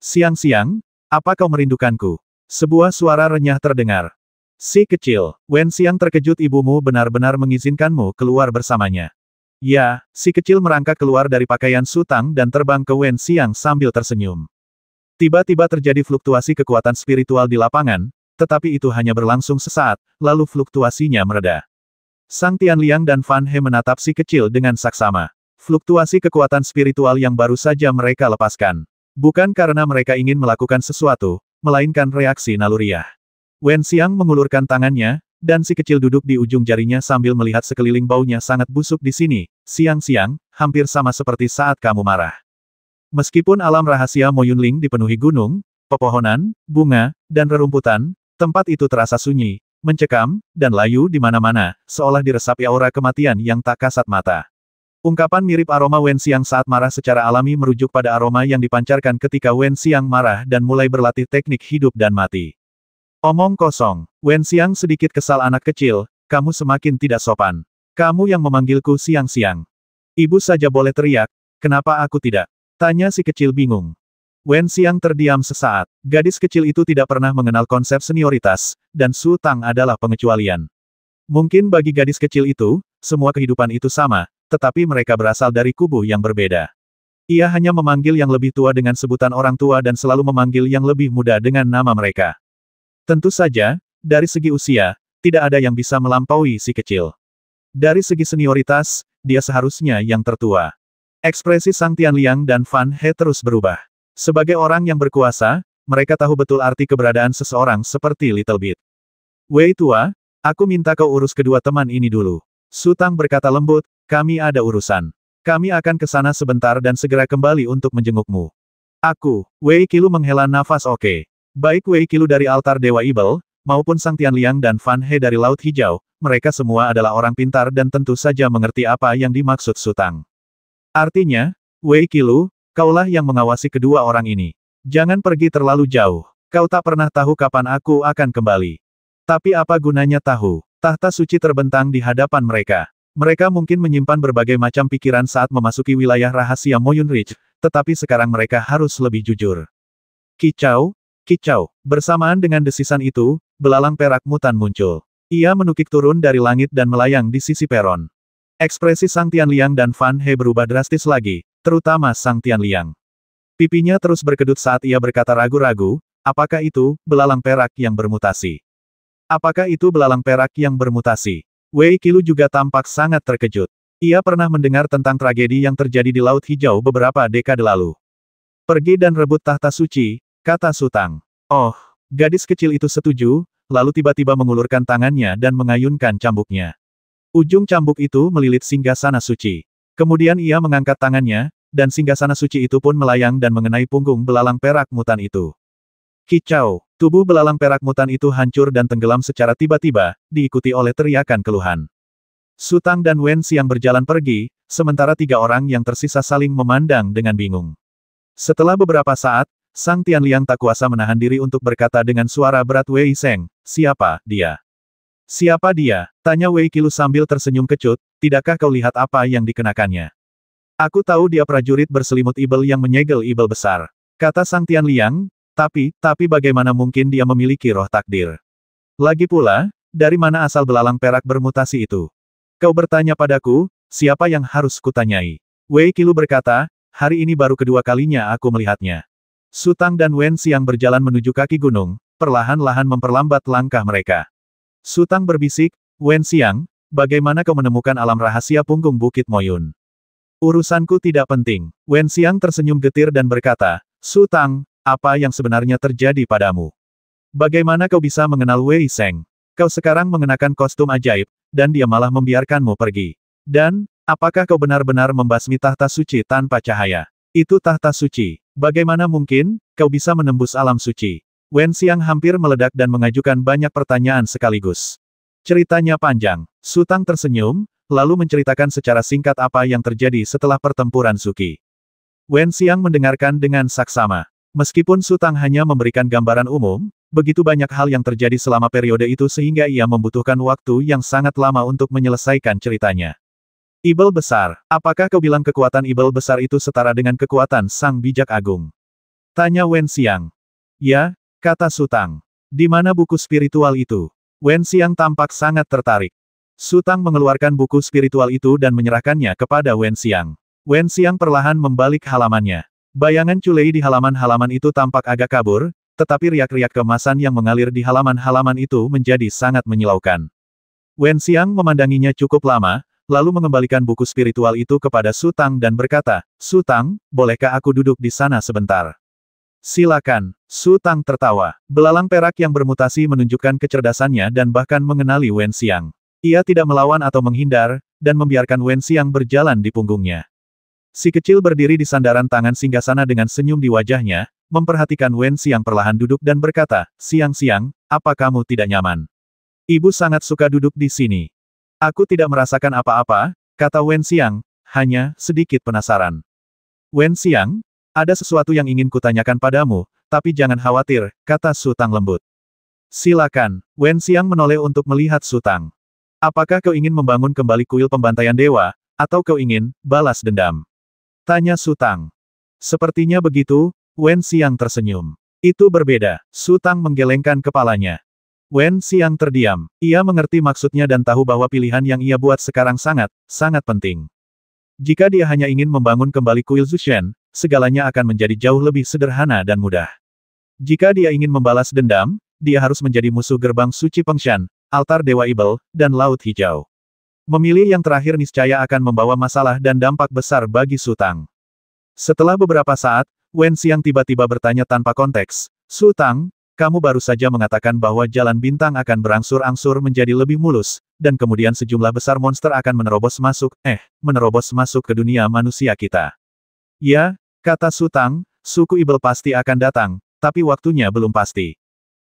Siang-siang, apa kau merindukanku? Sebuah suara renyah terdengar. Si kecil, Wen Xiang terkejut ibumu benar-benar mengizinkanmu keluar bersamanya. Ya, si kecil merangkak keluar dari pakaian Su Tang dan terbang ke Wen Xiang sambil tersenyum. Tiba-tiba terjadi fluktuasi kekuatan spiritual di lapangan, tetapi itu hanya berlangsung sesaat, lalu fluktuasinya mereda. Sang Tianliang dan Fan He menatap si kecil dengan saksama. Fluktuasi kekuatan spiritual yang baru saja mereka lepaskan. Bukan karena mereka ingin melakukan sesuatu, melainkan reaksi naluriah. Wen Xiang mengulurkan tangannya, dan si kecil duduk di ujung jarinya sambil melihat sekeliling baunya sangat busuk di sini. Siang-siang, hampir sama seperti saat kamu marah. Meskipun alam rahasia Mo Yunling dipenuhi gunung, pepohonan, bunga, dan rerumputan, tempat itu terasa sunyi, mencekam, dan layu di mana-mana, seolah diresapi aura kematian yang tak kasat mata. Ungkapan mirip aroma Wen Xiang saat marah secara alami merujuk pada aroma yang dipancarkan ketika Wen Xiang marah dan mulai berlatih teknik hidup dan mati. Omong kosong. Wen Xiang sedikit kesal anak kecil, kamu semakin tidak sopan. Kamu yang memanggilku siang-siang. Ibu saja boleh teriak, kenapa aku tidak? Tanya si kecil bingung. Wen Xiang terdiam sesaat. Gadis kecil itu tidak pernah mengenal konsep senioritas, dan Su Tang adalah pengecualian. Mungkin bagi gadis kecil itu, semua kehidupan itu sama, tetapi mereka berasal dari kubu yang berbeda. Ia hanya memanggil yang lebih tua dengan sebutan orang tua dan selalu memanggil yang lebih muda dengan nama mereka. Tentu saja, dari segi usia, tidak ada yang bisa melampaui si kecil. Dari segi senioritas, dia seharusnya yang tertua. Ekspresi Sang Tianliang dan Fan He terus berubah. Sebagai orang yang berkuasa, mereka tahu betul arti keberadaan seseorang seperti Little Bit. Wei tua, aku minta kau urus kedua teman ini dulu. Su Tang berkata lembut, kami ada urusan. Kami akan ke sana sebentar dan segera kembali untuk menjengukmu. Aku, Wei Qilu menghela nafas oke. Baik Wei Qilu dari altar Dewa Ibel, maupun Sang Tianliang dan Fan He dari Laut Hijau, mereka semua adalah orang pintar dan tentu saja mengerti apa yang dimaksud Su Tang. Artinya, Wei Qilu, kaulah yang mengawasi kedua orang ini. Jangan pergi terlalu jauh. Kau tak pernah tahu kapan aku akan kembali. Tapi apa gunanya tahu? Tahta suci terbentang di hadapan mereka. Mereka mungkin menyimpan berbagai macam pikiran saat memasuki wilayah rahasia Mo Yunrich, tetapi sekarang mereka harus lebih jujur. Kicau, kicau. Bersamaan dengan desisan itu, belalang perak mutan muncul. Ia menukik turun dari langit dan melayang di sisi peron. Ekspresi Sang Tianliang dan Fan He berubah drastis lagi, terutama Sang Tianliang. Pipinya terus berkedut saat ia berkata ragu-ragu, apakah itu belalang perak yang bermutasi? Apakah itu belalang perak yang bermutasi? Wei Qilu juga tampak sangat terkejut. Ia pernah mendengar tentang tragedi yang terjadi di Laut Hijau beberapa dekade lalu. Pergi dan rebut tahta suci, kata Su Tang. Oh, gadis kecil itu setuju, lalu tiba-tiba mengulurkan tangannya dan mengayunkan cambuknya. Ujung cambuk itu melilit singgasana suci. Kemudian ia mengangkat tangannya, dan singgasana suci itu pun melayang dan mengenai punggung belalang perak mutan itu. Kicau, tubuh belalang perak mutan itu hancur dan tenggelam secara tiba-tiba, diikuti oleh teriakan keluhan. Su Tang dan Wen Xiang berjalan pergi, sementara tiga orang yang tersisa saling memandang dengan bingung. Setelah beberapa saat, Sang Tianliang tak kuasa menahan diri untuk berkata dengan suara berat Wei Sheng, siapa dia? Siapa dia? Tanya Wei Qilu sambil tersenyum kecut, tidakkah kau lihat apa yang dikenakannya? Aku tahu dia prajurit berselimut ibel yang menyegel ibel besar. Kata Sang Tianliang, tapi bagaimana mungkin dia memiliki roh takdir? Lagi pula, dari mana asal belalang perak bermutasi itu? Kau bertanya padaku, siapa yang harus kutanyai? Wei Qilu berkata, hari ini baru kedua kalinya aku melihatnya. Su Tang dan Wen Xiang berjalan menuju kaki gunung, perlahan-lahan memperlambat langkah mereka. Su Tang berbisik, Wen Xiang, bagaimana kau menemukan alam rahasia punggung Bukit Moyun? Urusanku tidak penting. Wen Xiang tersenyum getir dan berkata, Su Tang, apa yang sebenarnya terjadi padamu? Bagaimana kau bisa mengenal Wei Sheng? Kau sekarang mengenakan kostum ajaib, dan dia malah membiarkanmu pergi. Dan, apakah kau benar-benar membasmi tahta suci tanpa cahaya? Itu tahta suci. Bagaimana mungkin, kau bisa menembus alam suci? Wen Xiang hampir meledak dan mengajukan banyak pertanyaan sekaligus. Ceritanya panjang. Su Tang tersenyum, lalu menceritakan secara singkat apa yang terjadi setelah pertempuran Suki. Wen Xiang mendengarkan dengan saksama. Meskipun Su Tang hanya memberikan gambaran umum, begitu banyak hal yang terjadi selama periode itu sehingga ia membutuhkan waktu yang sangat lama untuk menyelesaikan ceritanya. Ibel besar, apakah kau bilang kekuatan ibel besar itu setara dengan kekuatan Sang Bijak Agung? Tanya Wen Xiang. Ya, kata Su Tang. Di mana buku spiritual itu? Wen Xiang tampak sangat tertarik. Su Tang mengeluarkan buku spiritual itu dan menyerahkannya kepada Wen Xiang. Wen Xiang perlahan membalik halamannya. Bayangan Culei di halaman-halaman itu tampak agak kabur, tetapi riak-riak keemasan yang mengalir di halaman-halaman itu menjadi sangat menyilaukan. Wen Xiang memandanginya cukup lama, lalu mengembalikan buku spiritual itu kepada Su Tang dan berkata, Su Tang, bolehkah aku duduk di sana sebentar? Silakan. Su Tang tertawa. Belalang perak yang bermutasi menunjukkan kecerdasannya dan bahkan mengenali Wen Xiang. Ia tidak melawan atau menghindar, dan membiarkan Wen Xiang berjalan di punggungnya. Si kecil berdiri di sandaran tangan singgasana dengan senyum di wajahnya, memperhatikan Wen Xiang perlahan duduk dan berkata, Siang-siang, apa kamu tidak nyaman? Ibu sangat suka duduk di sini. Aku tidak merasakan apa-apa, kata Wen Xiang, hanya sedikit penasaran. Wen Xiang, ada sesuatu yang ingin kutanyakan padamu, tapi jangan khawatir, kata Su Tang lembut. Silakan. Wen Xiang menoleh untuk melihat Su Tang. Apakah kau ingin membangun kembali kuil pembantaian dewa, atau kau ingin balas dendam? Tanya Su Tang. Sepertinya begitu, Wen Xiang tersenyum. Itu berbeda. Su Tang menggelengkan kepalanya. Wen Xiang terdiam. Ia mengerti maksudnya dan tahu bahwa pilihan yang ia buat sekarang sangat penting. Jika dia hanya ingin membangun kembali kuil Zushen, segalanya akan menjadi jauh lebih sederhana dan mudah. Jika dia ingin membalas dendam, dia harus menjadi musuh gerbang suci Fengshan, altar Dewa Ibel, dan Laut Hijau. Memilih yang terakhir niscaya akan membawa masalah dan dampak besar bagi Su Tang. Setelah beberapa saat, Wen Xiang tiba-tiba bertanya tanpa konteks, Su Tang, kamu baru saja mengatakan bahwa jalan bintang akan berangsur-angsur menjadi lebih mulus, dan kemudian sejumlah besar monster akan menerobos masuk ke dunia manusia kita. Ya, kata Su Tang, suku Ibel pasti akan datang, tapi waktunya belum pasti.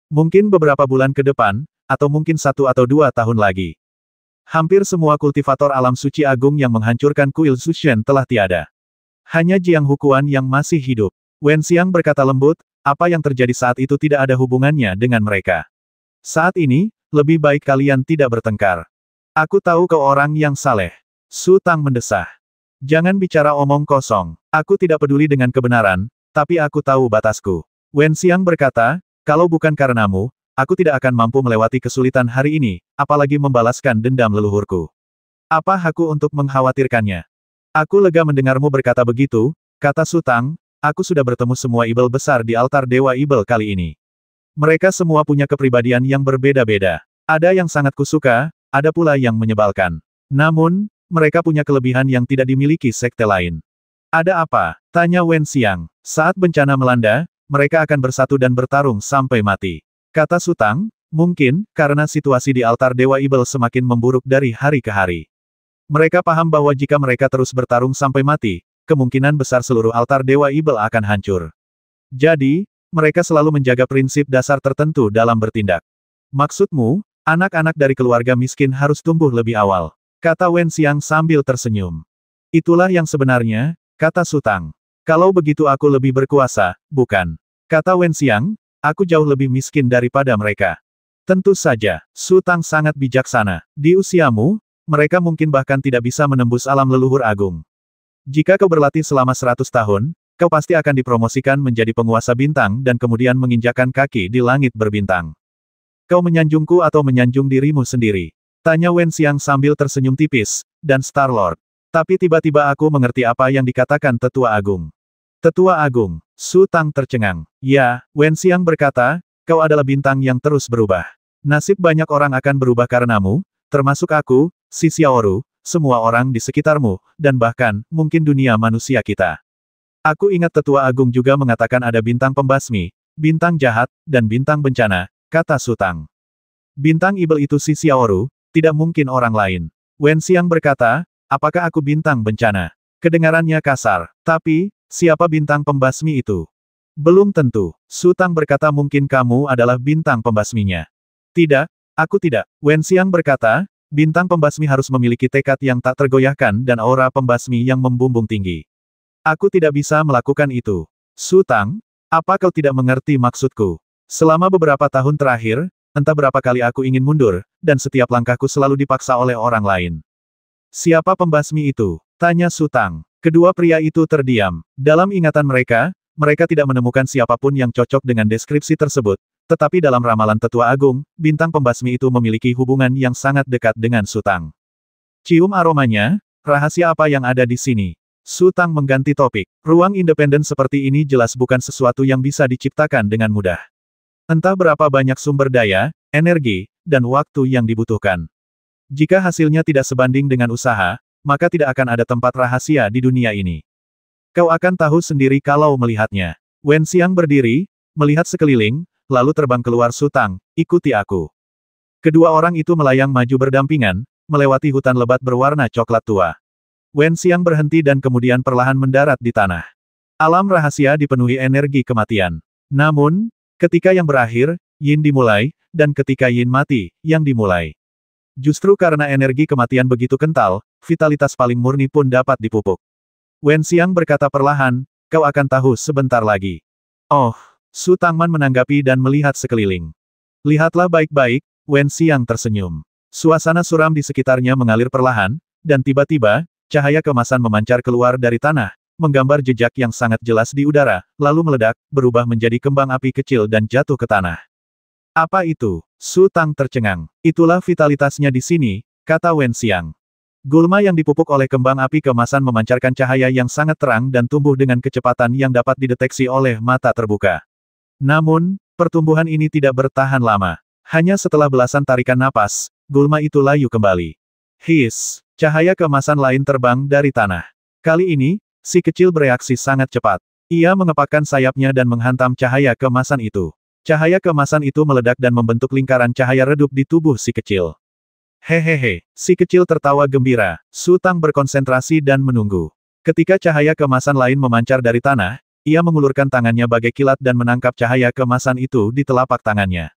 Mungkin beberapa bulan ke depan, atau mungkin 1 atau 2 tahun lagi. Hampir semua kultivator alam suci agung yang menghancurkan kuil Zushen telah tiada. Hanya Jiang Hukuan yang masih hidup. Wen Xiang berkata lembut, apa yang terjadi saat itu tidak ada hubungannya dengan mereka. Saat ini, lebih baik kalian tidak bertengkar. Aku tahu kau orang yang saleh. Su Tang mendesah. Jangan bicara omong kosong. Aku tidak peduli dengan kebenaran, tapi aku tahu batasku. Wen Xiang berkata, kalau bukan karenamu, aku tidak akan mampu melewati kesulitan hari ini, apalagi membalaskan dendam leluhurku. Apa hakku untuk mengkhawatirkannya? Aku lega mendengarmu berkata begitu, kata Su Tang, aku sudah bertemu semua Ibel besar di altar Dewa Ibel kali ini. Mereka semua punya kepribadian yang berbeda-beda. Ada yang sangat kusuka, ada pula yang menyebalkan. Namun, mereka punya kelebihan yang tidak dimiliki sekte lain. Ada apa? Tanya Wen Xiang. Saat bencana melanda, mereka akan bersatu dan bertarung sampai mati. Kata Su Tang, mungkin, karena situasi di altar Dewa Ibel semakin memburuk dari hari ke hari. Mereka paham bahwa jika mereka terus bertarung sampai mati, kemungkinan besar seluruh altar Dewa Ibel akan hancur. Jadi, mereka selalu menjaga prinsip dasar tertentu dalam bertindak. Maksudmu, anak-anak dari keluarga miskin harus tumbuh lebih awal, kata Wen Xiang sambil tersenyum. Itulah yang sebenarnya, kata Su Tang. Kalau begitu aku lebih berkuasa, bukan? Kata Wen Xiang, aku jauh lebih miskin daripada mereka. Tentu saja, Su Tang sangat bijaksana. Di usiamu, mereka mungkin bahkan tidak bisa menembus alam leluhur agung. Jika kau berlatih selama 100 tahun, kau pasti akan dipromosikan menjadi penguasa bintang dan kemudian menginjakan kaki di langit berbintang. Kau menyanjungku atau menyanjung dirimu sendiri? Tanya Wen Xiang sambil tersenyum tipis, dan Star-Lord. Tapi tiba-tiba aku mengerti apa yang dikatakan Tetua Agung. Tetua Agung. Su Tang tercengang. Ya, Wen Xiang berkata, kau adalah bintang yang terus berubah. Nasib banyak orang akan berubah karenamu, termasuk aku, si Xiaoru, semua orang di sekitarmu, dan bahkan, mungkin dunia manusia kita. Aku ingat Tetua Agung juga mengatakan ada bintang pembasmi, bintang jahat, dan bintang bencana, kata Su Tang. Bintang Ibel itu si Xiaoru, tidak mungkin orang lain. Wen Xiang berkata, apakah aku bintang bencana? Kedengarannya kasar, tapi, siapa bintang pembasmi itu? Belum tentu. Su Tang berkata mungkin kamu adalah bintang pembasminya. Tidak, aku tidak. Wen Xiang berkata, bintang pembasmi harus memiliki tekad yang tak tergoyahkan dan aura pembasmi yang membumbung tinggi. Aku tidak bisa melakukan itu. Su Tang, apa kau tidak mengerti maksudku? Selama beberapa tahun terakhir, entah berapa kali aku ingin mundur, dan setiap langkahku selalu dipaksa oleh orang lain. Siapa pembasmi itu? Tanya Su Tang. Kedua pria itu terdiam. Dalam ingatan mereka, mereka tidak menemukan siapapun yang cocok dengan deskripsi tersebut, tetapi dalam ramalan Tetua Agung, bintang pembasmi itu memiliki hubungan yang sangat dekat dengan Sutang. Cium aromanya, rahasia apa yang ada di sini? Sutang mengganti topik. Ruang independen seperti ini jelas bukan sesuatu yang bisa diciptakan dengan mudah. Entah berapa banyak sumber daya, energi, dan waktu yang dibutuhkan. Jika hasilnya tidak sebanding dengan usaha, maka tidak akan ada tempat rahasia di dunia ini. Kau akan tahu sendiri kalau melihatnya. Wen Xiang berdiri, melihat sekeliling, lalu terbang keluar Sutang, ikuti aku. Kedua orang itu melayang maju berdampingan, melewati hutan lebat berwarna coklat tua. Wen Xiang berhenti dan kemudian perlahan mendarat di tanah. Alam rahasia dipenuhi energi kematian. Namun, ketika yang berakhir, Yin dimulai, dan ketika Yin mati, yang dimulai. Justru karena energi kematian begitu kental, vitalitas paling murni pun dapat dipupuk. Wen Xiang berkata perlahan, kau akan tahu sebentar lagi. Oh, Su Tangman menanggapi dan melihat sekeliling. Lihatlah baik-baik, Wen Xiang tersenyum. Suasana suram di sekitarnya mengalir perlahan, dan tiba-tiba, cahaya keemasan memancar keluar dari tanah, menggambar jejak yang sangat jelas di udara, lalu meledak, berubah menjadi kembang api kecil dan jatuh ke tanah. Apa itu? Su Tang tercengang. Itulah vitalitasnya di sini, kata Wen Xiang. Gulma yang dipupuk oleh kembang api keemasan memancarkan cahaya yang sangat terang dan tumbuh dengan kecepatan yang dapat dideteksi oleh mata terbuka. Namun, pertumbuhan ini tidak bertahan lama. Hanya setelah belasan tarikan napas, gulma itu layu kembali. His, cahaya keemasan lain terbang dari tanah. Kali ini, si kecil bereaksi sangat cepat. Ia mengepakkan sayapnya dan menghantam cahaya keemasan itu. Cahaya keemasan itu meledak dan membentuk lingkaran cahaya redup di tubuh si kecil. Hehehe, si kecil tertawa gembira. Su Tang berkonsentrasi dan menunggu. Ketika cahaya keemasan lain memancar dari tanah, ia mengulurkan tangannya bagai kilat dan menangkap cahaya keemasan itu di telapak tangannya.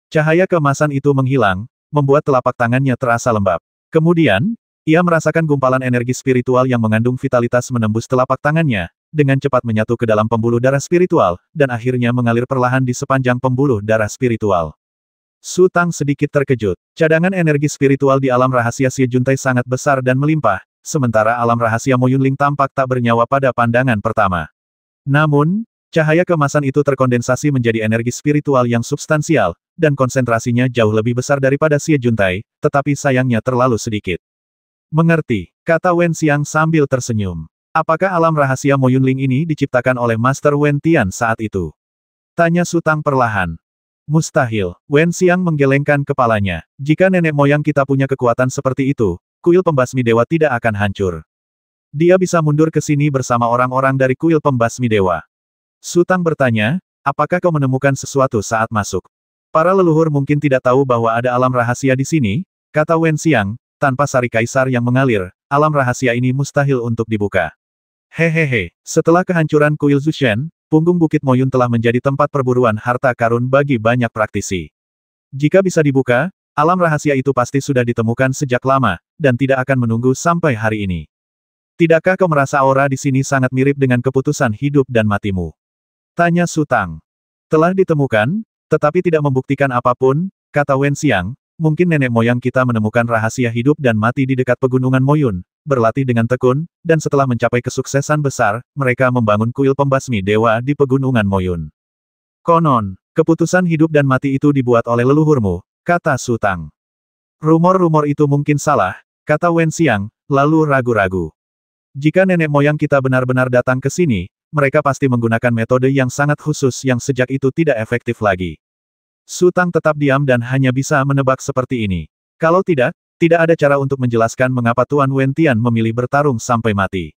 Cahaya keemasan itu menghilang, membuat telapak tangannya terasa lembab. Kemudian, ia merasakan gumpalan energi spiritual yang mengandung vitalitas menembus telapak tangannya, dengan cepat menyatu ke dalam pembuluh darah spiritual, dan akhirnya mengalir perlahan di sepanjang pembuluh darah spiritual. Su Tang sedikit terkejut. Cadangan energi spiritual di alam rahasia Xie Juntai sangat besar dan melimpah, sementara alam rahasia Mo Yunling tampak tak bernyawa pada pandangan pertama. Namun, cahaya keemasan itu terkondensasi menjadi energi spiritual yang substansial, dan konsentrasinya jauh lebih besar daripada Xie Juntai, tetapi sayangnya terlalu sedikit. Mengerti, kata Wen Xiang sambil tersenyum. Apakah alam rahasia Mo Yunling ini diciptakan oleh Master Wen Tian saat itu? Tanya Su Tang perlahan. Mustahil. Wen Xiang menggelengkan kepalanya. Jika nenek moyang kita punya kekuatan seperti itu, kuil pembasmi dewa tidak akan hancur. Dia bisa mundur ke sini bersama orang-orang dari kuil pembasmi dewa. Su Tang bertanya, apakah kau menemukan sesuatu saat masuk? Para leluhur mungkin tidak tahu bahwa ada alam rahasia di sini, kata Wen Xiang, tanpa sari kaisar yang mengalir, alam rahasia ini mustahil untuk dibuka. Hehehe, setelah kehancuran kuil Zushen, punggung Bukit Moyun telah menjadi tempat perburuan harta karun bagi banyak praktisi. Jika bisa dibuka, alam rahasia itu pasti sudah ditemukan sejak lama, dan tidak akan menunggu sampai hari ini. Tidakkah kau merasa aura di sini sangat mirip dengan keputusan hidup dan matimu? Tanya Su Tang. Telah ditemukan, tetapi tidak membuktikan apapun, kata Wen Xiang, mungkin nenek moyang kita menemukan rahasia hidup dan mati di dekat pegunungan Moyun, berlatih dengan tekun, dan setelah mencapai kesuksesan besar, mereka membangun kuil pembasmi dewa di pegunungan Moyun. Konon, keputusan hidup dan mati itu dibuat oleh leluhurmu, kata Su Tang. Rumor-rumor itu mungkin salah, kata Wen Xiang, lalu ragu-ragu. Jika nenek moyang kita benar-benar datang ke sini, mereka pasti menggunakan metode yang sangat khusus yang sejak itu tidak efektif lagi. Su Tang tetap diam dan hanya bisa menebak seperti ini. Kalau tidak, tidak ada cara untuk menjelaskan mengapa Tuan Wen Tian memilih bertarung sampai mati.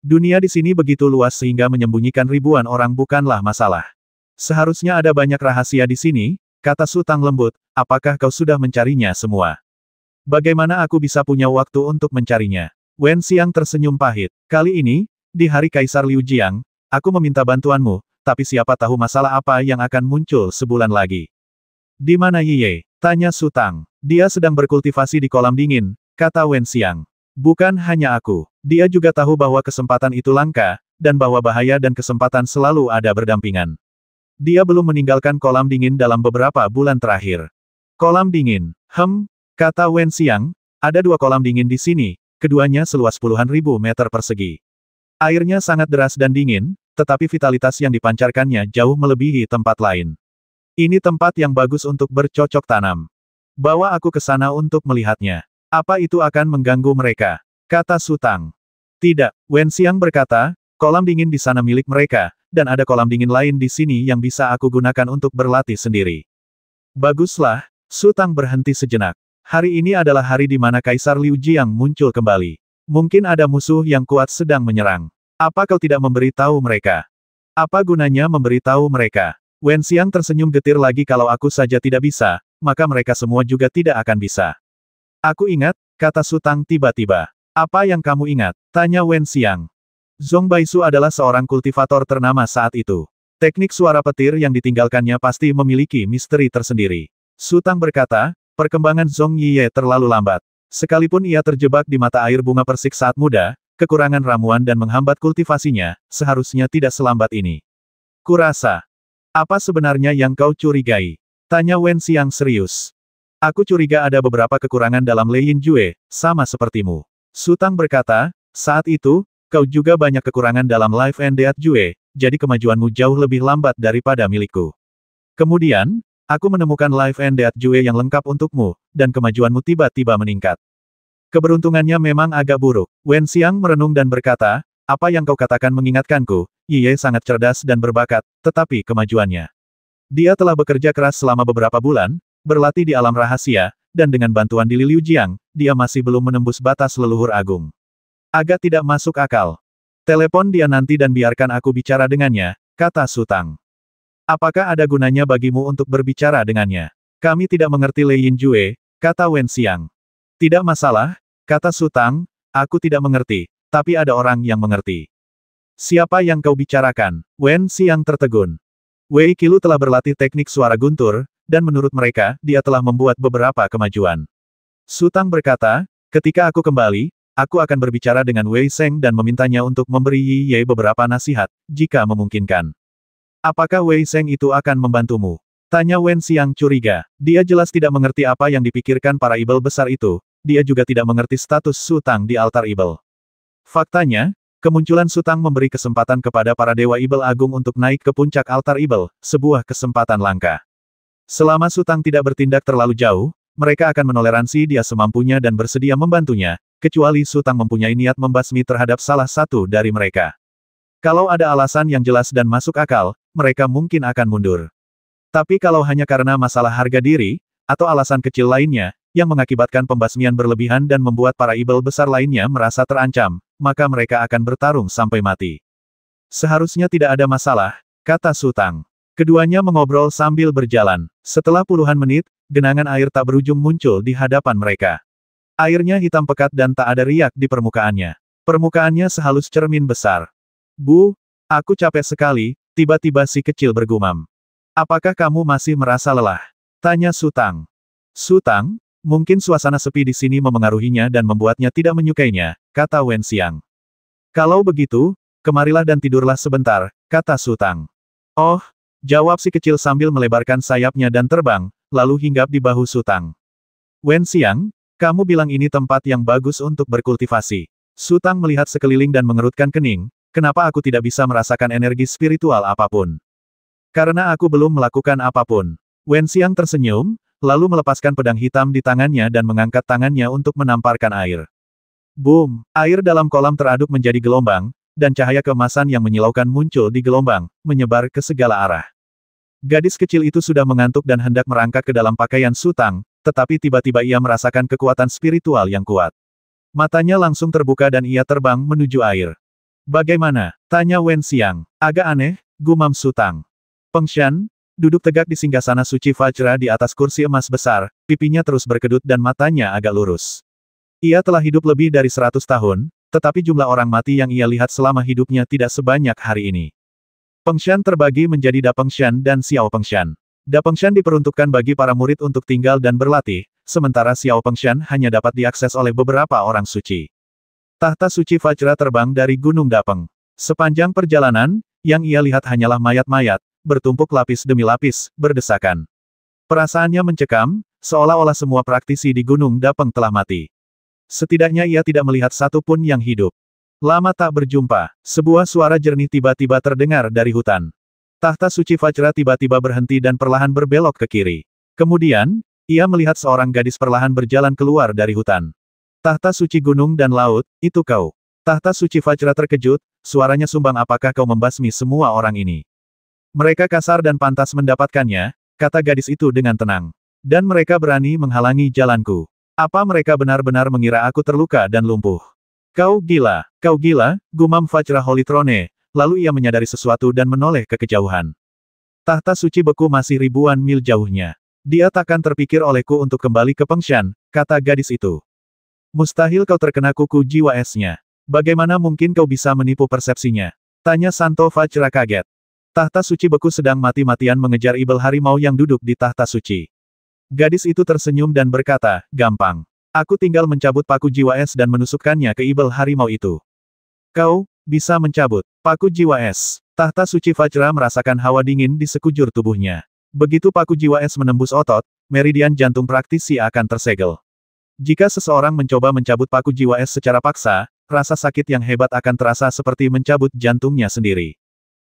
Dunia di sini begitu luas sehingga menyembunyikan ribuan orang bukanlah masalah. Seharusnya ada banyak rahasia di sini, kata Su Tang lembut, apakah kau sudah mencarinya semua? Bagaimana aku bisa punya waktu untuk mencarinya? Wen Xiang tersenyum pahit. Kali ini, di hari Kaisar Liu Jiang, aku meminta bantuanmu, tapi siapa tahu masalah apa yang akan muncul sebulan lagi. Di mana Yiye? Tanya Su Tang. Dia sedang berkultivasi di kolam dingin, kata Wen Xiang. Bukan hanya aku. Dia juga tahu bahwa kesempatan itu langka, dan bahwa bahaya dan kesempatan selalu ada berdampingan. Dia belum meninggalkan kolam dingin dalam beberapa bulan terakhir. Kolam dingin. Kata Wen Xiang, ada 2 kolam dingin di sini, keduanya seluas puluhan ribu meter persegi. Airnya sangat deras dan dingin, tetapi vitalitas yang dipancarkannya jauh melebihi tempat lain. Ini tempat yang bagus untuk bercocok tanam. Bawa aku ke sana untuk melihatnya. Apa itu akan mengganggu mereka? Kata Su Tang. Tidak, Wen Xiang berkata, kolam dingin di sana milik mereka, dan ada kolam dingin lain di sini yang bisa aku gunakan untuk berlatih sendiri. Baguslah, Su Tang berhenti sejenak. Hari ini adalah hari di mana Kaisar Liu Jiang muncul kembali. Mungkin ada musuh yang kuat sedang menyerang. Apa kau tidak memberi tahu mereka? Apa gunanya memberi tahu mereka? Wen Xiang tersenyum getir lagi kalau aku saja tidak bisa, maka mereka semua juga tidak akan bisa. Aku ingat, kata Su Tang tiba-tiba. Apa yang kamu ingat? Tanya Wen Xiang. Zhong Baisu adalah seorang kultivator ternama saat itu. Teknik suara petir yang ditinggalkannya pasti memiliki misteri tersendiri. Su Tang berkata, perkembangan Zhong Yiye terlalu lambat. Sekalipun ia terjebak di mata air bunga persik saat muda, kekurangan ramuan dan menghambat kultivasinya, seharusnya tidak selambat ini. Kurasa. Apa sebenarnya yang kau curigai? Tanya Wen Xiang serius. Aku curiga ada beberapa kekurangan dalam Lei Yinjue, sama sepertimu. Su Tang berkata, saat itu, kau juga banyak kekurangan dalam Life and Death Jue, jadi kemajuanmu jauh lebih lambat daripada milikku. Kemudian, aku menemukan Life and Death Jue yang lengkap untukmu, dan kemajuanmu tiba-tiba meningkat. Keberuntungannya memang agak buruk. Wen Xiang merenung dan berkata, apa yang kau katakan mengingatkanku, Yiye sangat cerdas dan berbakat, tetapi kemajuannya. Dia telah bekerja keras selama beberapa bulan, berlatih di alam rahasia, dan dengan bantuan di Liu Jiang, dia masih belum menembus batas leluhur agung. Agak tidak masuk akal. Telepon dia nanti dan biarkan aku bicara dengannya, kata Su Tang. Apakah ada gunanya bagimu untuk berbicara dengannya? Kami tidak mengerti Lei Yinjue, kata Wen Xiang. Tidak masalah, kata Su Tang, aku tidak mengerti, tapi ada orang yang mengerti. Siapa yang kau bicarakan? Wen Xiang tertegun. Wei Qilu telah berlatih teknik suara guntur, dan menurut mereka, dia telah membuat beberapa kemajuan. Su Tang berkata, ketika aku kembali, aku akan berbicara dengan Wei Sheng dan memintanya untuk memberi Yi Ye beberapa nasihat, jika memungkinkan. Apakah Wei Sheng itu akan membantumu? Tanya Wen Xiang curiga. Dia jelas tidak mengerti apa yang dipikirkan para ibel besar itu, dia juga tidak mengerti status Su Tang di altar ibel. Faktanya, kemunculan Su Tang memberi kesempatan kepada para dewa ibel agung untuk naik ke puncak altar ibel, sebuah kesempatan langka. Selama Su Tang tidak bertindak terlalu jauh, mereka akan menoleransi dia semampunya dan bersedia membantunya, kecuali Su Tang mempunyai niat membasmi terhadap salah satu dari mereka. Kalau ada alasan yang jelas dan masuk akal, mereka mungkin akan mundur. Tapi kalau hanya karena masalah harga diri, atau alasan kecil lainnya, yang mengakibatkan pembasmian berlebihan dan membuat para ibel besar lainnya merasa terancam, maka mereka akan bertarung sampai mati. Seharusnya tidak ada masalah, kata Su Tang. Keduanya mengobrol sambil berjalan. Setelah puluhan menit, genangan air tak berujung muncul di hadapan mereka. Airnya hitam pekat dan tak ada riak di permukaannya. Permukaannya sehalus cermin besar. Bu, aku capek sekali, tiba-tiba si kecil bergumam. Apakah kamu masih merasa lelah? Tanya Su Tang. Su Tang, mungkin suasana sepi di sini memengaruhinya dan membuatnya tidak menyukainya, kata Wen Xiang. Kalau begitu, kemarilah dan tidurlah sebentar, kata Su Tang. Oh, jawab si kecil sambil melebarkan sayapnya dan terbang, lalu hinggap di bahu Su Tang. Wen Xiang, kamu bilang ini tempat yang bagus untuk berkultivasi. Su Tang melihat sekeliling dan mengerutkan kening, kenapa aku tidak bisa merasakan energi spiritual apapun? Karena aku belum melakukan apapun. Wen Xiang tersenyum, lalu melepaskan pedang hitam di tangannya dan mengangkat tangannya untuk menamparkan air. Boom! Air dalam kolam teraduk menjadi gelombang, dan cahaya keemasan yang menyilaukan muncul di gelombang, menyebar ke segala arah. Gadis kecil itu sudah mengantuk dan hendak merangkak ke dalam pakaian Su Tang, tetapi tiba-tiba ia merasakan kekuatan spiritual yang kuat. Matanya langsung terbuka dan ia terbang menuju air. Bagaimana? Tanya Wen Xiang. Agak aneh, gumam Su Tang. Peng Shan, duduk tegak di singgasana suci Vajra di atas kursi emas besar, pipinya terus berkedut dan matanya agak lurus. Ia telah hidup lebih dari 100 tahun, tetapi jumlah orang mati yang ia lihat selama hidupnya tidak sebanyak hari ini. Peng Shan terbagi menjadi Da Peng Shan dan Xiao Peng Shan. Da Peng Shan diperuntukkan bagi para murid untuk tinggal dan berlatih, sementara Xiao Peng Shan hanya dapat diakses oleh beberapa orang suci. Tahta suci Vajra terbang dari Gunung Dapeng. Sepanjang perjalanan, yang ia lihat hanyalah mayat-mayat, bertumpuk lapis demi lapis, berdesakan. Perasaannya mencekam, seolah-olah semua praktisi di Gunung Dapeng telah mati. Setidaknya ia tidak melihat satu pun yang hidup. Lama tak berjumpa, sebuah suara jernih tiba-tiba terdengar dari hutan. Tahta suci Vajra tiba-tiba berhenti dan perlahan berbelok ke kiri. Kemudian, ia melihat seorang gadis perlahan berjalan keluar dari hutan. Tahta suci gunung dan laut, itu kau. Tahta suci Vajra terkejut, suaranya sumbang, apakah kau membasmi semua orang ini? Mereka kasar dan pantas mendapatkannya, kata gadis itu dengan tenang. Dan mereka berani menghalangi jalanku. Apa mereka benar-benar mengira aku terluka dan lumpuh? Kau gila, gumam Vajra Holy Throne, lalu ia menyadari sesuatu dan menoleh ke kejauhan. Tahta suci beku masih ribuan mil jauhnya. Dia takkan terpikir olehku untuk kembali ke Fengshan, kata gadis itu. Mustahil kau terkena kuku jiwa esnya. Bagaimana mungkin kau bisa menipu persepsinya? Tanya Santo Vajra kaget. Tahta suci beku sedang mati-matian mengejar ibel harimau yang duduk di tahta suci. Gadis itu tersenyum dan berkata, gampang. Aku tinggal mencabut paku jiwa es dan menusukkannya ke ibel harimau itu. Kau bisa mencabut paku jiwa es. Tahta suci Vajra merasakan hawa dingin di sekujur tubuhnya. Begitu paku jiwa es menembus otot, meridian jantung praktisi akan tersegel. Jika seseorang mencoba mencabut paku jiwa es secara paksa, rasa sakit yang hebat akan terasa seperti mencabut jantungnya sendiri.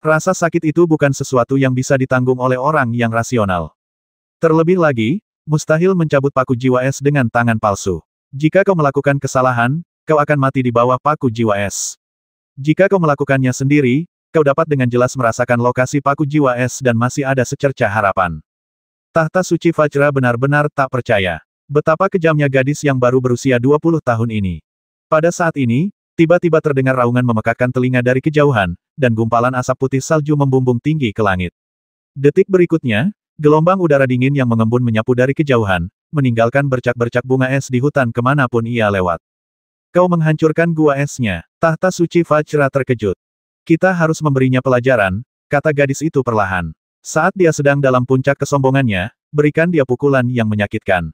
Rasa sakit itu bukan sesuatu yang bisa ditanggung oleh orang yang rasional. Terlebih lagi, mustahil mencabut paku jiwa es dengan tangan palsu. Jika kau melakukan kesalahan, kau akan mati di bawah paku jiwa es. Jika kau melakukannya sendiri, kau dapat dengan jelas merasakan lokasi paku jiwa es dan masih ada secercah harapan. Tahta suci Vajra benar-benar tak percaya. Betapa kejamnya gadis yang baru berusia 20 tahun ini. Pada saat ini, tiba-tiba terdengar raungan memekakkan telinga dari kejauhan, dan gumpalan asap putih salju membumbung tinggi ke langit. Detik berikutnya, gelombang udara dingin yang mengembun menyapu dari kejauhan, meninggalkan bercak-bercak bunga es di hutan kemanapun ia lewat. Kau menghancurkan gua esnya. Tahta suci Vajra terkejut. Kita harus memberinya pelajaran, kata gadis itu perlahan. Saat dia sedang dalam puncak kesombongannya, berikan dia pukulan yang menyakitkan.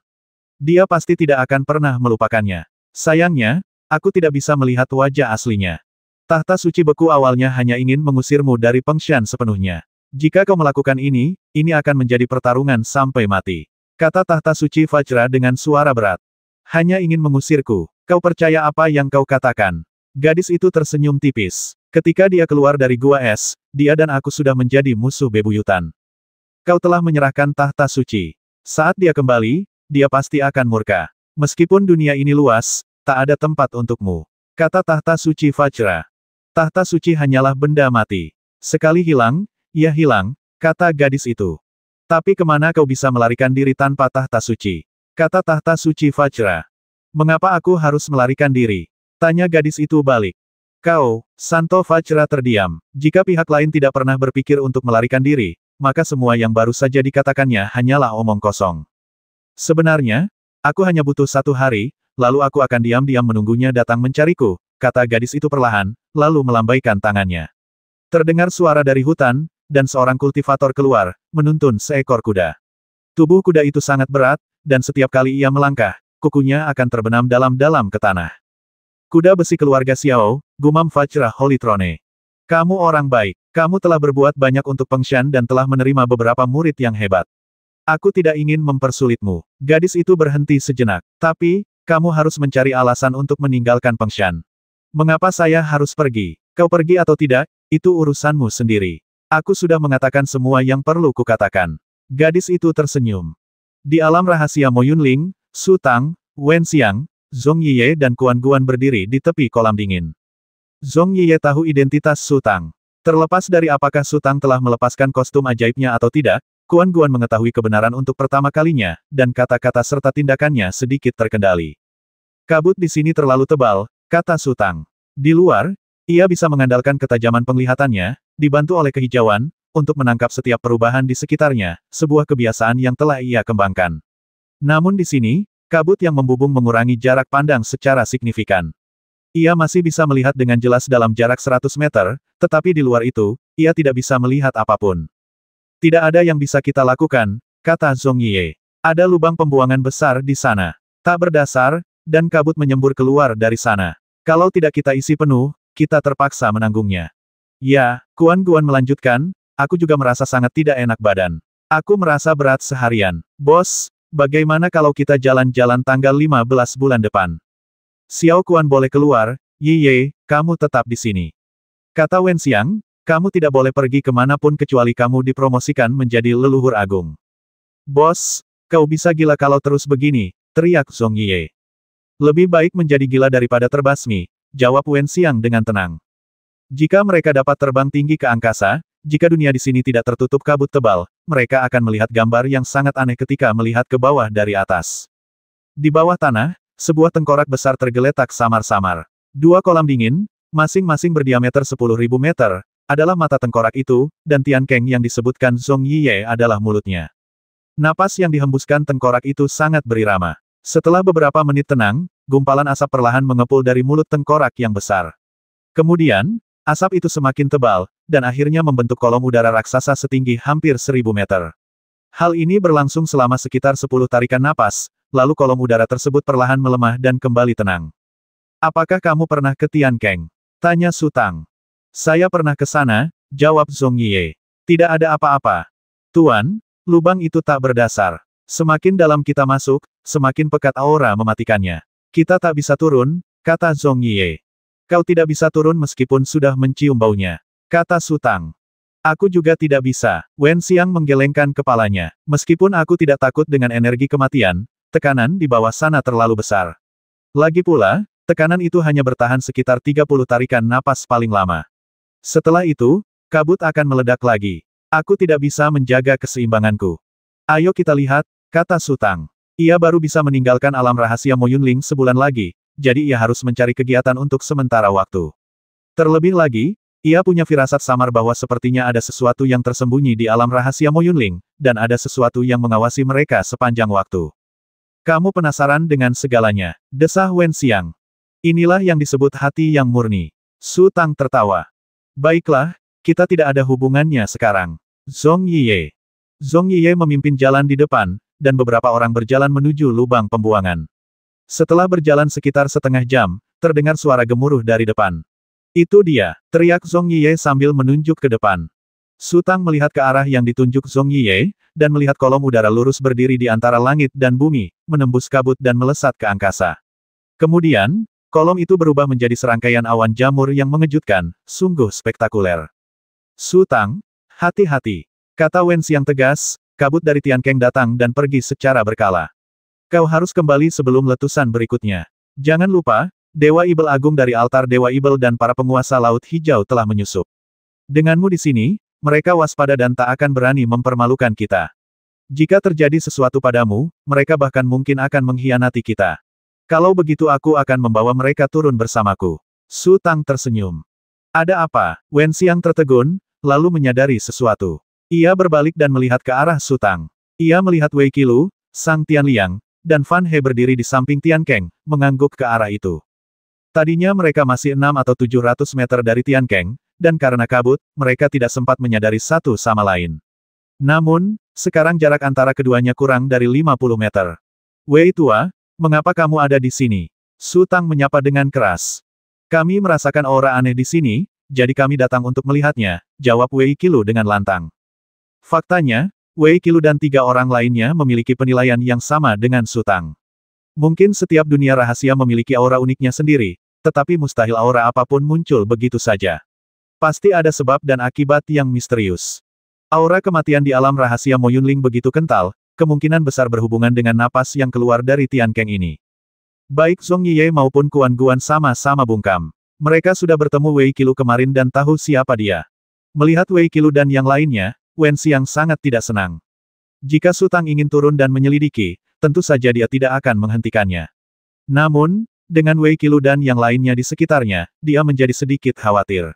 Dia pasti tidak akan pernah melupakannya. Sayangnya, aku tidak bisa melihat wajah aslinya. Tahta suci beku awalnya hanya ingin mengusirmu dari Fengshan sepenuhnya. Jika kau melakukan ini akan menjadi pertarungan sampai mati. Kata tahta suci Vajra dengan suara berat. Hanya ingin mengusirku. Kau percaya apa yang kau katakan? Gadis itu tersenyum tipis. Ketika dia keluar dari gua es, dia dan aku sudah menjadi musuh bebuyutan. Kau telah menyerahkan tahta suci. Saat dia kembali, dia pasti akan murka. Meskipun dunia ini luas, tak ada tempat untukmu. Kata tahta suci Vajra. Tahta suci hanyalah benda mati. Sekali hilang, ia hilang, kata gadis itu. Tapi kemana kau bisa melarikan diri tanpa tahta suci? Kata tahta suci Vajra. Mengapa aku harus melarikan diri? Tanya gadis itu balik. Kau, Santo Vajra terdiam. Jika pihak lain tidak pernah berpikir untuk melarikan diri, maka semua yang baru saja dikatakannya hanyalah omong kosong. Sebenarnya, aku hanya butuh 1 hari, lalu aku akan diam-diam menunggunya datang mencariku, kata gadis itu perlahan, lalu melambaikan tangannya. Terdengar suara dari hutan, dan seorang kultivator keluar, menuntun seekor kuda. Tubuh kuda itu sangat berat, dan setiap kali ia melangkah, kukunya akan terbenam dalam-dalam ke tanah. Kuda besi keluarga Xiao, gumam Vajra Holy Throne. Kamu orang baik. Kamu telah berbuat banyak untuk Fengshan dan telah menerima beberapa murid yang hebat. Aku tidak ingin mempersulitmu. Gadis itu berhenti sejenak. Tapi, kamu harus mencari alasan untuk meninggalkan Fengshan. Mengapa saya harus pergi? Kau pergi atau tidak, itu urusanmu sendiri. Aku sudah mengatakan semua yang perlu kukatakan. Gadis itu tersenyum. Di alam rahasia Mo Yunling, Su Tang, Wen Xiang, Zhong Yiye dan Kuan Guan berdiri di tepi kolam dingin. Zhong Yiye tahu identitas Su Tang. Terlepas dari apakah Su Tang telah melepaskan kostum ajaibnya atau tidak, Kuan Guan mengetahui kebenaran untuk pertama kalinya, dan kata-kata serta tindakannya sedikit terkendali. Kabut di sini terlalu tebal, kata Su Tang. Di luar, ia bisa mengandalkan ketajaman penglihatannya, dibantu oleh kehijauan, untuk menangkap setiap perubahan di sekitarnya, sebuah kebiasaan yang telah ia kembangkan. Namun di sini, kabut yang membubung mengurangi jarak pandang secara signifikan. Ia masih bisa melihat dengan jelas dalam jarak 100 meter, tetapi di luar itu, ia tidak bisa melihat apapun. Tidak ada yang bisa kita lakukan, kata Zhong Yiye. Ada lubang pembuangan besar di sana. Tak berdasar, dan kabut menyembur keluar dari sana. Kalau tidak kita isi penuh, kita terpaksa menanggungnya. Ya, Kuan Guan melanjutkan, aku juga merasa sangat tidak enak badan. Aku merasa berat seharian. Bos, bagaimana kalau kita jalan-jalan tanggal 15 bulan depan? Xiao Kuan boleh keluar, Yiye, kamu tetap di sini. Kata Wen Xiang, kamu tidak boleh pergi kemanapun kecuali kamu dipromosikan menjadi leluhur agung. Bos, kau bisa gila kalau terus begini, teriak Zhong Yiye. Lebih baik menjadi gila daripada terbasmi, jawab Wen Xiang dengan tenang. Jika mereka dapat terbang tinggi ke angkasa, jika dunia di sini tidak tertutup kabut tebal, mereka akan melihat gambar yang sangat aneh ketika melihat ke bawah dari atas. Di bawah tanah, sebuah tengkorak besar tergeletak samar-samar. Dua kolam dingin, masing-masing berdiameter 10.000 meter, adalah mata tengkorak itu, dan Tian Keng yang disebutkan Zhong Yiye adalah mulutnya. Napas yang dihembuskan tengkorak itu sangat berirama. Setelah beberapa menit tenang, gumpalan asap perlahan mengepul dari mulut tengkorak yang besar. Kemudian, asap itu semakin tebal, dan akhirnya membentuk kolom udara raksasa setinggi hampir 1000 meter. Hal ini berlangsung selama sekitar 10 tarikan napas, lalu kolom udara tersebut perlahan melemah dan kembali tenang. Apakah kamu pernah ke Tian Keng? Tanya Su Tang. Saya pernah ke sana, jawab Zhong Yiye. Tidak ada apa-apa. Tuan, lubang itu tak berdasar. Semakin dalam kita masuk, semakin pekat aura mematikannya. Kita tak bisa turun, kata Zhong Yiye. Kau tidak bisa turun meskipun sudah mencium baunya, kata Su Tang. Aku juga tidak bisa. Wen Xiang menggelengkan kepalanya. Meskipun aku tidak takut dengan energi kematian, tekanan di bawah sana terlalu besar. Lagi pula, tekanan itu hanya bertahan sekitar 30 tarikan napas paling lama. Setelah itu, kabut akan meledak lagi. Aku tidak bisa menjaga keseimbanganku. Ayo kita lihat, kata Su Tang. Ia baru bisa meninggalkan alam rahasia Mo Yunling sebulan lagi, jadi ia harus mencari kegiatan untuk sementara waktu. Terlebih lagi, ia punya firasat samar bahwa sepertinya ada sesuatu yang tersembunyi di alam rahasia Mo Yunling, dan ada sesuatu yang mengawasi mereka sepanjang waktu. Kamu penasaran dengan segalanya, desah Wen Xiang. Inilah yang disebut hati yang murni. Su Tang tertawa. Baiklah, kita tidak ada hubungannya sekarang. Zhong Yiye. Zhong Yiye memimpin jalan di depan, dan beberapa orang berjalan menuju lubang pembuangan. Setelah berjalan sekitar setengah jam, terdengar suara gemuruh dari depan. Itu dia, teriak Zhong Yiye sambil menunjuk ke depan. Su Tang melihat ke arah yang ditunjuk Zhong Yiye, dan melihat kolom udara lurus berdiri di antara langit dan bumi, menembus kabut dan melesat ke angkasa. Kemudian, kolom itu berubah menjadi serangkaian awan jamur yang mengejutkan, sungguh spektakuler. Su Tang, hati-hati, kata Wen Xiang tegas, kabut dari Tian Keng datang dan pergi secara berkala. Kau harus kembali sebelum letusan berikutnya. Jangan lupa, Dewa Ibel Agung dari altar Dewa Ibel dan para penguasa Laut Hijau telah menyusup. Denganmu di sini, mereka waspada dan tak akan berani mempermalukan kita. Jika terjadi sesuatu padamu, mereka bahkan mungkin akan mengkhianati kita. Kalau begitu aku akan membawa mereka turun bersamaku. Su Tang tersenyum. Ada apa? Wen Xiang tertegun, lalu menyadari sesuatu. Ia berbalik dan melihat ke arah Su Tang. Ia melihat Wei Qilu, Sang Tianliang, dan Fan He berdiri di samping Tian Keng, mengangguk ke arah itu. Tadinya mereka masih 6 atau 700 meter dari Tian Keng, dan karena kabut, mereka tidak sempat menyadari satu sama lain. Namun, sekarang jarak antara keduanya kurang dari 50 meter. Wei tua, mengapa kamu ada di sini? Su Tang menyapa dengan keras. Kami merasakan aura aneh di sini, jadi kami datang untuk melihatnya, jawab Wei Qilu dengan lantang. Faktanya, Wei Qilu dan 3 orang lainnya memiliki penilaian yang sama dengan Su Tang. Mungkin setiap dunia rahasia memiliki aura uniknya sendiri, tetapi mustahil aura apapun muncul begitu saja. Pasti ada sebab dan akibat yang misterius. Aura kematian di alam rahasia Mo Yunling begitu kental, kemungkinan besar berhubungan dengan napas yang keluar dari Tian Keng ini. Baik Zhong Yiye maupun Kuan Guan sama-sama bungkam. Mereka sudah bertemu Wei Qilu kemarin dan tahu siapa dia. Melihat Wei Qilu dan yang lainnya, Wen Xiang sangat tidak senang. Jika Su Tang ingin turun dan menyelidiki, tentu saja dia tidak akan menghentikannya. Namun, dengan Wei Qilu dan yang lainnya di sekitarnya, dia menjadi sedikit khawatir.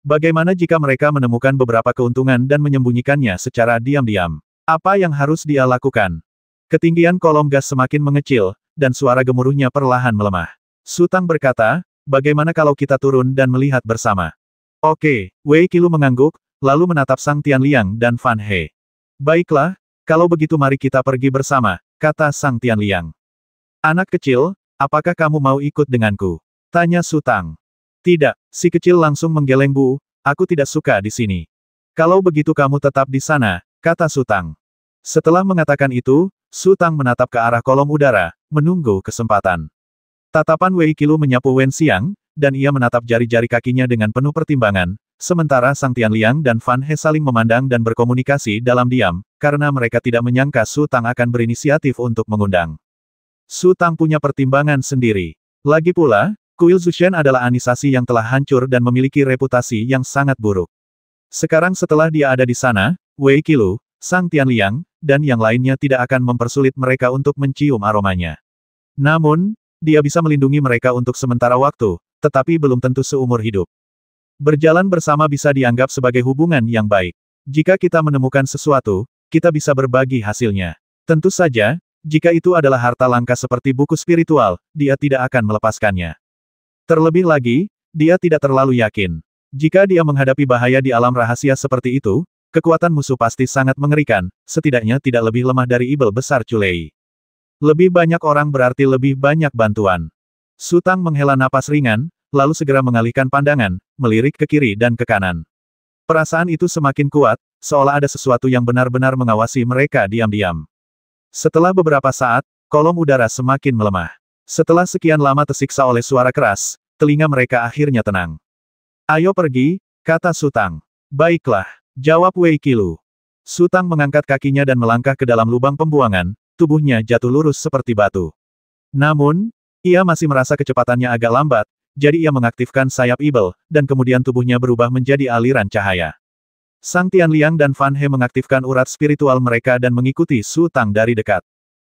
Bagaimana jika mereka menemukan beberapa keuntungan dan menyembunyikannya secara diam-diam? Apa yang harus dia lakukan? Ketinggian kolom gas semakin mengecil, dan suara gemuruhnya perlahan melemah. Su Tang berkata, bagaimana kalau kita turun dan melihat bersama? Oke, Wei Qilu mengangguk, lalu menatap Sang Tianliang dan Fan He. Baiklah, kalau begitu mari kita pergi bersama, kata Sang Tianliang. Anak kecil, apakah kamu mau ikut denganku? Tanya Su Tang. Tidak, si kecil langsung menggeleng bu, aku tidak suka di sini. Kalau begitu kamu tetap di sana, kata Su Tang. Setelah mengatakan itu, Su Tang menatap ke arah kolom udara, menunggu kesempatan. Tatapan Wei Qilu menyapu Wen Xiang, dan ia menatap jari-jari kakinya dengan penuh pertimbangan, sementara Sang Tianliang dan Fan He saling memandang dan berkomunikasi dalam diam, karena mereka tidak menyangka Su Tang akan berinisiatif untuk mengundang. Su Tang punya pertimbangan sendiri. Lagi pula, Kuil Zushen adalah anisasi yang telah hancur dan memiliki reputasi yang sangat buruk. Sekarang setelah dia ada di sana, Wei Qilu, Sang Tianliang, dan yang lainnya tidak akan mempersulit mereka untuk mencium aromanya. Namun, dia bisa melindungi mereka untuk sementara waktu, tetapi belum tentu seumur hidup. Berjalan bersama bisa dianggap sebagai hubungan yang baik. Jika kita menemukan sesuatu, kita bisa berbagi hasilnya. Tentu saja, jika itu adalah harta langka seperti buku spiritual, dia tidak akan melepaskannya. Terlebih lagi, dia tidak terlalu yakin. Jika dia menghadapi bahaya di alam rahasia seperti itu, kekuatan musuh pasti sangat mengerikan, setidaknya tidak lebih lemah dari Ibel besar Culei. Lebih banyak orang berarti lebih banyak bantuan. Su Tang menghela napas ringan, lalu segera mengalihkan pandangan, melirik ke kiri dan ke kanan. Perasaan itu semakin kuat, seolah ada sesuatu yang benar-benar mengawasi mereka diam-diam. Setelah beberapa saat, kolom udara semakin melemah. Setelah sekian lama tersiksa oleh suara keras, telinga mereka akhirnya tenang. Ayo pergi, kata Su Tang. Baiklah, jawab Wei Qilu. Su Tang mengangkat kakinya dan melangkah ke dalam lubang pembuangan, tubuhnya jatuh lurus seperti batu. Namun, ia masih merasa kecepatannya agak lambat, jadi ia mengaktifkan sayap Ibel, dan kemudian tubuhnya berubah menjadi aliran cahaya. Sang Tianliang dan Fan He mengaktifkan urat spiritual mereka dan mengikuti Su Tang dari dekat.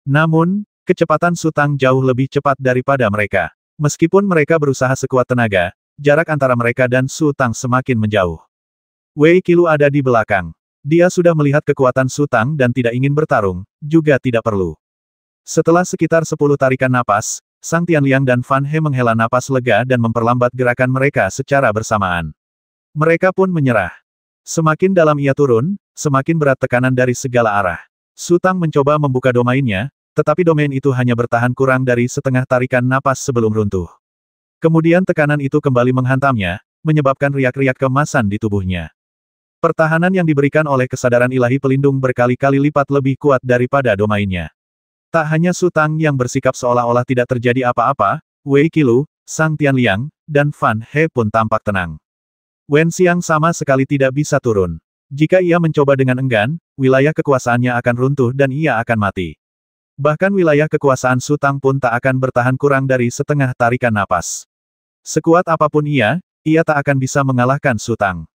Namun, kecepatan Su Tang jauh lebih cepat daripada mereka. Meskipun mereka berusaha sekuat tenaga, jarak antara mereka dan Su Tang semakin menjauh. Wei Qilu ada di belakang. Dia sudah melihat kekuatan Su Tang dan tidak ingin bertarung, juga tidak perlu. Setelah sekitar 10 tarikan napas, Sang Tianliang dan Fan He menghela napas lega dan memperlambat gerakan mereka secara bersamaan. Mereka pun menyerah. Semakin dalam ia turun, semakin berat tekanan dari segala arah. Su Tang mencoba membuka domainnya, tetapi domain itu hanya bertahan kurang dari setengah tarikan napas sebelum runtuh. Kemudian tekanan itu kembali menghantamnya, menyebabkan riak-riak kemasan di tubuhnya. Pertahanan yang diberikan oleh kesadaran ilahi pelindung berkali-kali lipat lebih kuat daripada domainnya. Tak hanya Su Tang yang bersikap seolah-olah tidak terjadi apa-apa, Wei Qilu, Sang Tianliang, dan Fan He pun tampak tenang. Wen Xiang sama sekali tidak bisa turun. Jika ia mencoba dengan enggan, wilayah kekuasaannya akan runtuh dan ia akan mati. Bahkan wilayah kekuasaan Su Tang pun tak akan bertahan kurang dari setengah tarikan napas. Sekuat apapun ia tak akan bisa mengalahkan Su Tang.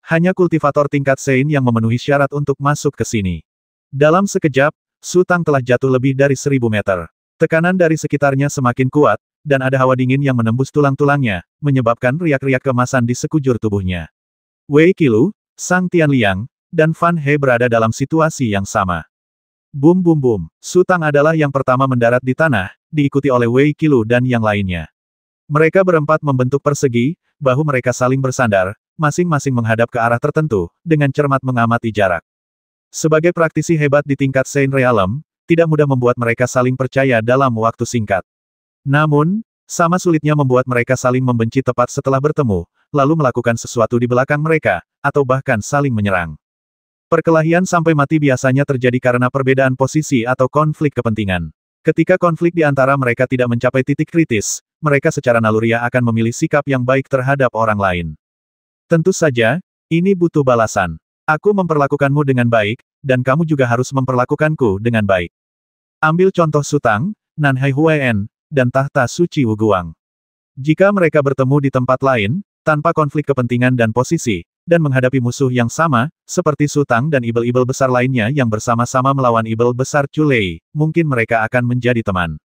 Hanya kultivator tingkat Sein yang memenuhi syarat untuk masuk ke sini. Dalam sekejap, Su Tang telah jatuh lebih dari 1000 meter. Tekanan dari sekitarnya semakin kuat, dan ada hawa dingin yang menembus tulang-tulangnya, menyebabkan riak-riak kemasan di sekujur tubuhnya. Wei Qilu, Sang Tianliang, dan Fan He berada dalam situasi yang sama. Bum bum bum. Su Tang adalah yang pertama mendarat di tanah, diikuti oleh Wei Qilu dan yang lainnya. Mereka berempat membentuk persegi, bahu mereka saling bersandar, masing-masing menghadap ke arah tertentu, dengan cermat mengamati jarak. Sebagai praktisi hebat di tingkat Sein Realm, tidak mudah membuat mereka saling percaya dalam waktu singkat. Namun, sama sulitnya membuat mereka saling membenci tepat setelah bertemu, lalu melakukan sesuatu di belakang mereka, atau bahkan saling menyerang. Perkelahian sampai mati biasanya terjadi karena perbedaan posisi atau konflik kepentingan. Ketika konflik di antara mereka tidak mencapai titik kritis, mereka secara naluriah akan memilih sikap yang baik terhadap orang lain. Tentu saja, ini butuh balasan. Aku memperlakukanmu dengan baik, dan kamu juga harus memperlakukanku dengan baik. Ambil contoh Su Tang, Nanhai Huayan, dan tahta suci Wuguang. Jika mereka bertemu di tempat lain, tanpa konflik kepentingan dan posisi, dan menghadapi musuh yang sama, seperti Su Tang dan ibel-ibel besar lainnya yang bersama-sama melawan ibel besar Culei, mungkin mereka akan menjadi teman.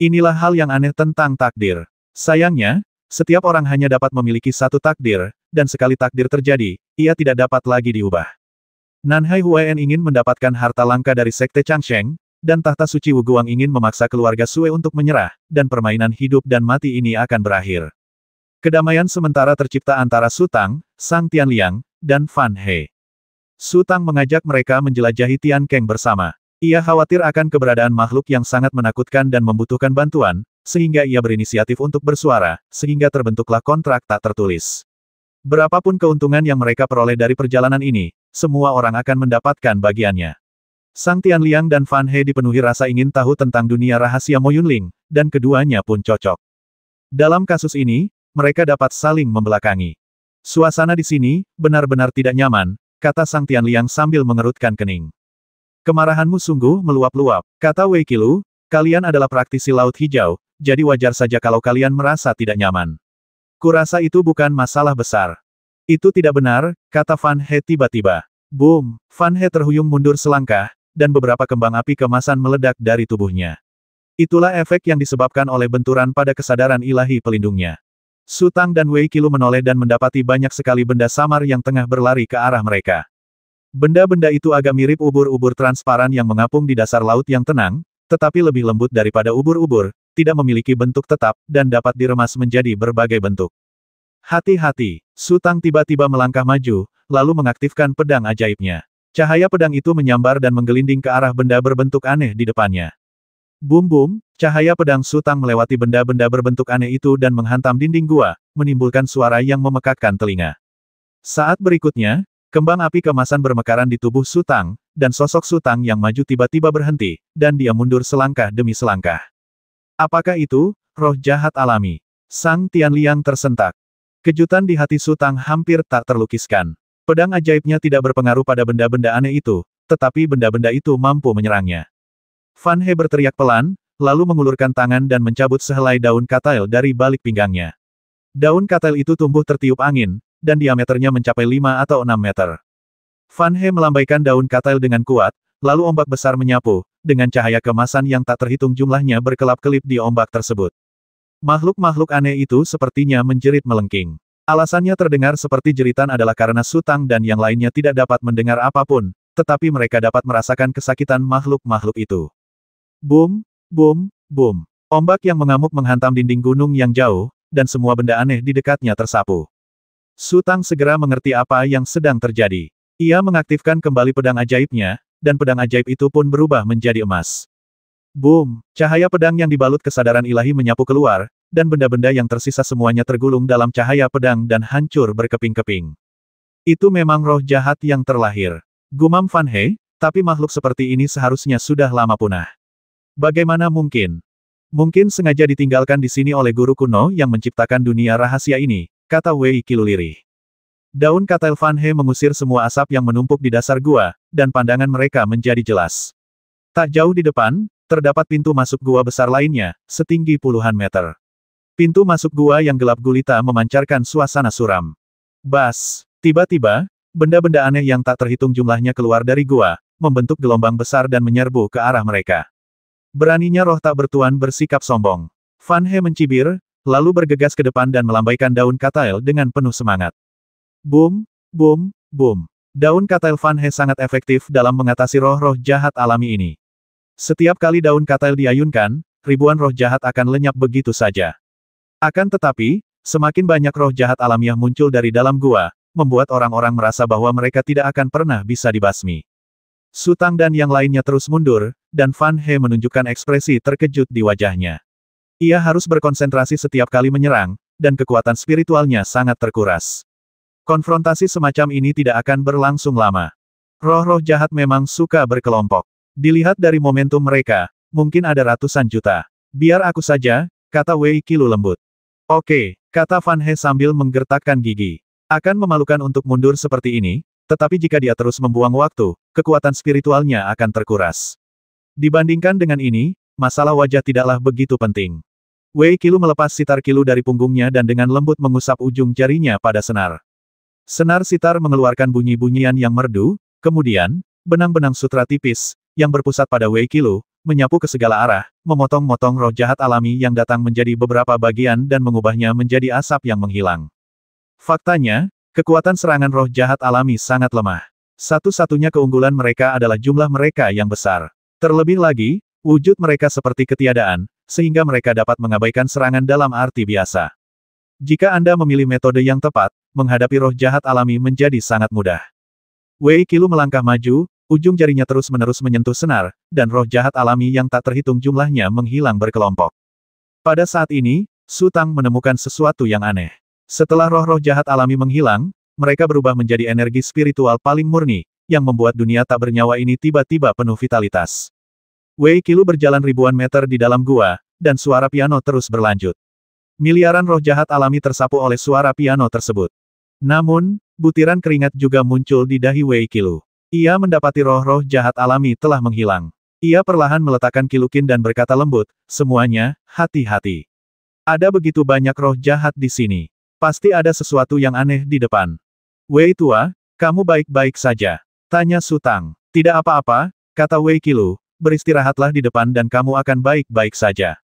Inilah hal yang aneh tentang takdir. Sayangnya, setiap orang hanya dapat memiliki satu takdir, dan sekali takdir terjadi, ia tidak dapat lagi diubah. Nanhai Huayan ingin mendapatkan harta langka dari Sekte Changsheng, dan tahta suci Wuguang ingin memaksa keluarga Sue untuk menyerah, dan permainan hidup dan mati ini akan berakhir. Kedamaian sementara tercipta antara Su Tang, Sang Tianliang, dan Fan He. Su Tang mengajak mereka menjelajahi Tian Keng bersama. Ia khawatir akan keberadaan makhluk yang sangat menakutkan dan membutuhkan bantuan, sehingga ia berinisiatif untuk bersuara, sehingga terbentuklah kontrak tak tertulis. Berapapun keuntungan yang mereka peroleh dari perjalanan ini, semua orang akan mendapatkan bagiannya. Sang Tianliang dan Fan He dipenuhi rasa ingin tahu tentang dunia rahasia Mo Yunling, dan keduanya pun cocok. Dalam kasus ini, mereka dapat saling membelakangi. Suasana di sini, benar-benar tidak nyaman, kata Sang Tianliang sambil mengerutkan kening. Kemarahanmu sungguh meluap-luap, kata Wei Qilu, kalian adalah praktisi Laut Hijau, jadi wajar saja kalau kalian merasa tidak nyaman. Kurasa itu bukan masalah besar. Itu tidak benar, kata Fan He tiba-tiba. Boom, Fan He terhuyung mundur selangkah, dan beberapa kembang api kemasan meledak dari tubuhnya. Itulah efek yang disebabkan oleh benturan pada kesadaran ilahi pelindungnya. Su Tang dan Wei Qilu menoleh dan mendapati banyak sekali benda samar yang tengah berlari ke arah mereka. Benda-benda itu agak mirip ubur-ubur transparan yang mengapung di dasar laut yang tenang, tetapi lebih lembut daripada ubur-ubur, tidak memiliki bentuk tetap, dan dapat diremas menjadi berbagai bentuk. Hati-hati, Su Tang tiba-tiba melangkah maju, lalu mengaktifkan pedang ajaibnya. Cahaya pedang itu menyambar dan menggelinding ke arah benda berbentuk aneh di depannya. Bum-bum, cahaya pedang Su Tang melewati benda-benda berbentuk aneh itu dan menghantam dinding gua, menimbulkan suara yang memekakkan telinga. Saat berikutnya, kembang api kemasan bermekaran di tubuh Su Tang, dan sosok Su Tang yang maju tiba-tiba berhenti, dan dia mundur selangkah demi selangkah. Apakah itu, roh jahat alami? Sang Tianliang tersentak. Kejutan di hati Su Tang hampir tak terlukiskan. Pedang ajaibnya tidak berpengaruh pada benda-benda aneh itu, tetapi benda-benda itu mampu menyerangnya. Fan He berteriak pelan, lalu mengulurkan tangan dan mencabut sehelai daun katail dari balik pinggangnya. Daun katail itu tumbuh tertiup angin, dan diameternya mencapai 5 atau 6 meter. Fan He melambaikan daun katail dengan kuat, lalu ombak besar menyapu, dengan cahaya kemasan yang tak terhitung jumlahnya berkelap-kelip di ombak tersebut. Makhluk-makhluk aneh itu sepertinya menjerit melengking. Alasannya terdengar seperti jeritan adalah karena Su Tang dan yang lainnya tidak dapat mendengar apapun, tetapi mereka dapat merasakan kesakitan makhluk-makhluk itu. Boom, boom, boom. Ombak yang mengamuk menghantam dinding gunung yang jauh, dan semua benda aneh di dekatnya tersapu. Su Tang segera mengerti apa yang sedang terjadi. Ia mengaktifkan kembali pedang ajaibnya, dan pedang ajaib itu pun berubah menjadi emas. Boom, cahaya pedang yang dibalut kesadaran ilahi menyapu keluar, dan benda-benda yang tersisa semuanya tergulung dalam cahaya pedang dan hancur berkeping-keping. Itu memang roh jahat yang terlahir. Gumam Fan He, tapi makhluk seperti ini seharusnya sudah lama punah. Bagaimana mungkin? Mungkin sengaja ditinggalkan di sini oleh guru kuno yang menciptakan dunia rahasia ini, kata Wei Qilu lirih. Daun katail Fan He mengusir semua asap yang menumpuk di dasar gua, dan pandangan mereka menjadi jelas. Tak jauh di depan, terdapat pintu masuk gua besar lainnya, setinggi puluhan meter. Pintu masuk gua yang gelap gulita memancarkan suasana suram. Bas! Tiba-tiba, benda-benda aneh yang tak terhitung jumlahnya keluar dari gua, membentuk gelombang besar dan menyerbu ke arah mereka. Beraninya roh tak bertuan bersikap sombong. Fan He mencibir, lalu bergegas ke depan dan melambaikan daun katail dengan penuh semangat. Boom, boom, boom. Daun katail Fan He sangat efektif dalam mengatasi roh-roh jahat alami ini. Setiap kali daun katail diayunkan, ribuan roh jahat akan lenyap begitu saja. Akan tetapi, semakin banyak roh jahat alamiah muncul dari dalam gua, membuat orang-orang merasa bahwa mereka tidak akan pernah bisa dibasmi. Su Tang dan yang lainnya terus mundur, dan Fan He menunjukkan ekspresi terkejut di wajahnya. Ia harus berkonsentrasi setiap kali menyerang, dan kekuatan spiritualnya sangat terkuras. Konfrontasi semacam ini tidak akan berlangsung lama. Roh-roh jahat memang suka berkelompok. Dilihat dari momentum mereka, mungkin ada ratusan juta. Biar aku saja, kata Wei Qilu lembut. Oke, kata Fan He sambil menggertakkan gigi. Akan memalukan untuk mundur seperti ini, tetapi jika dia terus membuang waktu, kekuatan spiritualnya akan terkuras. Dibandingkan dengan ini, masalah wajah tidaklah begitu penting. Wei Qilu melepas sitar Qilu dari punggungnya dan dengan lembut mengusap ujung jarinya pada senar. Senar sitar mengeluarkan bunyi-bunyian yang merdu, kemudian, benang-benang sutra tipis, yang berpusat pada Wei Qilu, menyapu ke segala arah, memotong-motong roh jahat alami yang datang menjadi beberapa bagian dan mengubahnya menjadi asap yang menghilang. Faktanya, kekuatan serangan roh jahat alami sangat lemah. Satu-satunya keunggulan mereka adalah jumlah mereka yang besar. Terlebih lagi, wujud mereka seperti ketiadaan, sehingga mereka dapat mengabaikan serangan dalam arti biasa. Jika Anda memilih metode yang tepat, menghadapi roh jahat alami menjadi sangat mudah. Wei Qilu melangkah maju, ujung jarinya terus-menerus menyentuh senar, dan roh jahat alami yang tak terhitung jumlahnya menghilang berkelompok. Pada saat ini, Su Tang menemukan sesuatu yang aneh. Setelah roh-roh jahat alami menghilang, mereka berubah menjadi energi spiritual paling murni, yang membuat dunia tak bernyawa ini tiba-tiba penuh vitalitas. Wei Qilu berjalan ribuan meter di dalam gua, dan suara piano terus berlanjut. Miliaran roh jahat alami tersapu oleh suara piano tersebut. Namun, butiran keringat juga muncul di dahi Wei Qilu. Ia mendapati roh-roh jahat alami telah menghilang. Ia perlahan meletakkan kilukin dan berkata lembut, semuanya, hati-hati. Ada begitu banyak roh jahat di sini. Pasti ada sesuatu yang aneh di depan. Wei tua, kamu baik-baik saja? Tanya Su Tang. Tidak apa-apa, kata Wei Qilu, beristirahatlah di depan dan kamu akan baik-baik saja.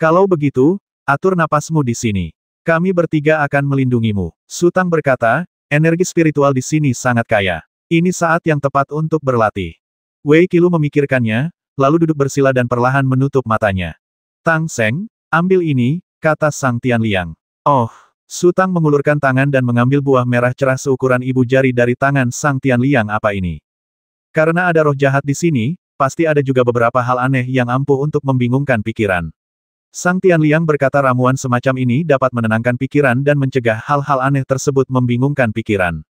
Kalau begitu, atur napasmu di sini. Kami bertiga akan melindungimu. Su Tang berkata, energi spiritual di sini sangat kaya. Ini saat yang tepat untuk berlatih. Wei Qilu memikirkannya, lalu duduk bersila dan perlahan menutup matanya. Tang Seng, ambil ini, kata Sang Tianliang. Oh, Su Tang mengulurkan tangan dan mengambil buah merah cerah seukuran ibu jari dari tangan Sang Tianliang. Apa ini? Karena ada roh jahat di sini, pasti ada juga beberapa hal aneh yang ampuh untuk membingungkan pikiran. Sang Tianliang berkata ramuan semacam ini dapat menenangkan pikiran dan mencegah hal-hal aneh tersebut membingungkan pikiran.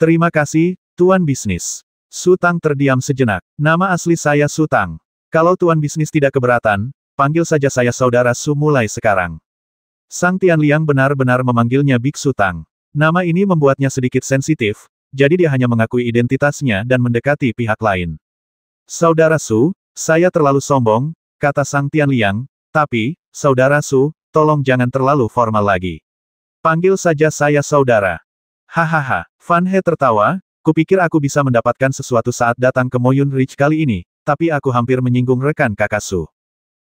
Terima kasih, Tuan Bisnis. Su Tang terdiam sejenak. Nama asli saya Su Tang. Kalau Tuan Bisnis tidak keberatan, panggil saja saya Saudara Su mulai sekarang. Sang Tianliang benar-benar memanggilnya Biksu Tang. Nama ini membuatnya sedikit sensitif, jadi dia hanya mengakui identitasnya dan mendekati pihak lain. Saudara Su, saya terlalu sombong, kata Sang Tianliang. Tapi, Saudara Su, tolong jangan terlalu formal lagi. Panggil saja saya saudara. Hahaha, Fan He tertawa, kupikir aku bisa mendapatkan sesuatu saat datang ke Moyun Ridge kali ini, tapi aku hampir menyinggung rekan kakak Su.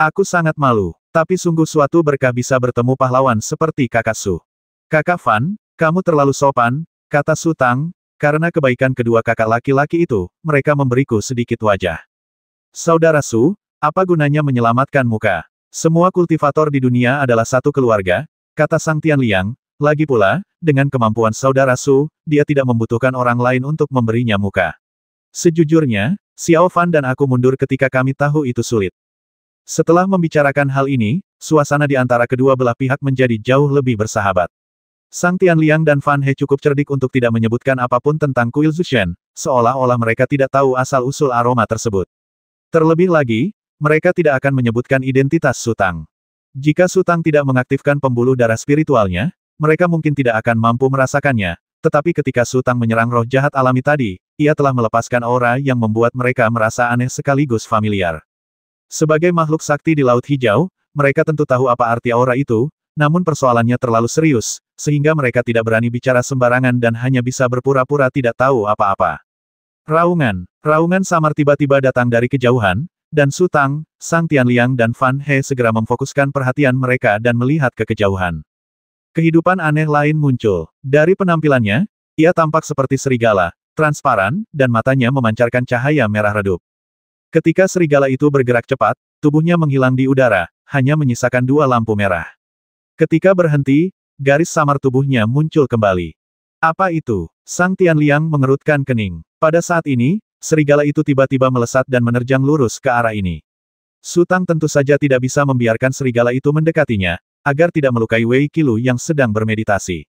Aku sangat malu, tapi sungguh suatu berkah bisa bertemu pahlawan seperti kakak Su. Kakak Fan, kamu terlalu sopan, kata Su Tang, karena kebaikan kedua kakak laki-laki itu, mereka memberiku sedikit wajah. Saudara Su, apa gunanya menyelamatkan muka? Semua kultivator di dunia adalah satu keluarga, kata Sang Tianliang. Lagi pula, dengan kemampuan Saudara Su, dia tidak membutuhkan orang lain untuk memberinya muka. Sejujurnya, Xiao Fan dan aku mundur ketika kami tahu itu sulit. Setelah membicarakan hal ini, suasana di antara kedua belah pihak menjadi jauh lebih bersahabat. Sang Tianliang dan Fan He cukup cerdik untuk tidak menyebutkan apapun tentang kuil Zushen, seolah-olah mereka tidak tahu asal-usul aroma tersebut. Terlebih lagi, mereka tidak akan menyebutkan identitas Su Tang. Jika Su Tang tidak mengaktifkan pembuluh darah spiritualnya, mereka mungkin tidak akan mampu merasakannya, tetapi ketika Su Tang menyerang roh jahat alami tadi, ia telah melepaskan aura yang membuat mereka merasa aneh sekaligus familiar. Sebagai makhluk sakti di Laut Hijau, mereka tentu tahu apa arti aura itu, namun persoalannya terlalu serius, sehingga mereka tidak berani bicara sembarangan dan hanya bisa berpura-pura tidak tahu apa-apa. Raungan samar tiba-tiba datang dari kejauhan, dan Su Tang, Sang Tianliang dan Fan He segera memfokuskan perhatian mereka dan melihat ke kejauhan. Kehidupan aneh lain muncul. Dari penampilannya, ia tampak seperti serigala, transparan, dan matanya memancarkan cahaya merah redup. Ketika serigala itu bergerak cepat, tubuhnya menghilang di udara, hanya menyisakan dua lampu merah. Ketika berhenti, garis samar tubuhnya muncul kembali. Apa itu? Sang Tianliang mengerutkan kening. Pada saat ini, serigala itu tiba-tiba melesat dan menerjang lurus ke arah ini. Su Tang tentu saja tidak bisa membiarkan serigala itu mendekatinya, agar tidak melukai Wei Qilu yang sedang bermeditasi.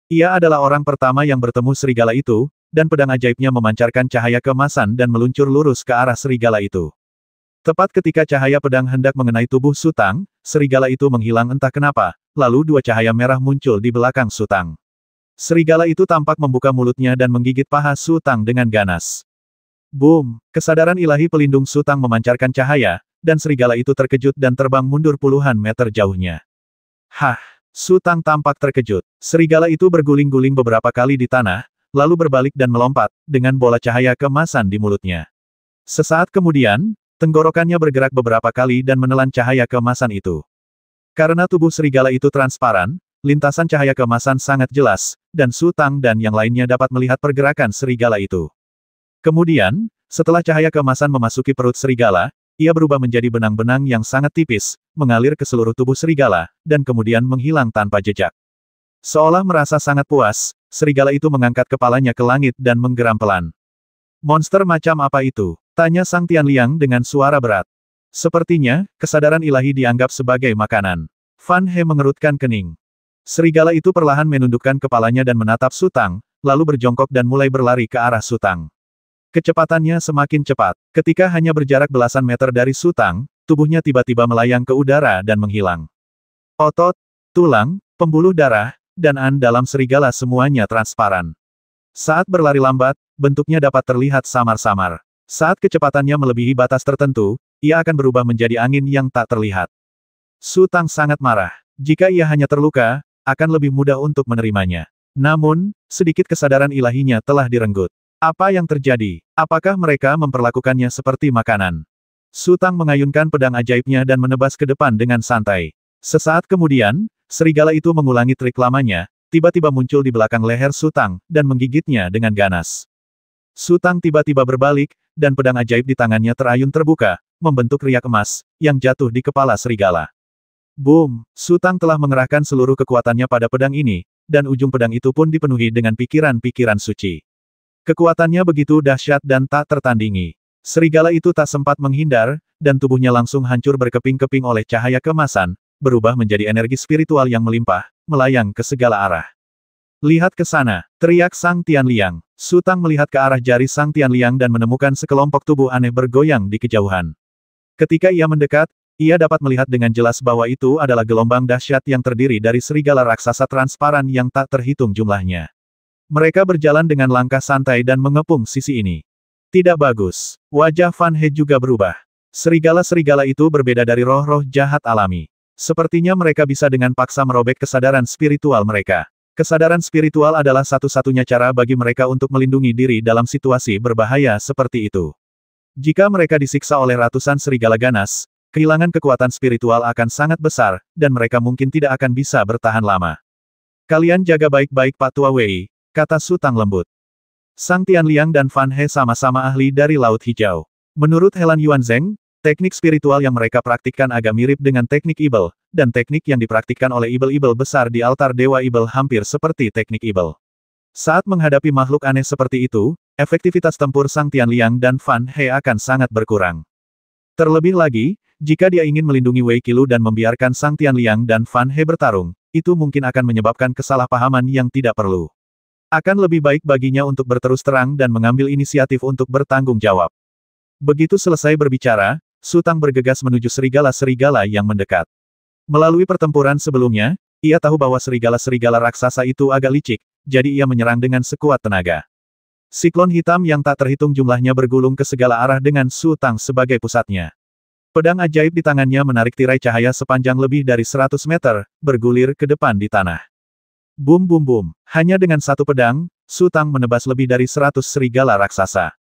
Ia adalah orang pertama yang bertemu serigala itu, dan pedang ajaibnya memancarkan cahaya keemasan dan meluncur lurus ke arah serigala itu. Tepat ketika cahaya pedang hendak mengenai tubuh Su Tang, serigala itu menghilang entah kenapa, lalu dua cahaya merah muncul di belakang Su Tang. Serigala itu tampak membuka mulutnya dan menggigit paha Su Tang dengan ganas. Boom! Kesadaran ilahi pelindung Su Tang memancarkan cahaya, dan serigala itu terkejut dan terbang mundur puluhan meter jauhnya. Hah! Su Tang tampak terkejut. Serigala itu berguling-guling beberapa kali di tanah, lalu berbalik dan melompat, dengan bola cahaya keemasan di mulutnya. Sesaat kemudian, tenggorokannya bergerak beberapa kali dan menelan cahaya keemasan itu. Karena tubuh serigala itu transparan, lintasan cahaya keemasan sangat jelas, dan Su Tang dan yang lainnya dapat melihat pergerakan serigala itu. Kemudian, setelah cahaya keemasan memasuki perut serigala, ia berubah menjadi benang-benang yang sangat tipis, mengalir ke seluruh tubuh serigala, dan kemudian menghilang tanpa jejak. Seolah merasa sangat puas, serigala itu mengangkat kepalanya ke langit dan menggeram pelan. Monster macam apa itu? Tanya Sang Tianliang dengan suara berat. Sepertinya, kesadaran ilahi dianggap sebagai makanan. Fan He mengerutkan kening. Serigala itu perlahan menundukkan kepalanya dan menatap Su Tang, lalu berjongkok dan mulai berlari ke arah Su Tang. Kecepatannya semakin cepat. Ketika hanya berjarak belasan meter dari Su Tang, tubuhnya tiba-tiba melayang ke udara dan menghilang. Otot, tulang, pembuluh darah, dan dalam serigala semuanya transparan. Saat berlari lambat, bentuknya dapat terlihat samar-samar. Saat kecepatannya melebihi batas tertentu, ia akan berubah menjadi angin yang tak terlihat. Su Tang sangat marah. Jika ia hanya terluka, akan lebih mudah untuk menerimanya. Namun, sedikit kesadaran ilahinya telah direnggut. Apa yang terjadi? Apakah mereka memperlakukannya seperti makanan? Su Tang mengayunkan pedang ajaibnya dan menebas ke depan dengan santai. Sesaat kemudian, serigala itu mengulangi trik lamanya, tiba-tiba muncul di belakang leher Su Tang, dan menggigitnya dengan ganas. Su Tang tiba-tiba berbalik, dan pedang ajaib di tangannya terayun terbuka, membentuk riak emas, yang jatuh di kepala serigala. Boom! Su Tang telah mengerahkan seluruh kekuatannya pada pedang ini, dan ujung pedang itu pun dipenuhi dengan pikiran-pikiran suci. Kekuatannya begitu dahsyat dan tak tertandingi. Serigala itu tak sempat menghindar, dan tubuhnya langsung hancur berkeping-keping oleh cahaya keemasan, berubah menjadi energi spiritual yang melimpah, melayang ke segala arah. Lihat ke sana, teriak Sang Tianliang. Su Tang melihat ke arah jari Sang Tianliang dan menemukan sekelompok tubuh aneh bergoyang di kejauhan. Ketika ia mendekat, ia dapat melihat dengan jelas bahwa itu adalah gelombang dahsyat yang terdiri dari serigala raksasa transparan yang tak terhitung jumlahnya. Mereka berjalan dengan langkah santai dan mengepung sisi ini. Tidak bagus. Wajah Fan He juga berubah. Serigala-serigala itu berbeda dari roh-roh jahat alami. Sepertinya mereka bisa dengan paksa merobek kesadaran spiritual mereka. Kesadaran spiritual adalah satu-satunya cara bagi mereka untuk melindungi diri dalam situasi berbahaya seperti itu. Jika mereka disiksa oleh ratusan serigala ganas, kehilangan kekuatan spiritual akan sangat besar, dan mereka mungkin tidak akan bisa bertahan lama. Kalian jaga baik-baik Pak Tua Wei, kata Su Tang lembut. Sang Tianliang dan Fan He sama-sama ahli dari Laut Hijau. Menurut Helan Yuanzheng, teknik spiritual yang mereka praktikkan agak mirip dengan teknik Ibel, dan teknik yang dipraktikkan oleh Ibel-Ibel besar di altar Dewa Ibel hampir seperti teknik Ibel. Saat menghadapi makhluk aneh seperti itu, efektivitas tempur Sang Tianliang dan Fan He akan sangat berkurang. Terlebih lagi, jika dia ingin melindungi Wei Qilu dan membiarkan Sang Tianliang dan Fan He bertarung, itu mungkin akan menyebabkan kesalahpahaman yang tidak perlu. Akan lebih baik baginya untuk berterus terang dan mengambil inisiatif untuk bertanggung jawab. Begitu selesai berbicara, Su Tang bergegas menuju serigala-serigala yang mendekat. Melalui pertempuran sebelumnya, ia tahu bahwa serigala-serigala raksasa itu agak licik, jadi ia menyerang dengan sekuat tenaga. Siklon hitam yang tak terhitung jumlahnya bergulung ke segala arah dengan Su Tang sebagai pusatnya. Pedang ajaib di tangannya menarik tirai cahaya sepanjang lebih dari 100 meter, bergulir ke depan di tanah. Bum bum bum. Hanya dengan satu pedang, Su Tang menebas lebih dari 100 serigala raksasa.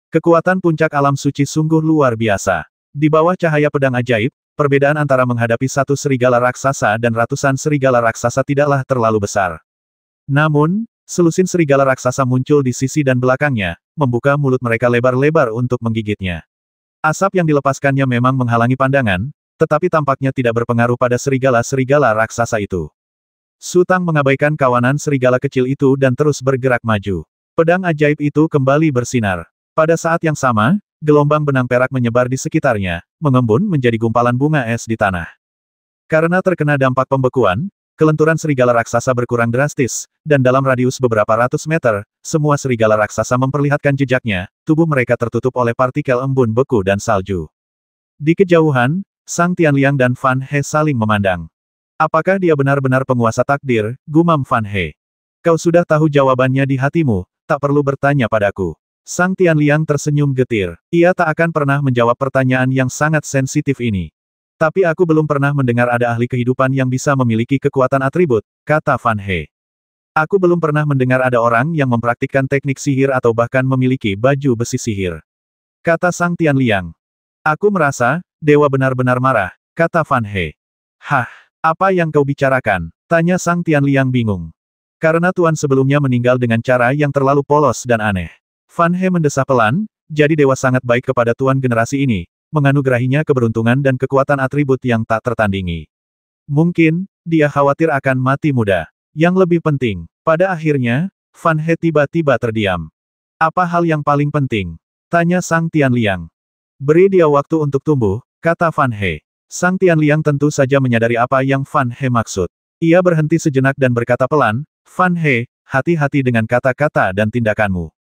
Kekuatan puncak alam suci sungguh luar biasa. Di bawah cahaya pedang ajaib, perbedaan antara menghadapi satu serigala raksasa dan ratusan serigala raksasa tidaklah terlalu besar. Namun, selusin serigala raksasa muncul di sisi dan belakangnya, membuka mulut mereka lebar-lebar untuk menggigitnya. Asap yang dilepaskannya memang menghalangi pandangan, tetapi tampaknya tidak berpengaruh pada serigala-serigala raksasa itu. Su Tang mengabaikan kawanan serigala kecil itu dan terus bergerak maju. Pedang ajaib itu kembali bersinar. Pada saat yang sama, gelombang benang perak menyebar di sekitarnya, mengembun menjadi gumpalan bunga es di tanah. Karena terkena dampak pembekuan, kelenturan serigala raksasa berkurang drastis, dan dalam radius beberapa ratus meter, semua serigala raksasa memperlihatkan jejaknya, tubuh mereka tertutup oleh partikel embun beku dan salju. Di kejauhan, Sang Tianliang dan Fan He saling memandang. Apakah dia benar-benar penguasa takdir, gumam Fan He. Kau sudah tahu jawabannya di hatimu, tak perlu bertanya padaku. Sang Tianliang tersenyum getir. Ia tak akan pernah menjawab pertanyaan yang sangat sensitif ini. Tapi aku belum pernah mendengar ada ahli kehidupan yang bisa memiliki kekuatan atribut, kata Fan He. Aku belum pernah mendengar ada orang yang mempraktikkan teknik sihir atau bahkan memiliki baju besi sihir. Kata Sang Tianliang. Aku merasa, dewa benar-benar marah, kata Fan He. Hah? Apa yang kau bicarakan? Tanya Sang Tianliang bingung. Karena tuan sebelumnya meninggal dengan cara yang terlalu polos dan aneh. Fan He mendesah pelan, jadi dewa sangat baik kepada tuan generasi ini, menganugerahinya keberuntungan dan kekuatan atribut yang tak tertandingi. Mungkin, dia khawatir akan mati muda. Yang lebih penting, pada akhirnya, Fan He tiba-tiba terdiam. Apa hal yang paling penting? Tanya Sang Tianliang. Beri dia waktu untuk tumbuh, kata Fan He. Sang Tianliang tentu saja menyadari apa yang Fan He maksud. Ia berhenti sejenak dan berkata pelan, Fan He, hati-hati dengan kata-kata dan tindakanmu.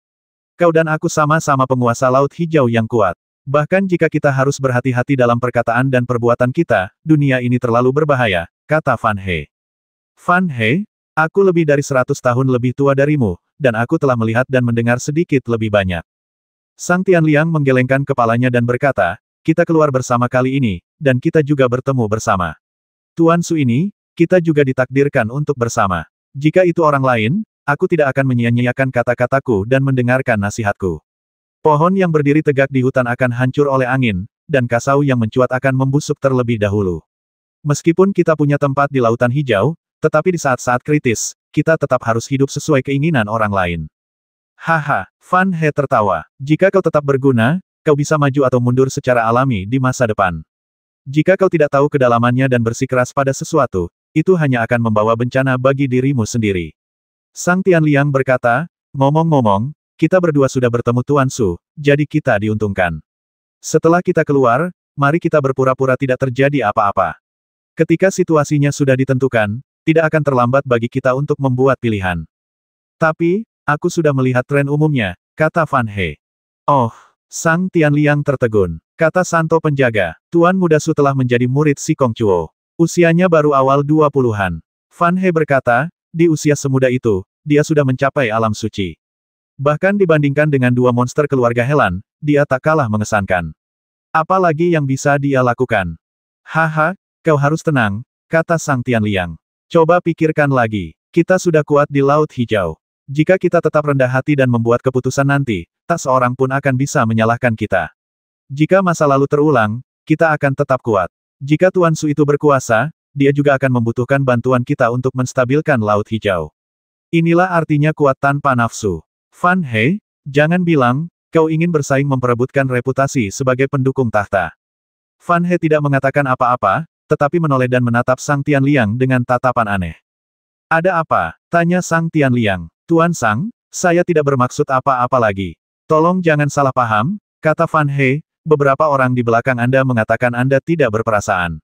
Kau dan aku sama-sama penguasa Laut Hijau yang kuat. Bahkan jika kita harus berhati-hati dalam perkataan dan perbuatan kita, dunia ini terlalu berbahaya, kata Fan He. Fan He, aku lebih dari 100 tahun lebih tua darimu, dan aku telah melihat dan mendengar sedikit lebih banyak. Sang Tianliang menggelengkan kepalanya dan berkata, kita keluar bersama kali ini, dan kita juga bertemu bersama. Tuan Su ini, kita juga ditakdirkan untuk bersama. Jika itu orang lain, aku tidak akan menyia-nyiakan kata-kataku dan mendengarkan nasihatku. Pohon yang berdiri tegak di hutan akan hancur oleh angin, dan kasau yang mencuat akan membusuk terlebih dahulu. Meskipun kita punya tempat di Lautan Hijau, tetapi di saat-saat kritis, kita tetap harus hidup sesuai keinginan orang lain. Haha, Fan He tertawa. Jika kau tetap berguna, kau bisa maju atau mundur secara alami di masa depan. Jika kau tidak tahu kedalamannya dan bersikeras pada sesuatu, itu hanya akan membawa bencana bagi dirimu sendiri. Sang Tianliang berkata, ngomong-ngomong, kita berdua sudah bertemu Tuan Su, jadi kita diuntungkan. Setelah kita keluar, mari kita berpura-pura tidak terjadi apa-apa. Ketika situasinya sudah ditentukan, tidak akan terlambat bagi kita untuk membuat pilihan. Tapi, aku sudah melihat tren umumnya, kata Fan He. Oh, Sang Tianliang tertegun. Kata Santo penjaga, Tuan Muda Su telah menjadi murid si Kong Chuo. Usianya baru awal 20-an. Fan He berkata, di usia semuda itu, dia sudah mencapai alam suci. Bahkan dibandingkan dengan dua monster keluarga Helan, dia tak kalah mengesankan. Apalagi yang bisa dia lakukan? Haha, kau harus tenang, kata Sang Tianliang. Coba pikirkan lagi, kita sudah kuat di Laut Hijau. Jika kita tetap rendah hati dan membuat keputusan nanti, tak seorang pun akan bisa menyalahkan kita. Jika masa lalu terulang, kita akan tetap kuat. Jika Tuan Su itu berkuasa, dia juga akan membutuhkan bantuan kita untuk menstabilkan Laut Hijau. Inilah artinya kuat tanpa nafsu. Fan He, jangan bilang, kau ingin bersaing memperebutkan reputasi sebagai pendukung tahta. Fan He tidak mengatakan apa-apa, tetapi menoleh dan menatap Sang Tianliang dengan tatapan aneh. Ada apa? Tanya Sang Tianliang. Tuan Sang, saya tidak bermaksud apa-apa lagi. Tolong jangan salah paham, kata Fan He. Beberapa orang di belakang Anda mengatakan Anda tidak berperasaan.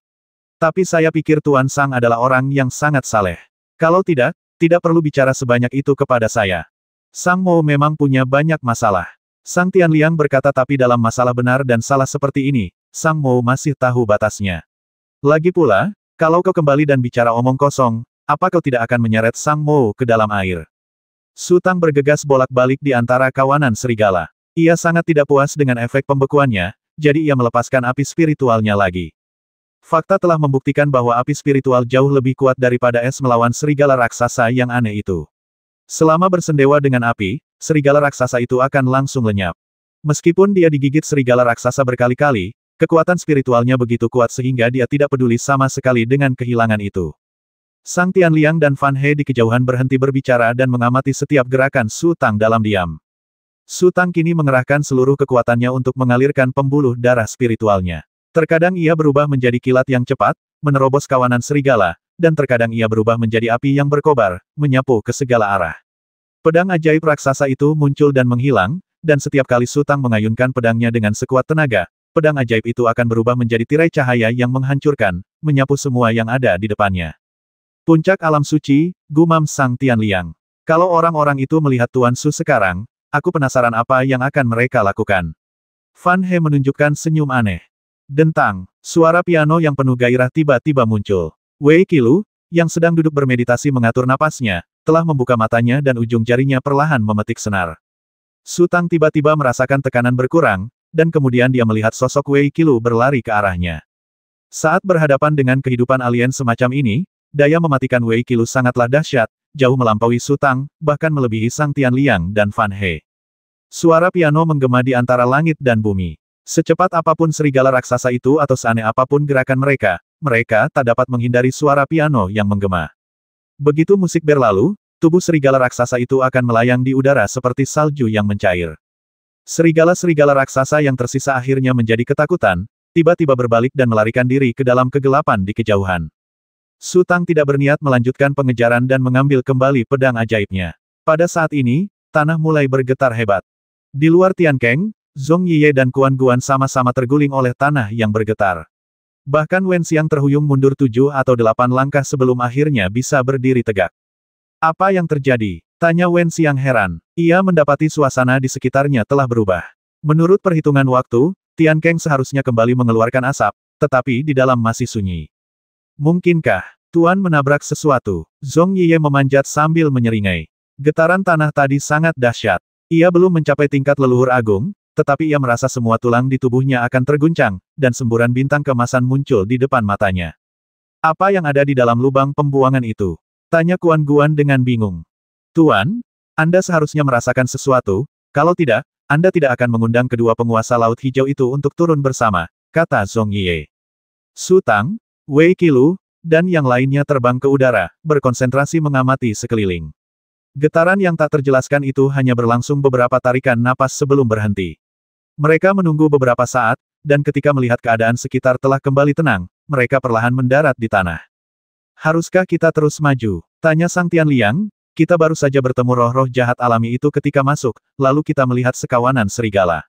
Tapi saya pikir Tuan Sang adalah orang yang sangat saleh. Kalau tidak, tidak perlu bicara sebanyak itu kepada saya. Sang Mo memang punya banyak masalah. Sang Tianliang berkata tapi dalam masalah benar dan salah seperti ini, Sang Mo masih tahu batasnya. Lagi pula, kalau kau kembali dan bicara omong kosong, apa kau tidak akan menyeret Sang Mo ke dalam air? Su Tang bergegas bolak-balik di antara kawanan serigala. Ia sangat tidak puas dengan efek pembekuannya, jadi ia melepaskan api spiritualnya lagi. Fakta telah membuktikan bahwa api spiritual jauh lebih kuat daripada es melawan serigala raksasa yang aneh itu. Selama bersendewa dengan api, serigala raksasa itu akan langsung lenyap. Meskipun dia digigit serigala raksasa berkali-kali, kekuatan spiritualnya begitu kuat sehingga dia tidak peduli sama sekali dengan kehilangan itu. Sang Tianliang dan Fan He di kejauhan berhenti berbicara dan mengamati setiap gerakan Su Tang dalam diam. Su Tang kini mengerahkan seluruh kekuatannya untuk mengalirkan pembuluh darah spiritualnya. Terkadang ia berubah menjadi kilat yang cepat, menerobos kawanan serigala, dan terkadang ia berubah menjadi api yang berkobar, menyapu ke segala arah. Pedang ajaib raksasa itu muncul dan menghilang, dan setiap kali Su Tang mengayunkan pedangnya dengan sekuat tenaga, pedang ajaib itu akan berubah menjadi tirai cahaya yang menghancurkan, menyapu semua yang ada di depannya. Puncak alam suci, gumam Sang Tianliang. Kalau orang-orang itu melihat Tuan Su sekarang, aku penasaran apa yang akan mereka lakukan. Fan He menunjukkan senyum aneh. Dentang, suara piano yang penuh gairah tiba-tiba muncul. Wei Qilu, yang sedang duduk bermeditasi mengatur napasnya, telah membuka matanya dan ujung jarinya perlahan memetik senar. Su Tang tiba-tiba merasakan tekanan berkurang, dan kemudian dia melihat sosok Wei Qilu berlari ke arahnya. Saat berhadapan dengan kehidupan alien semacam ini, daya mematikan Wei Qilu sangatlah dahsyat, jauh melampaui Su Tang, bahkan melebihi Sang Tianliang dan Fan He. Suara piano menggema di antara langit dan bumi. Secepat apapun serigala raksasa itu atau seaneh apapun gerakan mereka, mereka tak dapat menghindari suara piano yang menggema. Begitu musik berlalu, tubuh serigala raksasa itu akan melayang di udara seperti salju yang mencair. Serigala-serigala raksasa yang tersisa akhirnya menjadi ketakutan, tiba-tiba berbalik dan melarikan diri ke dalam kegelapan di kejauhan. Su Tang tidak berniat melanjutkan pengejaran dan mengambil kembali pedang ajaibnya. Pada saat ini, tanah mulai bergetar hebat. Di luar Tiankeng, Zhong Yiye dan Quan Guan sama-sama terguling oleh tanah yang bergetar. Bahkan Wen Xiang terhuyung mundur 7 atau 8 langkah sebelum akhirnya bisa berdiri tegak. Apa yang terjadi? Tanya Wen Xiang heran. Ia mendapati suasana di sekitarnya telah berubah. Menurut perhitungan waktu, Tiankeng seharusnya kembali mengeluarkan asap, tetapi di dalam masih sunyi. Mungkinkah Tuan menabrak sesuatu. Zhong Yiye memanjat sambil menyeringai. Getaran tanah tadi sangat dahsyat. Ia belum mencapai tingkat leluhur agung, tetapi ia merasa semua tulang di tubuhnya akan terguncang, dan semburan bintang keemasan muncul di depan matanya. Apa yang ada di dalam lubang pembuangan itu? Tanya Kuan Guan dengan bingung. Tuan, Anda seharusnya merasakan sesuatu, kalau tidak, Anda tidak akan mengundang kedua penguasa Laut Hijau itu untuk turun bersama, kata Zhong Yiye. Su Tang, Wei Qilu, dan yang lainnya terbang ke udara, berkonsentrasi mengamati sekeliling. Getaran yang tak terjelaskan itu hanya berlangsung beberapa tarikan napas sebelum berhenti. Mereka menunggu beberapa saat, dan ketika melihat keadaan sekitar telah kembali tenang, mereka perlahan mendarat di tanah. Haruskah kita terus maju? Tanya Sang Tianliang, kita baru saja bertemu roh-roh jahat alami itu ketika masuk, lalu kita melihat sekawanan serigala.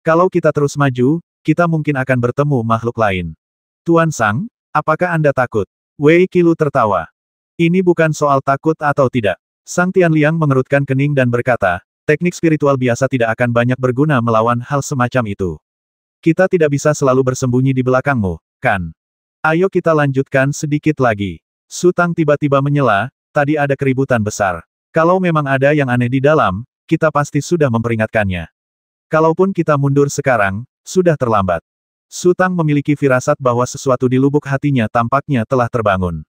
Kalau kita terus maju, kita mungkin akan bertemu makhluk lain. Tuan Sang, apakah Anda takut? Wei Qilu tertawa. Ini bukan soal takut atau tidak. Sang Tianliang mengerutkan kening dan berkata, teknik spiritual biasa tidak akan banyak berguna melawan hal semacam itu. Kita tidak bisa selalu bersembunyi di belakangmu, kan? Ayo kita lanjutkan sedikit lagi. Su Tang tiba-tiba menyela, tadi ada keributan besar. Kalau memang ada yang aneh di dalam, kita pasti sudah memperingatkannya. Kalaupun kita mundur sekarang, sudah terlambat. Su Tang memiliki firasat bahwa sesuatu di lubuk hatinya tampaknya telah terbangun.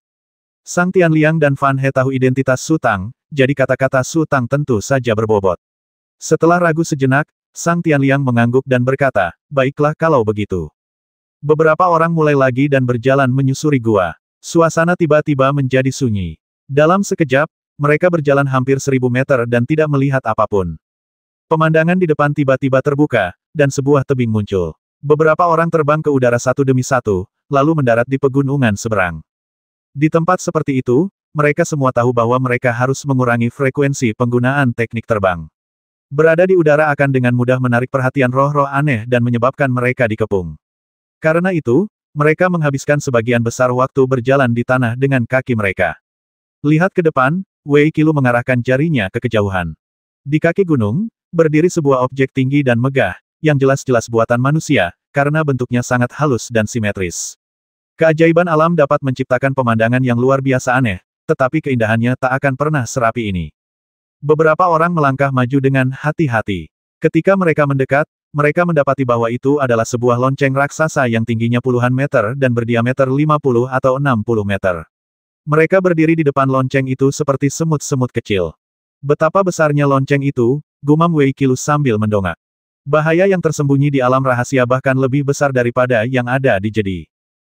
Sang Tianliang dan Fan He tahu identitas Su Tang, jadi kata-kata Su Tang tentu saja berbobot. Setelah ragu sejenak, Sang Tianliang mengangguk dan berkata, baiklah kalau begitu. Beberapa orang mulai lagi dan berjalan menyusuri gua. Suasana tiba-tiba menjadi sunyi. Dalam sekejap, mereka berjalan hampir 1000 meter dan tidak melihat apapun. Pemandangan di depan tiba-tiba terbuka, dan sebuah tebing muncul. Beberapa orang terbang ke udara satu demi satu, lalu mendarat di pegunungan seberang. Di tempat seperti itu, mereka semua tahu bahwa mereka harus mengurangi frekuensi penggunaan teknik terbang. Berada di udara akan dengan mudah menarik perhatian roh-roh aneh dan menyebabkan mereka dikepung. Karena itu, mereka menghabiskan sebagian besar waktu berjalan di tanah dengan kaki mereka. Lihat ke depan, Wei Qilu mengarahkan jarinya ke kejauhan. Di kaki gunung, berdiri sebuah objek tinggi dan megah, yang jelas-jelas buatan manusia, karena bentuknya sangat halus dan simetris. Keajaiban alam dapat menciptakan pemandangan yang luar biasa aneh, tetapi keindahannya tak akan pernah serapi ini. Beberapa orang melangkah maju dengan hati-hati. Ketika mereka mendekat, mereka mendapati bahwa itu adalah sebuah lonceng raksasa yang tingginya puluhan meter dan berdiameter 50 atau 60 meter. Mereka berdiri di depan lonceng itu seperti semut-semut kecil. Betapa besarnya lonceng itu, gumam Wei Qilu sambil mendongak. Bahaya yang tersembunyi di alam rahasia bahkan lebih besar daripada yang ada di Jedi.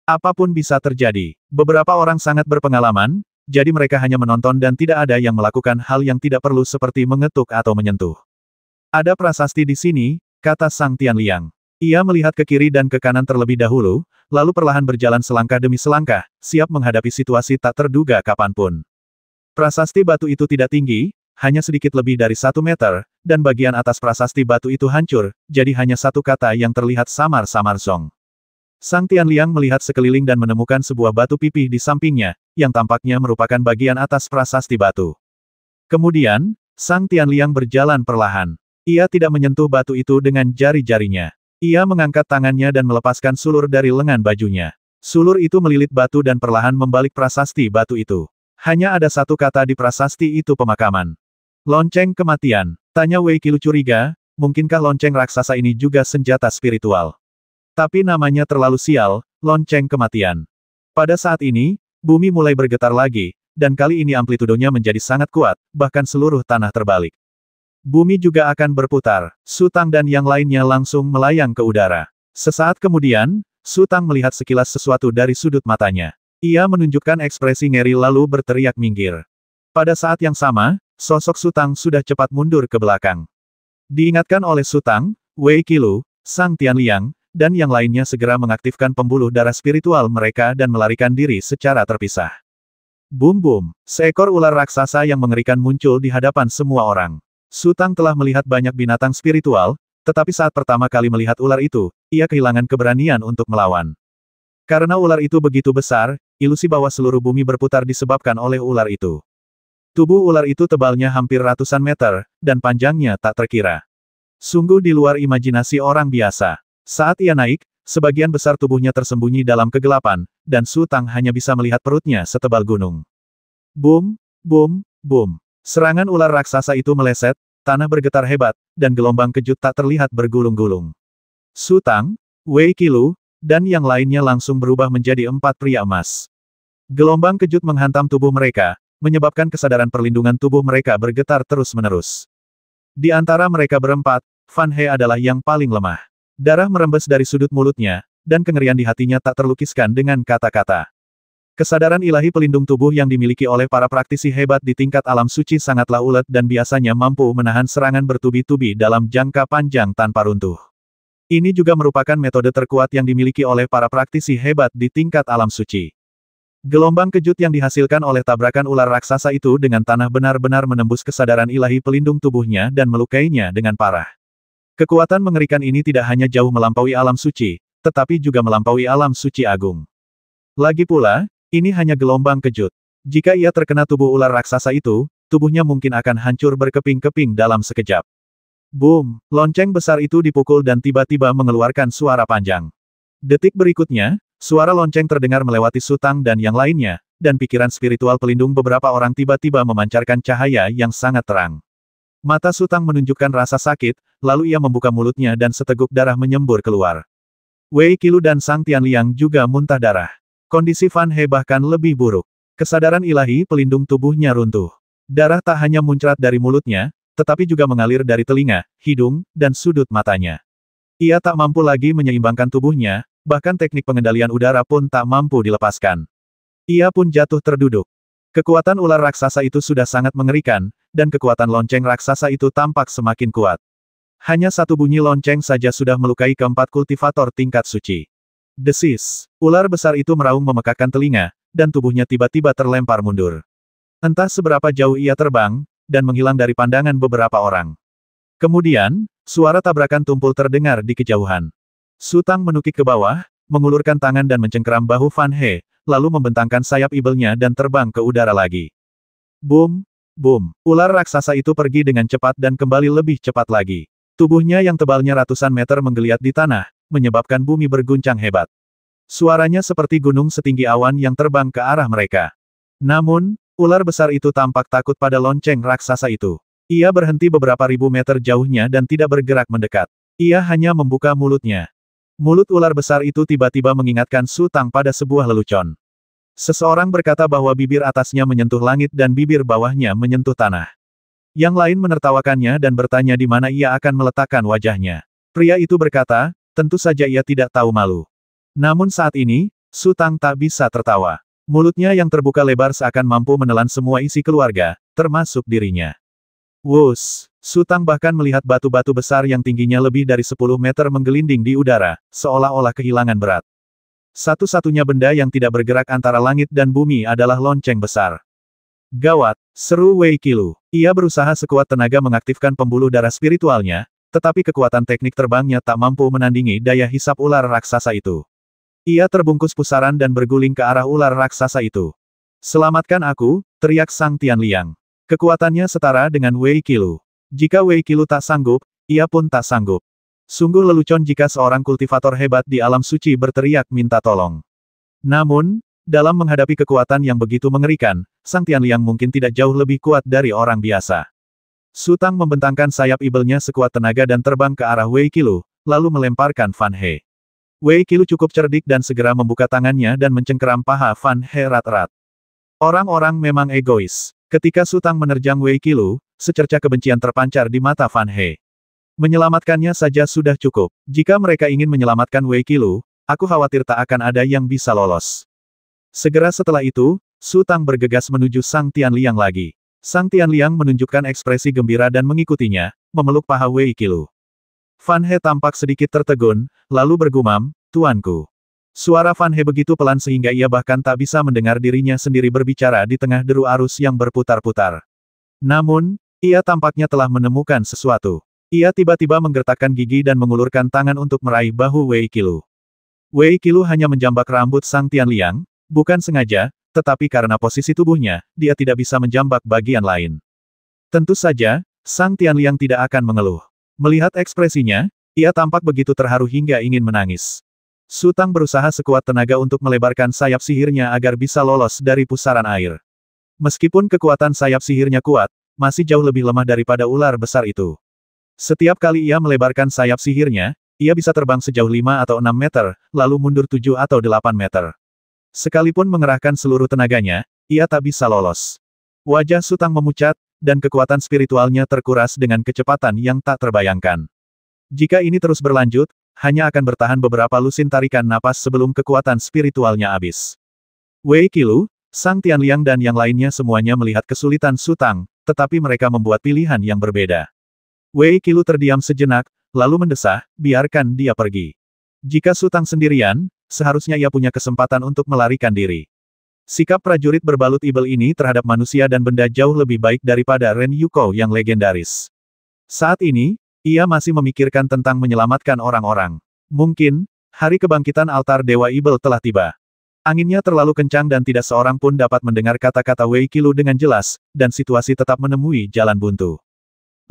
Apapun bisa terjadi. Beberapa orang sangat berpengalaman, jadi mereka hanya menonton dan tidak ada yang melakukan hal yang tidak perlu seperti mengetuk atau menyentuh. Ada prasasti di sini, kata Sang Tianliang. Ia melihat ke kiri dan ke kanan terlebih dahulu, lalu perlahan berjalan selangkah demi selangkah, siap menghadapi situasi tak terduga kapanpun. Prasasti batu itu tidak tinggi, hanya sedikit lebih dari 1 meter, dan bagian atas prasasti batu itu hancur, jadi hanya satu kata yang terlihat samar-samar Zong. Sang Tianliang melihat sekeliling dan menemukan sebuah batu pipih di sampingnya, yang tampaknya merupakan bagian atas prasasti batu. Kemudian, Sang Tianliang berjalan perlahan. Ia tidak menyentuh batu itu dengan jari-jarinya. Ia mengangkat tangannya dan melepaskan sulur dari lengan bajunya. Sulur itu melilit batu dan perlahan membalik prasasti batu itu. Hanya ada satu kata di prasasti itu pemakaman. Lonceng kematian. Tanya Wei Qilu curiga, mungkinkah lonceng raksasa ini juga senjata spiritual? Tapi namanya terlalu sial, lonceng kematian. Pada saat ini, bumi mulai bergetar lagi, dan kali ini amplitudonya menjadi sangat kuat, bahkan seluruh tanah terbalik. Bumi juga akan berputar. Su Tang dan yang lainnya langsung melayang ke udara. Sesaat kemudian, Su Tang melihat sekilas sesuatu dari sudut matanya. Ia menunjukkan ekspresi ngeri lalu berteriak minggir. Pada saat yang sama, sosok Su Tang sudah cepat mundur ke belakang. Diingatkan oleh Su Tang, Wei Qilu, Sang Tianliang, dan yang lainnya segera mengaktifkan pembuluh darah spiritual mereka dan melarikan diri secara terpisah. Bum-bum, seekor ular raksasa yang mengerikan muncul di hadapan semua orang. Su Tang telah melihat banyak binatang spiritual, tetapi saat pertama kali melihat ular itu, ia kehilangan keberanian untuk melawan. Karena ular itu begitu besar, ilusi bahwa seluruh bumi berputar disebabkan oleh ular itu. Tubuh ular itu tebalnya hampir ratusan meter, dan panjangnya tak terkira. Sungguh di luar imajinasi orang biasa. Saat ia naik, sebagian besar tubuhnya tersembunyi dalam kegelapan, dan Su Tang hanya bisa melihat perutnya setebal gunung. Boom, boom, boom. Serangan ular raksasa itu meleset, tanah bergetar hebat, dan gelombang kejut tak terlihat bergulung-gulung. Su Tang, Wei Qilu, dan yang lainnya langsung berubah menjadi 4 pria emas. Gelombang kejut menghantam tubuh mereka, menyebabkan kesadaran perlindungan tubuh mereka bergetar terus-menerus. Di antara mereka berempat, Fan He adalah yang paling lemah. Darah merembes dari sudut mulutnya, dan kengerian di hatinya tak terlukiskan dengan kata-kata. Kesadaran ilahi pelindung tubuh yang dimiliki oleh para praktisi hebat di tingkat alam suci sangatlah ulet dan biasanya mampu menahan serangan bertubi-tubi dalam jangka panjang tanpa runtuh. Ini juga merupakan metode terkuat yang dimiliki oleh para praktisi hebat di tingkat alam suci. Gelombang kejut yang dihasilkan oleh tabrakan ular raksasa itu dengan tanah benar-benar menembus kesadaran ilahi pelindung tubuhnya dan melukainya dengan parah. Kekuatan mengerikan ini tidak hanya jauh melampaui alam suci, tetapi juga melampaui alam suci agung. Lagi pula, ini hanya gelombang kejut. Jika ia terkena tubuh ular raksasa itu, tubuhnya mungkin akan hancur berkeping-keping dalam sekejap. Boom! Lonceng besar itu dipukul dan tiba-tiba mengeluarkan suara panjang. Detik berikutnya, suara lonceng terdengar melewati Su Tang dan yang lainnya, dan pikiran spiritual pelindung beberapa orang tiba-tiba memancarkan cahaya yang sangat terang. Mata Su Tang menunjukkan rasa sakit, lalu ia membuka mulutnya dan seteguk darah menyembur keluar. Wei Qilu dan Sang Tianliang juga muntah darah. Kondisi Fan He bahkan lebih buruk. Kesadaran ilahi pelindung tubuhnya runtuh. Darah tak hanya muncrat dari mulutnya, tetapi juga mengalir dari telinga, hidung, dan sudut matanya. Ia tak mampu lagi menyeimbangkan tubuhnya, bahkan teknik pengendalian udara pun tak mampu dilepaskan. Ia pun jatuh terduduk. Kekuatan ular raksasa itu sudah sangat mengerikan, dan kekuatan lonceng raksasa itu tampak semakin kuat. Hanya satu bunyi lonceng saja sudah melukai keempat kultivator tingkat suci. Desis. Ular besar itu meraung memekakkan telinga, dan tubuhnya tiba-tiba terlempar mundur. Entah seberapa jauh ia terbang, dan menghilang dari pandangan beberapa orang. Kemudian, suara tabrakan tumpul terdengar di kejauhan. Su Tang menukik ke bawah, mengulurkan tangan dan mencengkeram bahu Fan He, lalu membentangkan sayap ibelnya dan terbang ke udara lagi. Boom! Boom! Ular raksasa itu pergi dengan cepat dan kembali lebih cepat lagi. Tubuhnya yang tebalnya ratusan meter menggeliat di tanah, menyebabkan bumi berguncang hebat. Suaranya seperti gunung setinggi awan yang terbang ke arah mereka. Namun, ular besar itu tampak takut pada lonceng raksasa itu. Ia berhenti beberapa ribu meter jauhnya dan tidak bergerak mendekat. Ia hanya membuka mulutnya. Mulut ular besar itu tiba-tiba mengingatkan Su Tang pada sebuah lelucon. Seseorang berkata bahwa bibir atasnya menyentuh langit dan bibir bawahnya menyentuh tanah. Yang lain menertawakannya dan bertanya di mana ia akan meletakkan wajahnya. Pria itu berkata, tentu saja ia tidak tahu malu. Namun saat ini, Su Tang tak bisa tertawa. Mulutnya yang terbuka lebar seakan mampu menelan semua isi keluarga, termasuk dirinya. Wus! Su Tang bahkan melihat batu-batu besar yang tingginya lebih dari 10 meter menggelinding di udara, seolah-olah kehilangan berat. Satu-satunya benda yang tidak bergerak antara langit dan bumi adalah lonceng besar. Gawat! Seru Wei Qilu. Ia berusaha sekuat tenaga mengaktifkan pembuluh darah spiritualnya, tetapi kekuatan teknik terbangnya tak mampu menandingi daya hisap ular raksasa itu. Ia terbungkus pusaran dan berguling ke arah ular raksasa itu. Selamatkan aku, teriak Sang Tianliang. Kekuatannya setara dengan Wei Qilu. Jika Wei Qilu tak sanggup, ia pun tak sanggup. Sungguh lelucon jika seorang kultivator hebat di alam suci berteriak minta tolong. Namun, dalam menghadapi kekuatan yang begitu mengerikan, Sang Tianliang mungkin tidak jauh lebih kuat dari orang biasa. Su Tang membentangkan sayap ibelnya sekuat tenaga dan terbang ke arah Wei Qilu, lalu melemparkan Fan He. Wei Qilu cukup cerdik dan segera membuka tangannya dan mencengkeram paha Fan He erat-erat. Orang-orang memang egois. Ketika Su Tang menerjang Wei Qilu, secerca kebencian terpancar di mata Fan He. Menyelamatkannya saja sudah cukup. Jika mereka ingin menyelamatkan Wei Qilu, aku khawatir tak akan ada yang bisa lolos. Segera setelah itu, Su Tang bergegas menuju Sang Tianliang lagi. Sang Tianliang menunjukkan ekspresi gembira dan mengikutinya, memeluk paha Wei Qilu. Fan He tampak sedikit tertegun, lalu bergumam, "Tuanku." Suara Fan He begitu pelan sehingga ia bahkan tak bisa mendengar dirinya sendiri berbicara di tengah deru arus yang berputar-putar. Namun, ia tampaknya telah menemukan sesuatu. Ia tiba-tiba menggertakkan gigi dan mengulurkan tangan untuk meraih bahu Wei Qilu. Wei Qilu hanya menjambak rambut Sang Tianliang, bukan sengaja, tetapi karena posisi tubuhnya, dia tidak bisa menjambak bagian lain. Tentu saja, Sang Tianliang tidak akan mengeluh. Melihat ekspresinya, ia tampak begitu terharu hingga ingin menangis. Su Tang berusaha sekuat tenaga untuk melebarkan sayap sihirnya agar bisa lolos dari pusaran air. Meskipun kekuatan sayap sihirnya kuat, masih jauh lebih lemah daripada ular besar itu. Setiap kali ia melebarkan sayap sihirnya, ia bisa terbang sejauh 5 atau 6 meter, lalu mundur 7 atau 8 meter. Sekalipun mengerahkan seluruh tenaganya, ia tak bisa lolos. Wajah Su Tang memucat, dan kekuatan spiritualnya terkuras dengan kecepatan yang tak terbayangkan. Jika ini terus berlanjut, hanya akan bertahan beberapa lusin tarikan napas sebelum kekuatan spiritualnya habis. Wei Qilu, Sang Tianliang dan yang lainnya semuanya melihat kesulitan Su Tang, tetapi mereka membuat pilihan yang berbeda. Wei Qilu terdiam sejenak, lalu mendesah, biarkan dia pergi. Jika Su Tang sendirian, seharusnya ia punya kesempatan untuk melarikan diri. Sikap prajurit berbalut ibel ini terhadap manusia dan benda jauh lebih baik daripada Ren Yuko yang legendaris. Saat ini, ia masih memikirkan tentang menyelamatkan orang-orang. Mungkin, hari kebangkitan altar Dewa Ibel telah tiba. Anginnya terlalu kencang dan tidak seorang pun dapat mendengar kata-kata Wei Qilu dengan jelas, dan situasi tetap menemui jalan buntu.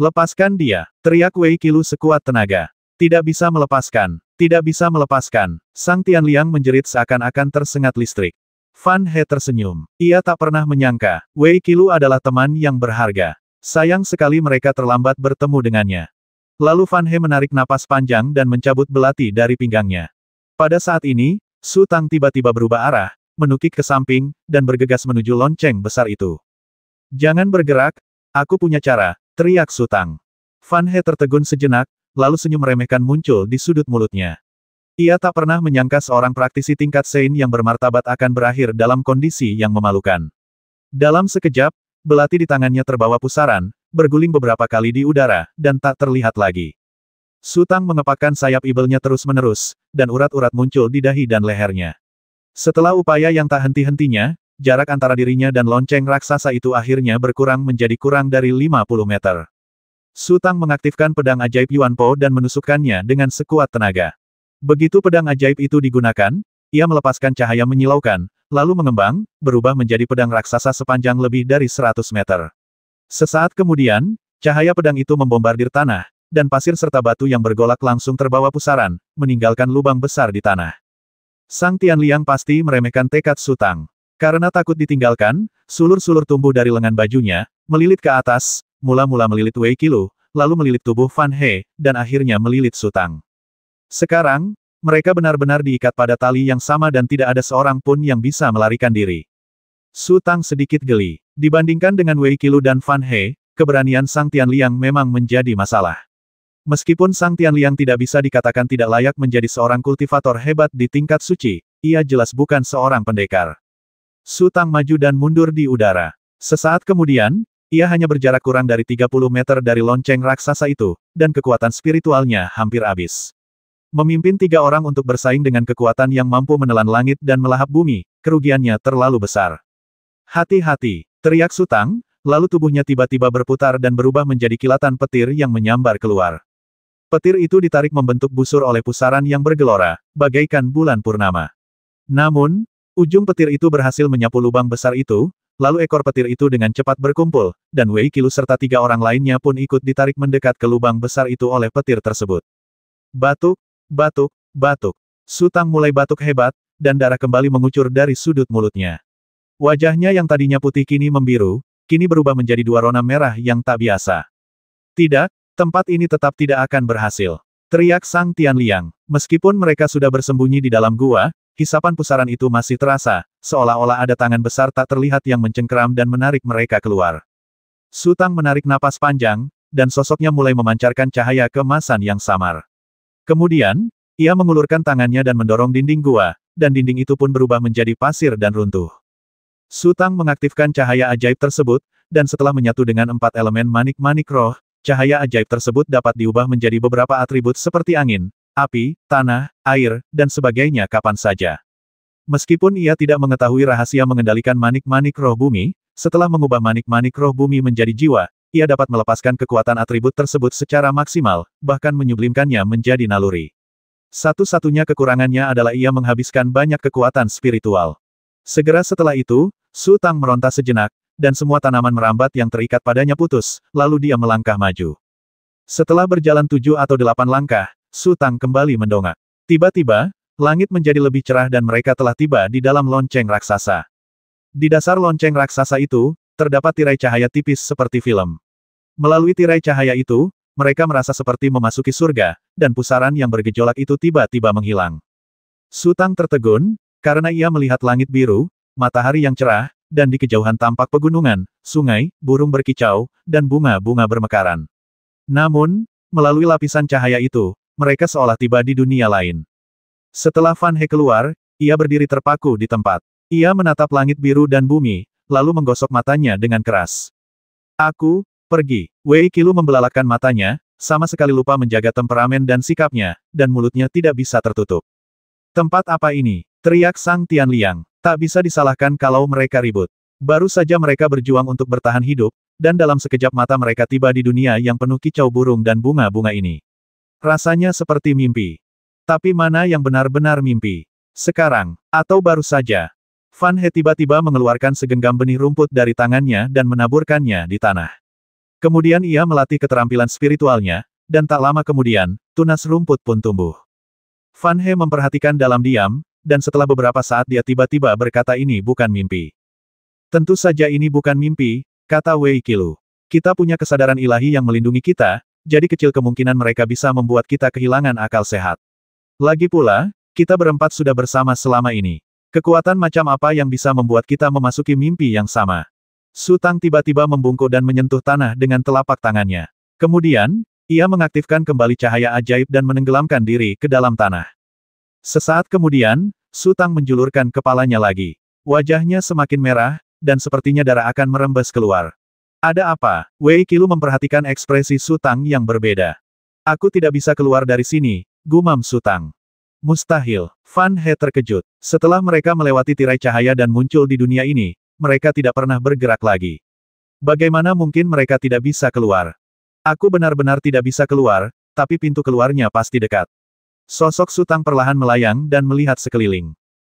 Lepaskan dia, teriak Wei Qilu sekuat tenaga. Tidak bisa melepaskan, tidak bisa melepaskan. Sang Tianliang menjerit seakan-akan tersengat listrik. Fan He tersenyum. Ia tak pernah menyangka, Wei Qilu adalah teman yang berharga. Sayang sekali mereka terlambat bertemu dengannya. Lalu Fan He menarik napas panjang dan mencabut belati dari pinggangnya. Pada saat ini, Su Tang tiba-tiba berubah arah, menukik ke samping, dan bergegas menuju lonceng besar itu. Jangan bergerak, aku punya cara, teriak Su Tang. Fan He tertegun sejenak, lalu senyum meremehkan muncul di sudut mulutnya. Ia tak pernah menyangka seorang praktisi tingkat Sein yang bermartabat akan berakhir dalam kondisi yang memalukan. Dalam sekejap, belati di tangannya terbawa pusaran, berguling beberapa kali di udara, dan tak terlihat lagi. Su Tang mengepakkan sayap ibelnya terus-menerus, dan urat-urat muncul di dahi dan lehernya. Setelah upaya yang tak henti-hentinya, jarak antara dirinya dan lonceng raksasa itu akhirnya berkurang menjadi kurang dari 50 meter. Su Tang mengaktifkan pedang ajaib Yuan Po dan menusukkannya dengan sekuat tenaga. Begitu pedang ajaib itu digunakan, ia melepaskan cahaya menyilaukan, lalu mengembang, berubah menjadi pedang raksasa sepanjang lebih dari 100 meter. Sesaat kemudian, cahaya pedang itu membombardir tanah, dan pasir serta batu yang bergolak langsung terbawa pusaran, meninggalkan lubang besar di tanah. Sang Tianliang pasti meremehkan tekad Su Tang. Karena takut ditinggalkan, sulur-sulur tumbuh dari lengan bajunya, melilit ke atas, mula-mula melilit Wei Qilu, lalu melilit tubuh Fan He, dan akhirnya melilit Su Tang. Sekarang, mereka benar-benar diikat pada tali yang sama dan tidak ada seorang pun yang bisa melarikan diri. Su Tang sedikit geli. Dibandingkan dengan Wei Qilu dan Fan He, keberanian Sang Tianliang memang menjadi masalah. Meskipun Sang Tianliang tidak bisa dikatakan tidak layak menjadi seorang kultivator hebat di tingkat suci, ia jelas bukan seorang pendekar. Su Tang maju dan mundur di udara. Sesaat kemudian, ia hanya berjarak kurang dari 30 meter dari lonceng raksasa itu, dan kekuatan spiritualnya hampir habis. Memimpin 3 orang untuk bersaing dengan kekuatan yang mampu menelan langit dan melahap bumi, kerugiannya terlalu besar. Hati-hati, teriak Su Tang, lalu tubuhnya tiba-tiba berputar dan berubah menjadi kilatan petir yang menyambar keluar. Petir itu ditarik membentuk busur oleh pusaran yang bergelora, bagaikan bulan purnama. Namun, ujung petir itu berhasil menyapu lubang besar itu, lalu ekor petir itu dengan cepat berkumpul, dan Wei Qilu serta 3 orang lainnya pun ikut ditarik mendekat ke lubang besar itu oleh petir tersebut. Batuk, batuk, batuk. Su Tang mulai batuk hebat, dan darah kembali mengucur dari sudut mulutnya. Wajahnya yang tadinya putih kini membiru, kini berubah menjadi 2 rona merah yang tak biasa. Tidak, tempat ini tetap tidak akan berhasil. Teriak Sang Tianliang. Meskipun mereka sudah bersembunyi di dalam gua, hisapan pusaran itu masih terasa, seolah-olah ada tangan besar tak terlihat yang mencengkeram dan menarik mereka keluar. Su Tang menarik napas panjang, dan sosoknya mulai memancarkan cahaya keemasan yang samar. Kemudian, ia mengulurkan tangannya dan mendorong dinding gua, dan dinding itu pun berubah menjadi pasir dan runtuh. Su Tang mengaktifkan cahaya ajaib tersebut, dan setelah menyatu dengan 4 elemen manik-manik roh, cahaya ajaib tersebut dapat diubah menjadi beberapa atribut seperti angin, api, tanah, air, dan sebagainya kapan saja. Meskipun ia tidak mengetahui rahasia mengendalikan manik-manik roh bumi, setelah mengubah manik-manik roh bumi menjadi jiwa, ia dapat melepaskan kekuatan atribut tersebut secara maksimal, bahkan menyublimkannya menjadi naluri. Satu-satunya kekurangannya adalah ia menghabiskan banyak kekuatan spiritual. Segera setelah itu, Su Tang meronta sejenak, dan semua tanaman merambat yang terikat padanya putus, lalu dia melangkah maju. Setelah berjalan 7 atau 8 langkah, Su Tang kembali mendongak. Tiba-tiba, Langit menjadi lebih cerah dan mereka telah tiba di dalam lonceng raksasa. Di dasar lonceng raksasa itu, terdapat tirai cahaya tipis seperti film. Melalui tirai cahaya itu, mereka merasa seperti memasuki surga, dan pusaran yang bergejolak itu tiba-tiba menghilang. Su Tang tertegun, karena ia melihat langit biru, matahari yang cerah, dan di kejauhan tampak pegunungan, sungai, burung berkicau, dan bunga-bunga bermekaran. Namun, melalui lapisan cahaya itu, mereka seolah tiba di dunia lain. Setelah Fan He keluar, ia berdiri terpaku di tempat. Ia menatap langit biru dan bumi, lalu menggosok matanya dengan keras. Aku, pergi. Wei Qilu membelalakan matanya, sama sekali lupa menjaga temperamen dan sikapnya, dan mulutnya tidak bisa tertutup. Tempat apa ini? Teriak Sang Tianliang. Tak bisa disalahkan kalau mereka ribut. Baru saja mereka berjuang untuk bertahan hidup, dan dalam sekejap mata mereka tiba di dunia yang penuh kicau burung dan bunga-bunga ini. Rasanya seperti mimpi. Tapi mana yang benar-benar mimpi? Sekarang, atau baru saja? Fan He tiba-tiba mengeluarkan segenggam benih rumput dari tangannya dan menaburkannya di tanah. Kemudian ia melatih keterampilan spiritualnya, dan tak lama kemudian, tunas rumput pun tumbuh. Fan He memperhatikan dalam diam, dan setelah beberapa saat dia tiba-tiba berkata ini bukan mimpi. Tentu saja ini bukan mimpi, kata Wei Qilu. Kita punya kesadaran ilahi yang melindungi kita, jadi kecil kemungkinan mereka bisa membuat kita kehilangan akal sehat. Lagi pula, kita berempat sudah bersama selama ini. Kekuatan macam apa yang bisa membuat kita memasuki mimpi yang sama? Su Tang tiba-tiba membungkuk dan menyentuh tanah dengan telapak tangannya. Kemudian, ia mengaktifkan kembali cahaya ajaib dan menenggelamkan diri ke dalam tanah. Sesaat kemudian, Su Tang menjulurkan kepalanya lagi. Wajahnya semakin merah, dan sepertinya darah akan merembes keluar. Ada apa? Wei Qilu memperhatikan ekspresi Su Tang yang berbeda. Aku tidak bisa keluar dari sini, gumam Su Tang. Mustahil. Fan He terkejut. Setelah mereka melewati tirai cahaya dan muncul di dunia ini, mereka tidak pernah bergerak lagi. Bagaimana mungkin mereka tidak bisa keluar? Aku benar-benar tidak bisa keluar, tapi pintu keluarnya pasti dekat. Sosok Su Tang perlahan melayang dan melihat sekeliling.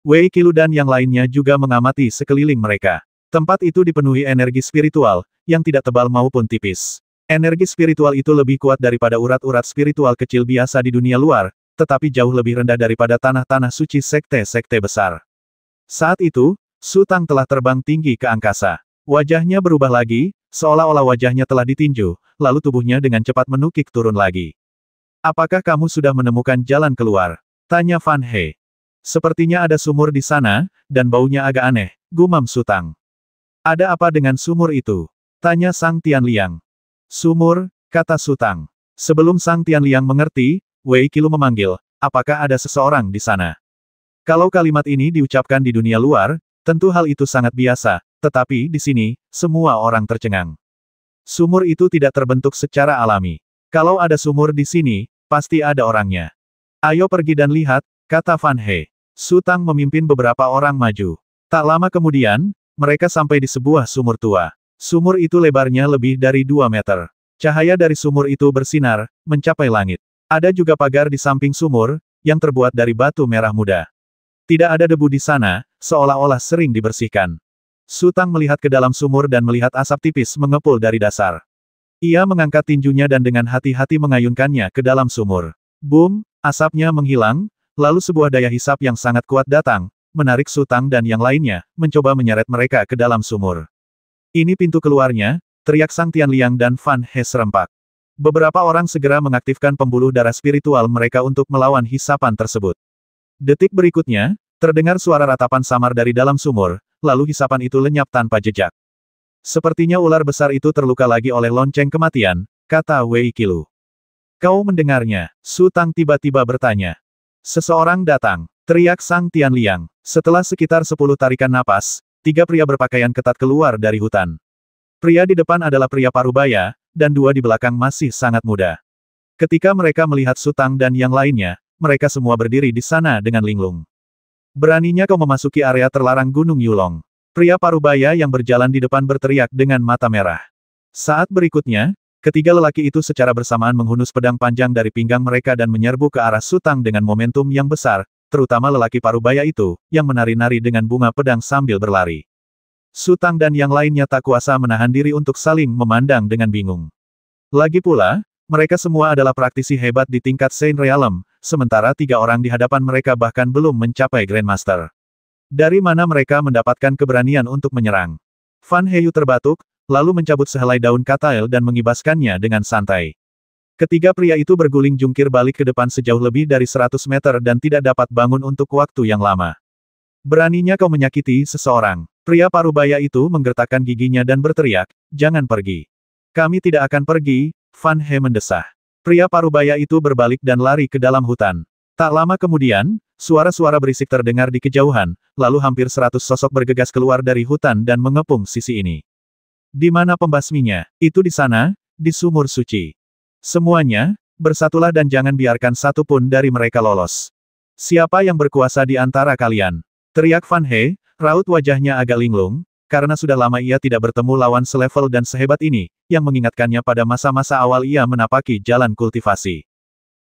Wei Qilu dan yang lainnya juga mengamati sekeliling mereka. Tempat itu dipenuhi energi spiritual, yang tidak tebal maupun tipis. Energi spiritual itu lebih kuat daripada urat-urat spiritual kecil biasa di dunia luar, tetapi jauh lebih rendah daripada tanah-tanah suci sekte-sekte besar. Saat itu, Su Tang telah terbang tinggi ke angkasa. Wajahnya berubah lagi, seolah-olah wajahnya telah ditinju, lalu tubuhnya dengan cepat menukik turun lagi. Apakah kamu sudah menemukan jalan keluar? Tanya Fan He. Sepertinya ada sumur di sana, dan baunya agak aneh, gumam Su Tang. Ada apa dengan sumur itu? Tanya Sang Tianliang. Sumur, kata Su Tang. Sebelum Sang Tianliang mengerti, Wei Qilu memanggil, apakah ada seseorang di sana? Kalau kalimat ini diucapkan di dunia luar, tentu hal itu sangat biasa, tetapi di sini, semua orang tercengang. Sumur itu tidak terbentuk secara alami. Kalau ada sumur di sini, pasti ada orangnya. Ayo pergi dan lihat, kata Fan He. Su Tang memimpin beberapa orang maju. Tak lama kemudian, mereka sampai di sebuah sumur tua. Sumur itu lebarnya lebih dari 2 meter. Cahaya dari sumur itu bersinar, mencapai langit. Ada juga pagar di samping sumur, yang terbuat dari batu merah muda. Tidak ada debu di sana, seolah-olah sering dibersihkan. Su Tang melihat ke dalam sumur dan melihat asap tipis mengepul dari dasar. Ia mengangkat tinjunya dan dengan hati-hati mengayunkannya ke dalam sumur. Boom, asapnya menghilang, lalu sebuah daya hisap yang sangat kuat datang, menarik Su Tang dan yang lainnya, mencoba menyeret mereka ke dalam sumur. Ini pintu keluarnya, teriak Sang Tianliang dan Fan He serempak. Beberapa orang segera mengaktifkan pembuluh darah spiritual mereka untuk melawan hisapan tersebut. Detik berikutnya, terdengar suara ratapan samar dari dalam sumur, lalu hisapan itu lenyap tanpa jejak. Sepertinya ular besar itu terluka lagi oleh lonceng kematian, kata Wei Qilu. Kau mendengarnya? Su Tang tiba-tiba bertanya. Seseorang datang, teriak Sang Tianliang. Setelah sekitar 10 tarikan napas, 3 pria berpakaian ketat keluar dari hutan. Pria di depan adalah pria parubaya, dan 2 di belakang masih sangat muda. Ketika mereka melihat Su Tang dan yang lainnya, mereka semua berdiri di sana dengan linglung. Beraninya kau memasuki area terlarang Gunung Yulong. Pria parubaya yang berjalan di depan berteriak dengan mata merah. Saat berikutnya, ketiga lelaki itu secara bersamaan menghunus pedang panjang dari pinggang mereka dan menyerbu ke arah Su Tang dengan momentum yang besar, terutama lelaki parubaya itu, yang menari-nari dengan bunga pedang sambil berlari. Su Tang dan yang lainnya tak kuasa menahan diri untuk saling memandang dengan bingung. Lagi pula, mereka semua adalah praktisi hebat di tingkat Saint Realm, sementara 3 orang di hadapan mereka bahkan belum mencapai Grandmaster. Dari mana mereka mendapatkan keberanian untuk menyerang? Fan Heyu terbatuk, lalu mencabut sehelai daun katail dan mengibaskannya dengan santai. Ketiga pria itu berguling jungkir balik ke depan sejauh lebih dari 100 meter dan tidak dapat bangun untuk waktu yang lama. Beraninya kau menyakiti seseorang. Pria parubaya itu menggertakkan giginya dan berteriak, jangan pergi. Kami tidak akan pergi, Fan He mendesah. Pria parubaya itu berbalik dan lari ke dalam hutan. Tak lama kemudian, suara-suara berisik terdengar di kejauhan, lalu hampir 100 sosok bergegas keluar dari hutan dan mengepung sisi ini. Di mana pembasminya? Itu di sana, di sumur suci. Semuanya, bersatulah dan jangan biarkan satu pun dari mereka lolos. Siapa yang berkuasa di antara kalian? Teriak Fan He, raut wajahnya agak linglung, karena sudah lama ia tidak bertemu lawan selevel dan sehebat ini, yang mengingatkannya pada masa-masa awal ia menapaki jalan kultivasi.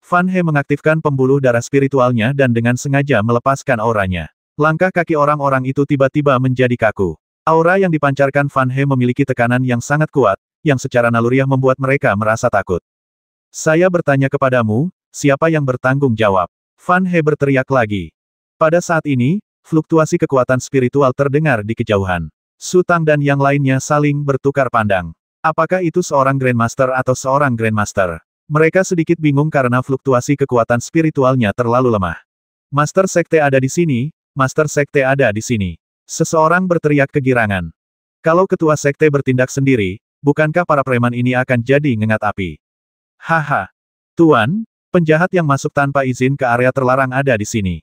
Fan He mengaktifkan pembuluh darah spiritualnya dan dengan sengaja melepaskan auranya. Langkah kaki orang-orang itu tiba-tiba menjadi kaku. Aura yang dipancarkan Fan He memiliki tekanan yang sangat kuat, yang secara naluriah membuat mereka merasa takut. Saya bertanya kepadamu, siapa yang bertanggung jawab? Fan He berteriak lagi. Pada saat ini, fluktuasi kekuatan spiritual terdengar di kejauhan. Su Tang dan yang lainnya saling bertukar pandang. Apakah itu seorang Grandmaster atau seorang Grandmaster? Mereka sedikit bingung karena fluktuasi kekuatan spiritualnya terlalu lemah. Master Sekte ada di sini, Master Sekte ada di sini. Seseorang berteriak kegirangan. Kalau ketua sekte bertindak sendiri, bukankah para preman ini akan jadi ngengat api? Haha. Tuan, penjahat yang masuk tanpa izin ke area terlarang ada di sini.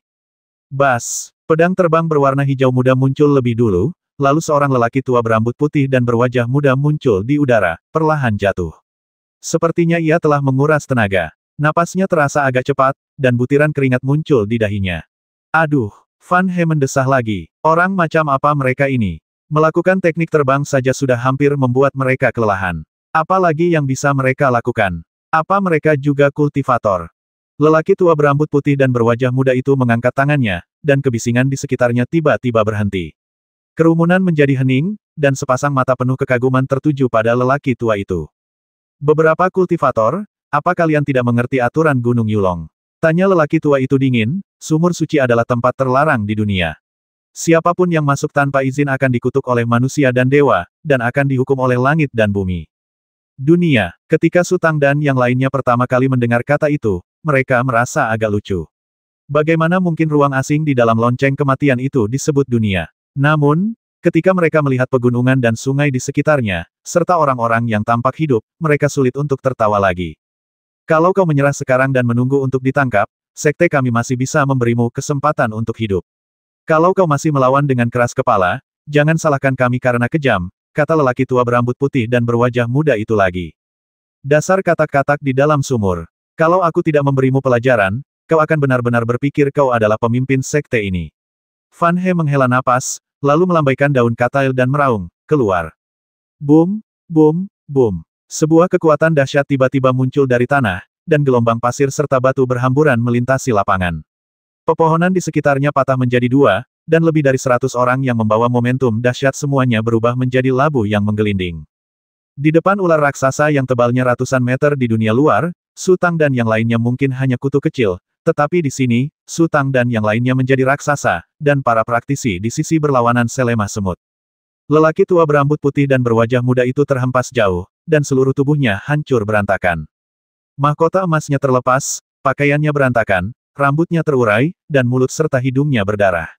Bas, pedang terbang berwarna hijau muda muncul lebih dulu, lalu seorang lelaki tua berambut putih dan berwajah muda muncul di udara, perlahan jatuh. Sepertinya ia telah menguras tenaga. Napasnya terasa agak cepat, dan butiran keringat muncul di dahinya. Aduh, Fan He mendesah lagi. Orang macam apa mereka ini? Melakukan teknik terbang saja sudah hampir membuat mereka kelelahan. Apalagi yang bisa mereka lakukan? Apa mereka juga kultivator? Lelaki tua berambut putih dan berwajah muda itu mengangkat tangannya, dan kebisingan di sekitarnya tiba-tiba berhenti. Kerumunan menjadi hening, dan sepasang mata penuh kekaguman tertuju pada lelaki tua itu. Beberapa kultivator, apa kalian tidak mengerti aturan Gunung Yulong? Tanya lelaki tua itu dingin, sumur suci adalah tempat terlarang di dunia. Siapapun yang masuk tanpa izin akan dikutuk oleh manusia dan dewa, dan akan dihukum oleh langit dan bumi. Dunia, ketika Su Tang dan yang lainnya pertama kali mendengar kata itu, mereka merasa agak lucu. Bagaimana mungkin ruang asing di dalam lonceng kematian itu disebut dunia? Namun, ketika mereka melihat pegunungan dan sungai di sekitarnya, serta orang-orang yang tampak hidup, mereka sulit untuk tertawa lagi. Kalau kau menyerah sekarang dan menunggu untuk ditangkap, sekte kami masih bisa memberimu kesempatan untuk hidup. Kalau kau masih melawan dengan keras kepala, jangan salahkan kami karena kejam, kata lelaki tua berambut putih dan berwajah muda itu lagi. Dasar katak-katak di dalam sumur. Kalau aku tidak memberimu pelajaran, kau akan benar-benar berpikir kau adalah pemimpin sekte ini. Fan He menghela napas, lalu melambaikan daun katail dan meraung, keluar. Boom, boom, boom. Sebuah kekuatan dahsyat tiba-tiba muncul dari tanah, dan gelombang pasir serta batu berhamburan melintasi lapangan. Pepohonan di sekitarnya patah menjadi dua, dan lebih dari 100 orang yang membawa momentum dahsyat semuanya berubah menjadi labu yang menggelinding. Di depan ular raksasa yang tebalnya ratusan meter di dunia luar, Su Tang dan yang lainnya mungkin hanya kutu kecil, tetapi di sini, Su Tang dan yang lainnya menjadi raksasa, dan para praktisi di sisi berlawanan selemah semut. Lelaki tua berambut putih dan berwajah muda itu terhempas jauh, dan seluruh tubuhnya hancur berantakan. Mahkota emasnya terlepas, pakaiannya berantakan, rambutnya terurai, dan mulut serta hidungnya berdarah.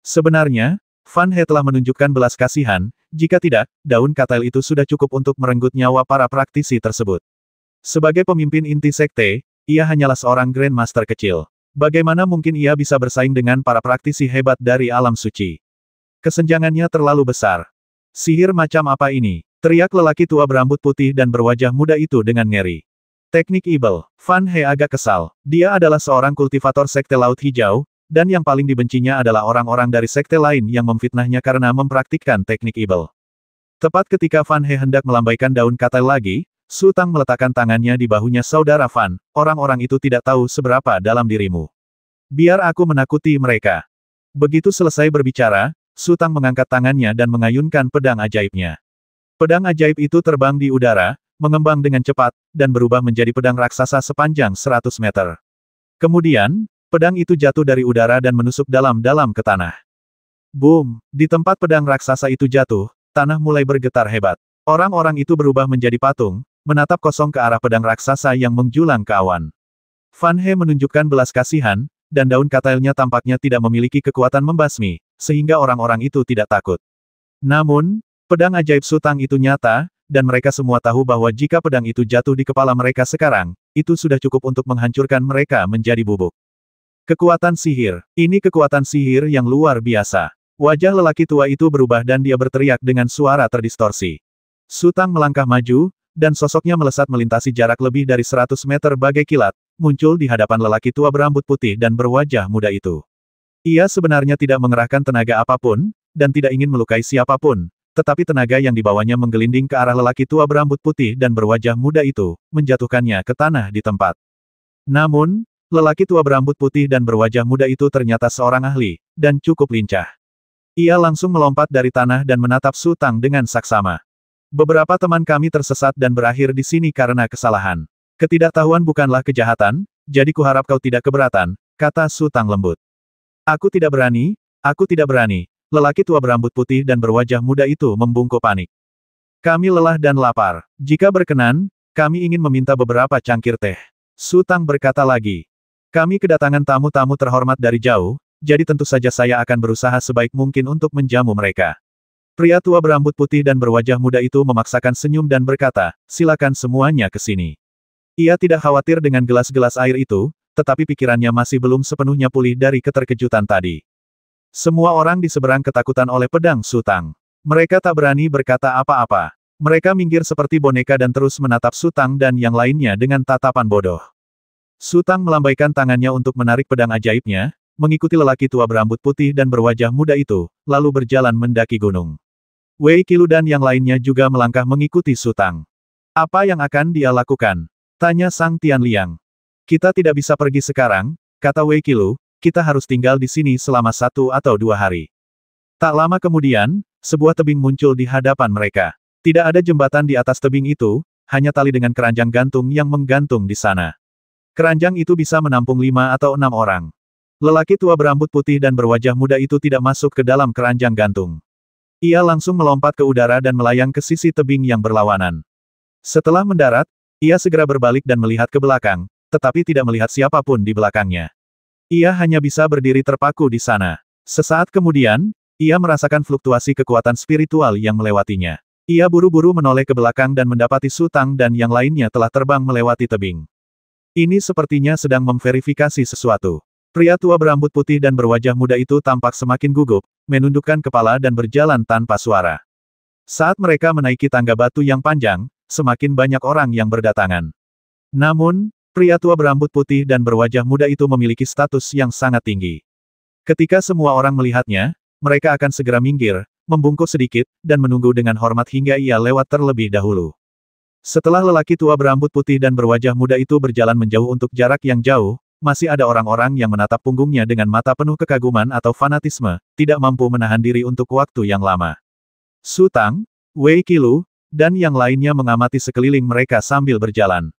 Sebenarnya, Fan He telah menunjukkan belas kasihan, jika tidak, daun katail itu sudah cukup untuk merenggut nyawa para praktisi tersebut. Sebagai pemimpin inti sekte, ia hanyalah seorang Grandmaster kecil. Bagaimana mungkin ia bisa bersaing dengan para praktisi hebat dari alam suci? Kesenjangannya terlalu besar. Sihir macam apa ini? Teriak lelaki tua berambut putih dan berwajah muda itu dengan ngeri. Teknik Ibel. Fan He agak kesal. Dia adalah seorang kultivator sekte Laut Hijau, dan yang paling dibencinya adalah orang-orang dari sekte lain yang memfitnahnya karena mempraktikkan teknik Ibel. Tepat ketika Fan He hendak melambaikan daun katail lagi, Su Tang meletakkan tangannya di bahunya saudara Fan. Orang-orang itu tidak tahu seberapa dalam dirimu. Biar aku menakuti mereka. Begitu selesai berbicara, Su Tang mengangkat tangannya dan mengayunkan pedang ajaibnya. Pedang ajaib itu terbang di udara, mengembang dengan cepat, dan berubah menjadi pedang raksasa sepanjang 100 meter. Kemudian, pedang itu jatuh dari udara dan menusuk dalam-dalam ke tanah. Boom! Di tempat pedang raksasa itu jatuh, tanah mulai bergetar hebat. Orang-orang itu berubah menjadi patung, menatap kosong ke arah pedang raksasa yang menjulang ke awan. Fan He menunjukkan belas kasihan, dan daun katailnya tampaknya tidak memiliki kekuatan membasmi, sehingga orang-orang itu tidak takut. Namun, pedang ajaib Sutang itu nyata, dan mereka semua tahu bahwa jika pedang itu jatuh di kepala mereka sekarang, itu sudah cukup untuk menghancurkan mereka menjadi bubuk. Kekuatan sihir. Ini kekuatan sihir yang luar biasa. Wajah lelaki tua itu berubah dan dia berteriak dengan suara terdistorsi. Sutang melangkah maju, dan sosoknya melesat melintasi jarak lebih dari 100 meter bagai kilat, muncul di hadapan lelaki tua berambut putih dan berwajah muda itu. Ia sebenarnya tidak mengerahkan tenaga apapun, dan tidak ingin melukai siapapun, tetapi tenaga yang dibawanya menggelinding ke arah lelaki tua berambut putih dan berwajah muda itu, menjatuhkannya ke tanah di tempat. Namun, lelaki tua berambut putih dan berwajah muda itu ternyata seorang ahli, dan cukup lincah. Ia langsung melompat dari tanah dan menatap Sutang dengan saksama. Beberapa teman kami tersesat dan berakhir di sini karena kesalahan. Ketidaktahuan bukanlah kejahatan, jadi kuharap kau tidak keberatan, kata Sutang lembut. Aku tidak berani, aku tidak berani. Lelaki tua berambut putih dan berwajah muda itu membungkuk panik. Kami lelah dan lapar. Jika berkenan, kami ingin meminta beberapa cangkir teh. Sutang berkata lagi. Kami kedatangan tamu-tamu terhormat dari jauh, jadi tentu saja saya akan berusaha sebaik mungkin untuk menjamu mereka. Pria tua berambut putih dan berwajah muda itu memaksakan senyum dan berkata, silakan semuanya ke sini. Ia tidak khawatir dengan gelas-gelas air itu, tetapi pikirannya masih belum sepenuhnya pulih dari keterkejutan tadi. Semua orang di seberang ketakutan oleh pedang Sutang. Mereka tak berani berkata apa-apa. Mereka minggir seperti boneka dan terus menatap Sutang dan yang lainnya dengan tatapan bodoh. Sutang melambaikan tangannya untuk menarik pedang ajaibnya, mengikuti lelaki tua berambut putih dan berwajah muda itu, lalu berjalan mendaki gunung. Wei Qilu dan yang lainnya juga melangkah mengikuti Sutang. Apa yang akan dia lakukan? Tanya Sang Tianliang. Kita tidak bisa pergi sekarang, kata Wei Qilu, kita harus tinggal di sini selama 1 atau 2 hari. Tak lama kemudian, sebuah tebing muncul di hadapan mereka. Tidak ada jembatan di atas tebing itu, hanya tali dengan keranjang gantung yang menggantung di sana. Keranjang itu bisa menampung 5 atau 6 orang. Lelaki tua berambut putih dan berwajah muda itu tidak masuk ke dalam keranjang gantung. Ia langsung melompat ke udara dan melayang ke sisi tebing yang berlawanan. Setelah mendarat, ia segera berbalik dan melihat ke belakang, tetapi tidak melihat siapapun di belakangnya. Ia hanya bisa berdiri terpaku di sana. Sesaat kemudian, ia merasakan fluktuasi kekuatan spiritual yang melewatinya. Ia buru-buru menoleh ke belakang dan mendapati Sutang dan yang lainnya telah terbang melewati tebing. Ini sepertinya sedang memverifikasi sesuatu. Pria tua berambut putih dan berwajah muda itu tampak semakin gugup, menundukkan kepala dan berjalan tanpa suara. Saat mereka menaiki tangga batu yang panjang, semakin banyak orang yang berdatangan. Namun, pria tua berambut putih dan berwajah muda itu memiliki status yang sangat tinggi. Ketika semua orang melihatnya, mereka akan segera minggir, membungkuk sedikit, dan menunggu dengan hormat hingga ia lewat terlebih dahulu. Setelah lelaki tua berambut putih dan berwajah muda itu berjalan menjauh untuk jarak yang jauh, masih ada orang-orang yang menatap punggungnya dengan mata penuh kekaguman atau fanatisme, tidak mampu menahan diri untuk waktu yang lama. Sutang, Wei Qilu, dan yang lainnya mengamati sekeliling mereka sambil berjalan.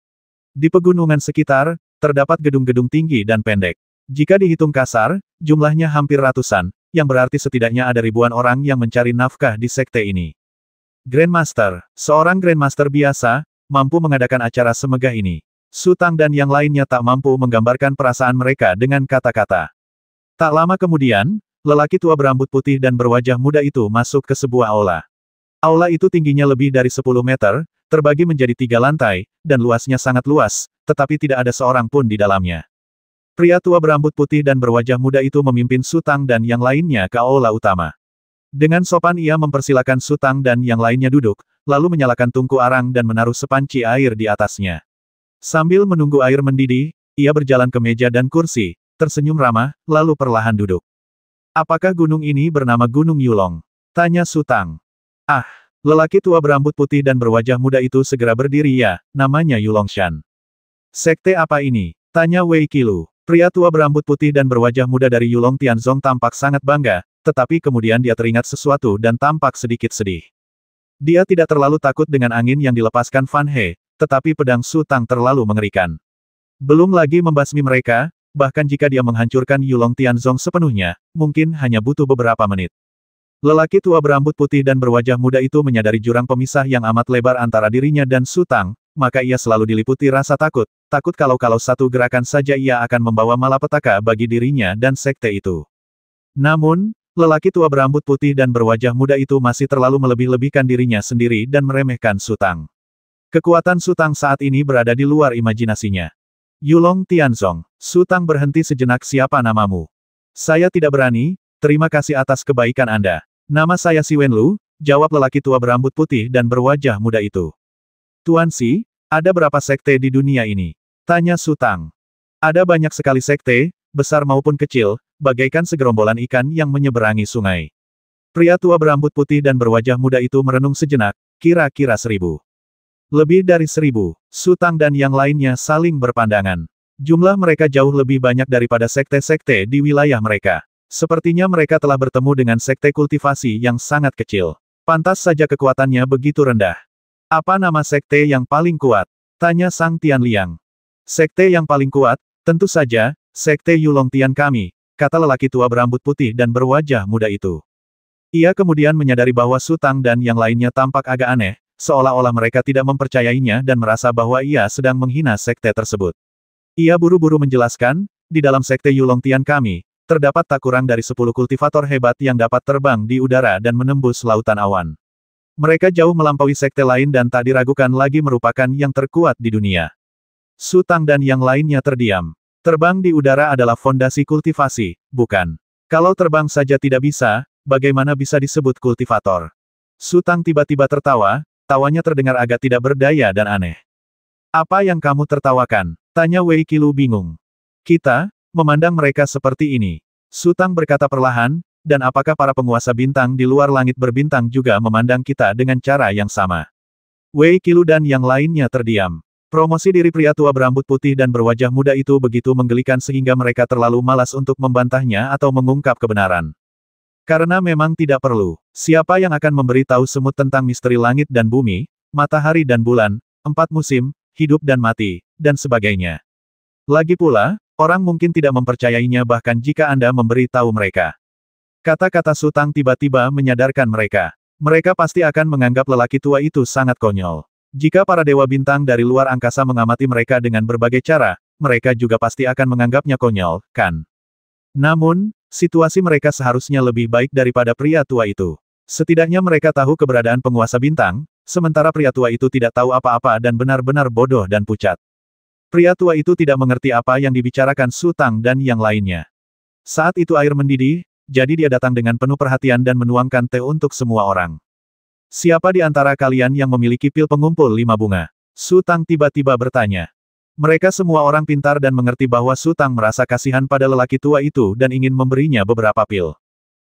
Di pegunungan sekitar, terdapat gedung-gedung tinggi dan pendek. Jika dihitung kasar, jumlahnya hampir ratusan, yang berarti setidaknya ada ribuan orang yang mencari nafkah di sekte ini. Grandmaster, seorang Grandmaster biasa, mampu mengadakan acara semegah ini. Sutang dan yang lainnya tak mampu menggambarkan perasaan mereka dengan kata-kata. Tak lama kemudian, lelaki tua berambut putih dan berwajah muda itu masuk ke sebuah aula. Aula itu tingginya lebih dari 10 meter, terbagi menjadi 3 lantai, dan luasnya sangat luas, tetapi tidak ada seorang pun di dalamnya. Pria tua berambut putih dan berwajah muda itu memimpin Sutang dan yang lainnya ke aula utama. Dengan sopan ia mempersilakan Sutang dan yang lainnya duduk, lalu menyalakan tungku arang dan menaruh sepanci air di atasnya. Sambil menunggu air mendidih, ia berjalan ke meja dan kursi, tersenyum ramah, lalu perlahan duduk. Apakah gunung ini bernama Gunung Yulong? Tanya Sutang. Ah, lelaki tua berambut putih dan berwajah muda itu segera berdiri ya, namanya Yulongshan. Sekte apa ini? Tanya Wei Qilu. Pria tua berambut putih dan berwajah muda dari Yulong Tianzong tampak sangat bangga, tetapi kemudian dia teringat sesuatu dan tampak sedikit sedih. Dia tidak terlalu takut dengan angin yang dilepaskan Fan He, tetapi pedang Sutang terlalu mengerikan. Belum lagi membasmi mereka, bahkan jika dia menghancurkan Yulong Tianzong sepenuhnya, mungkin hanya butuh beberapa menit. Lelaki tua berambut putih dan berwajah muda itu menyadari jurang pemisah yang amat lebar antara dirinya dan Su Tang, maka ia selalu diliputi rasa takut, takut kalau satu gerakan saja ia akan membawa malapetaka bagi dirinya dan sekte itu. Namun, lelaki tua berambut putih dan berwajah muda itu masih terlalu melebih-lebihkan dirinya sendiri dan meremehkan Su Tang. Kekuatan Su Tang saat ini berada di luar imajinasinya. Yulong Tianzong, Su Tang berhenti sejenak. Siapa namamu? Saya tidak berani, terima kasih atas kebaikan Anda. Nama saya Si Wenlu, jawab lelaki tua berambut putih dan berwajah muda itu. Tuan Si, ada berapa sekte di dunia ini? Tanya Su Tang. Ada banyak sekali sekte, besar maupun kecil, bagaikan segerombolan ikan yang menyeberangi sungai. Pria tua berambut putih dan berwajah muda itu merenung sejenak, kira-kira 1000. Lebih dari 1000, Su Tang dan yang lainnya saling berpandangan. Jumlah mereka jauh lebih banyak daripada sekte-sekte di wilayah mereka. Sepertinya mereka telah bertemu dengan sekte kultivasi yang sangat kecil. Pantas saja kekuatannya begitu rendah. Apa nama sekte yang paling kuat? Tanya Sang Tianliang. Sekte yang paling kuat, tentu saja, sekte Yulong Tian kami, kata lelaki tua berambut putih dan berwajah muda itu. Ia kemudian menyadari bahwa Su Tang dan yang lainnya tampak agak aneh, seolah-olah mereka tidak mempercayainya dan merasa bahwa ia sedang menghina sekte tersebut. Ia buru-buru menjelaskan, di dalam sekte Yulong Tian kami, terdapat tak kurang dari 10 kultivator hebat yang dapat terbang di udara dan menembus lautan awan. Mereka jauh melampaui sekte lain dan tak diragukan lagi merupakan yang terkuat di dunia. Su Tang dan yang lainnya terdiam. Terbang di udara adalah fondasi kultivasi, bukan? Kalau terbang saja tidak bisa, bagaimana bisa disebut kultivator? Su Tang tiba-tiba tertawa, tawanya terdengar agak tidak berdaya dan aneh. Apa yang kamu tertawakan? Tanya Wei Qilu bingung. Kita, memandang mereka seperti ini. Su Tang berkata perlahan, dan apakah para penguasa bintang di luar langit berbintang juga memandang kita dengan cara yang sama? Wei Qilu dan yang lainnya terdiam. Promosi diri pria tua berambut putih dan berwajah muda itu begitu menggelikan sehingga mereka terlalu malas untuk membantahnya atau mengungkap kebenaran. Karena memang tidak perlu. Siapa yang akan memberi tahu semut tentang misteri langit dan bumi, matahari dan bulan, 4 musim, hidup dan mati, dan sebagainya. Lagi pula, orang mungkin tidak mempercayainya bahkan jika Anda memberi tahu mereka. Kata-kata Su Tang tiba-tiba menyadarkan mereka. Mereka pasti akan menganggap lelaki tua itu sangat konyol. Jika para dewa bintang dari luar angkasa mengamati mereka dengan berbagai cara, mereka juga pasti akan menganggapnya konyol, kan? Namun, situasi mereka seharusnya lebih baik daripada pria tua itu. Setidaknya mereka tahu keberadaan penguasa bintang, sementara pria tua itu tidak tahu apa-apa dan benar-benar bodoh dan pucat. Pria tua itu tidak mengerti apa yang dibicarakan Su Tang dan yang lainnya. Saat itu air mendidih, jadi dia datang dengan penuh perhatian dan menuangkan teh untuk semua orang. Siapa di antara kalian yang memiliki pil pengumpul 5 bunga? Su Tang tiba-tiba bertanya. Mereka semua orang pintar dan mengerti bahwa Su Tang merasa kasihan pada lelaki tua itu dan ingin memberinya beberapa pil.